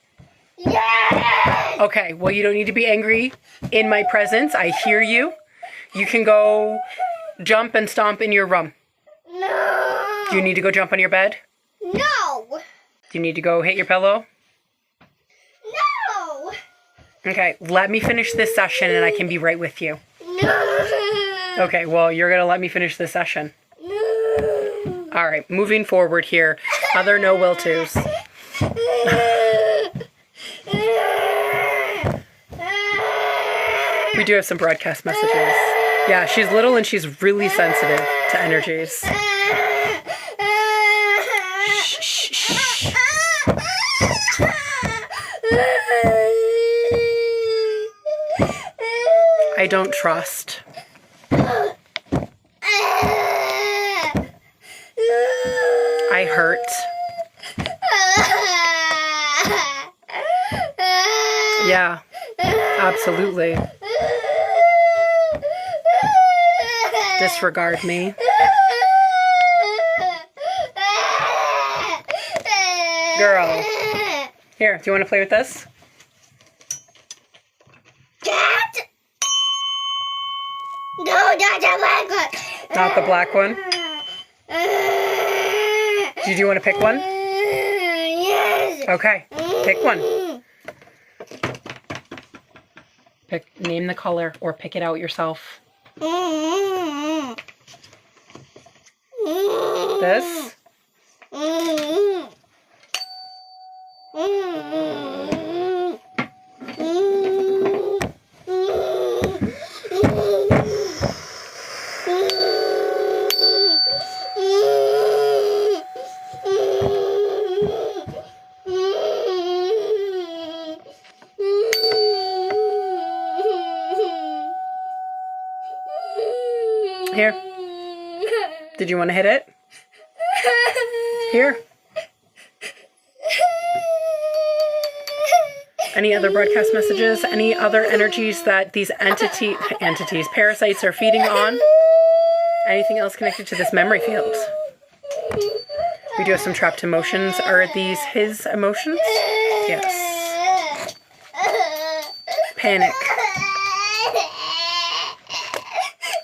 Yes. Okay, well, you don't need to be angry in my presence. I hear you. You can go jump and stomp in your room. No. Do you need to go jump on your bed? No. Do you need to go hit your pillow? No. Okay, let me finish this session and I can be right with you. No. Okay, well, you're going to let me finish this session. No. All right, moving forward here. Other no will tos. We do have some broadcast messages. Yeah, she's little and she's really sensitive to energies. Shh, shh, shh. I don't trust. I hurt. Yeah, absolutely. Disregard me. Girl. Here, do you want to play with this? Cat? No, not the black one. Not the black one? Do you want to pick one? Yes. Okay, pick one. Name the color or pick it out yourself. This? Here. Did you want to hit it? Here. Any other broadcast messages? Any other energies that these parasites are feeding on? Anything else connected to this memory field? We do have some trapped emotions. Are these his emotions? Yes. Panic.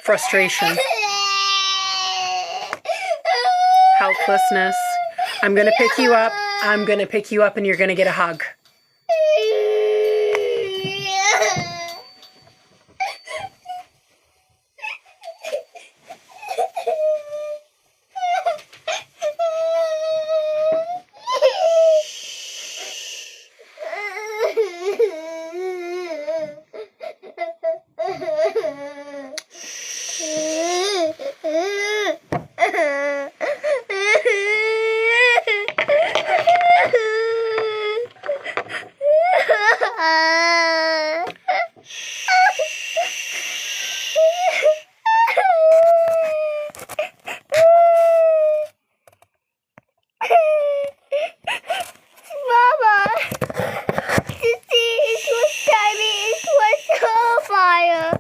Frustration. Helplessness. I'm going to pick you up. I'm going to pick you up and you're going to get a hug.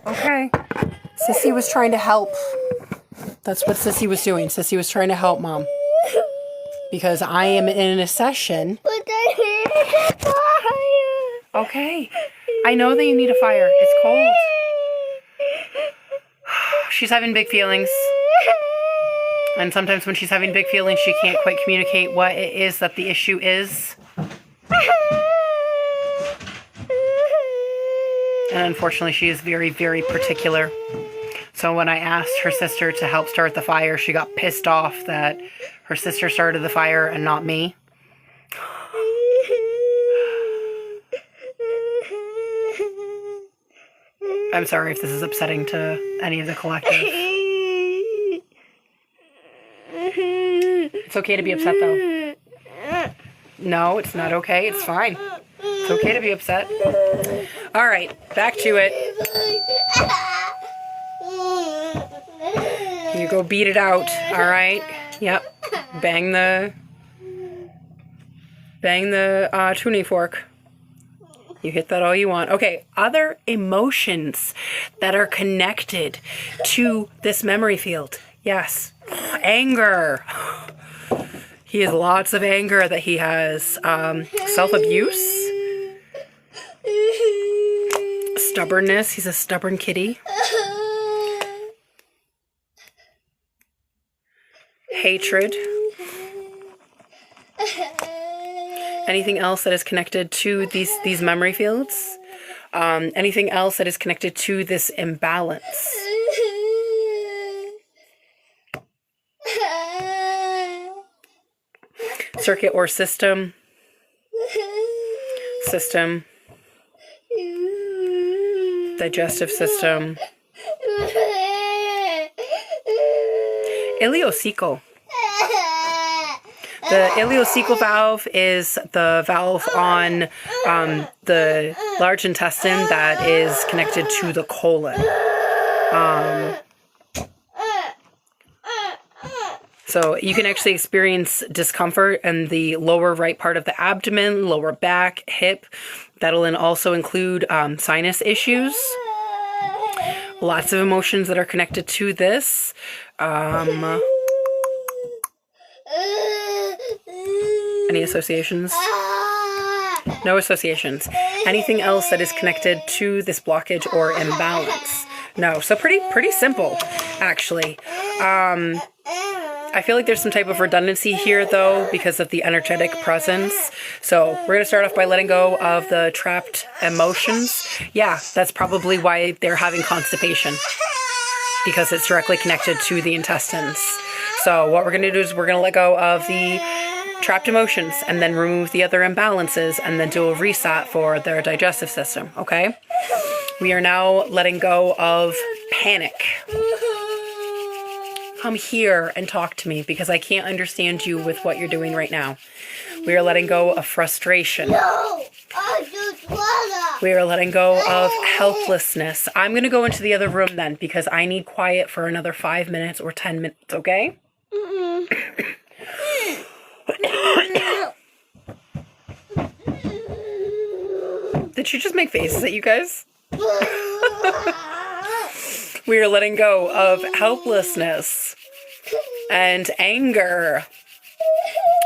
Okay. Sissy was trying to help. That's what Sissy was doing. Sissy was trying to help Mom. Because I am in a session. But I need a fire. Okay. I know that you need a fire. It's cold. She's having big feelings. And sometimes when she's having big feelings, she can't quite communicate what it is that the issue is. And unfortunately, she is very, very particular. So when I asked her sister to help start the fire, she got pissed off that her sister started the fire and not me. I'm sorry if this is upsetting to any of the collective. It's okay to be upset, though. No, it's not okay. It's fine. It's okay to be upset. All right, back to it. You go beat it out, all right? Yep. Bang the tuning fork. You hit that all you want. Okay, other emotions that are connected to this memory field. Yes, anger. He has lots of anger that he has. Self-abuse. Stubbornness. He's a stubborn kitty. Hatred. Anything else that is connected to these memory fields? Anything else that is connected to this imbalance? Circuit or system. System. Digestive system. Ileocecal. The ileocecal valve is the valve on the large intestine that is connected to the colon. So you can actually experience discomfort in the lower right part of the abdomen, lower back, hip. That'll also include sinus issues. Lots of emotions that are connected to this. Any associations? No associations. Anything else that is connected to this blockage or imbalance? No. So pretty simple, actually. I feel like there's some type of redundancy here, though, because of the energetic presence. So we're going to start off by letting go of the trapped emotions. Yeah, that's probably why they're having constipation, because it's directly connected to the intestines. So what we're going to do is we're going to let go of the trapped emotions and then remove the other imbalances and then do a reset for their digestive system, okay? We are now letting go of panic. Come here and talk to me because I can't understand you with what you're doing right now. We are letting go of frustration. No, I just wanna. We are letting go of helplessness. I'm going to go into the other room then because I need quiet for another 5 minutes or 10 minutes, okay? Did you just make faces at you guys? We are letting go of helplessness and anger.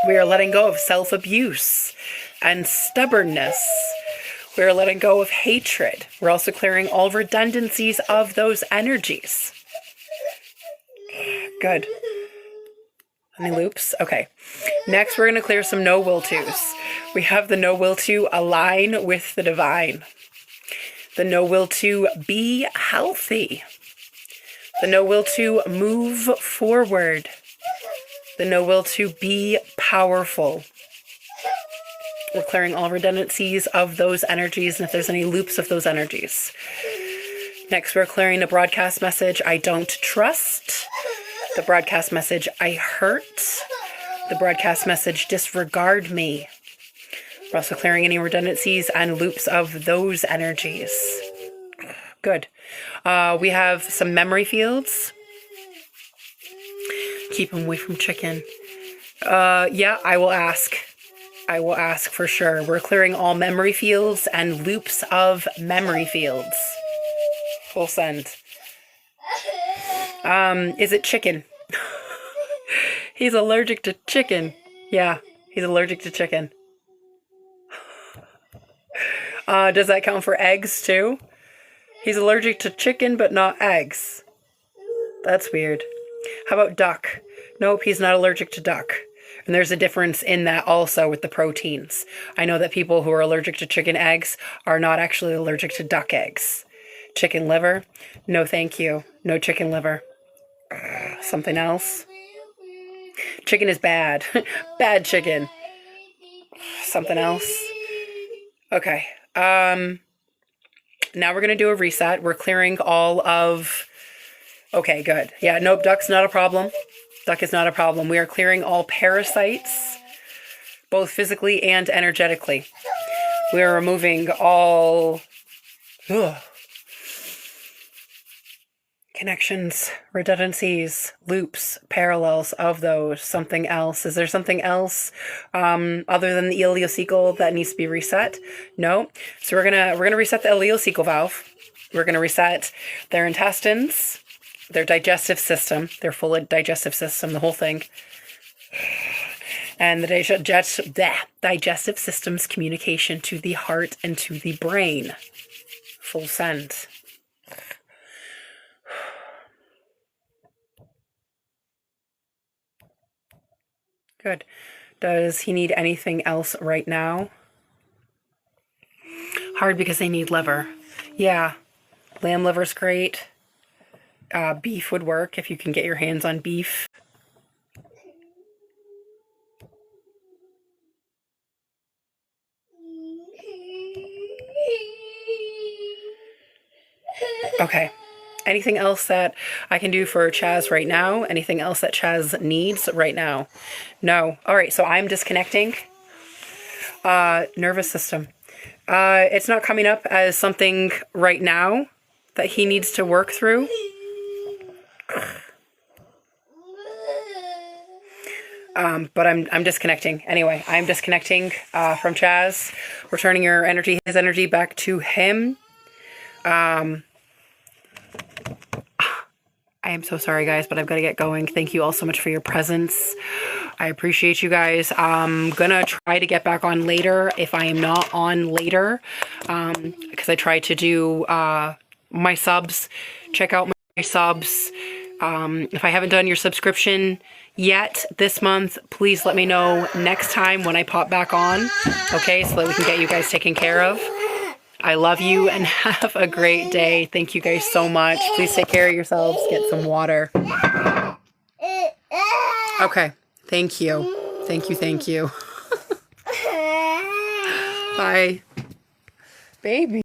We are letting go of self-abuse and stubbornness. We are letting go of hatred. We're also clearing all redundancies of those energies. Good. Any loops? Okay. Next, we're going to clear some no will tos. We have the no will to align with the divine. The no will to be healthy. The no will to move forward. The no will to be powerful. We're clearing all redundancies of those energies and if there's any loops of those energies. Next, we're clearing the broadcast message, I don't trust. The broadcast message, I hurt. The broadcast message, disregard me. We're also clearing any redundancies and loops of those energies. Good. We have some memory fields. Keep them away from chicken. Yeah, I will ask. I will ask for sure. We're clearing all memory fields and loops of memory fields. Full send. Is it chicken? He's allergic to chicken. Yeah, he's allergic to chicken. Does that count for eggs too? He's allergic to chicken but not eggs. That's weird. How about duck? Nope, he's not allergic to duck. And there's a difference in that also with the proteins. I know that people who are allergic to chicken eggs are not actually allergic to duck eggs. Chicken liver? No, thank you. No chicken liver. Something else? Chicken is bad. Bad chicken. Something else? Okay. Now we're going to do a reset. We're clearing all of... Okay, good. Yeah, nope, duck's not a problem. Duck is not a problem. We are clearing all parasites, both physically and energetically. We are removing all connections, redundancies, loops, parallels of those. Something else. Is there something else other than the ileocecal that needs to be reset? No. So we're gonna reset the ileocecal valve. We're gonna reset their intestines, their digestive system, their full digestive system, the whole thing. And the digestive system's communication to the heart and to the brain. Full send. Good. Does he need anything else right now? Hard because they need liver. Yeah. Lamb liver's great. Beef would work if you can get your hands on beef. Okay. Anything else that I can do for Chaz right now? Anything else that Chaz needs right now? No. All right, so I'm disconnecting. Nervous system. It's not coming up as something right now that he needs to work through. But I'm disconnecting. Anyway, I'm disconnecting from Chaz. We're turning his energy back to him. I am so sorry, guys, but I've got to get going. Thank you all so much for your presence. I appreciate you guys. I'm going to try to get back on later if I am not on later, because I try to do my subs. Check out my subs. If I haven't done your subscription yet this month, please let me know next time when I pop back on, okay, so that we can get you guys taken care of. I love you and have a great day. Thank you guys so much. Please take care of yourselves. Get some water. Okay. Thank you. Thank you. Thank you. Bye. Baby.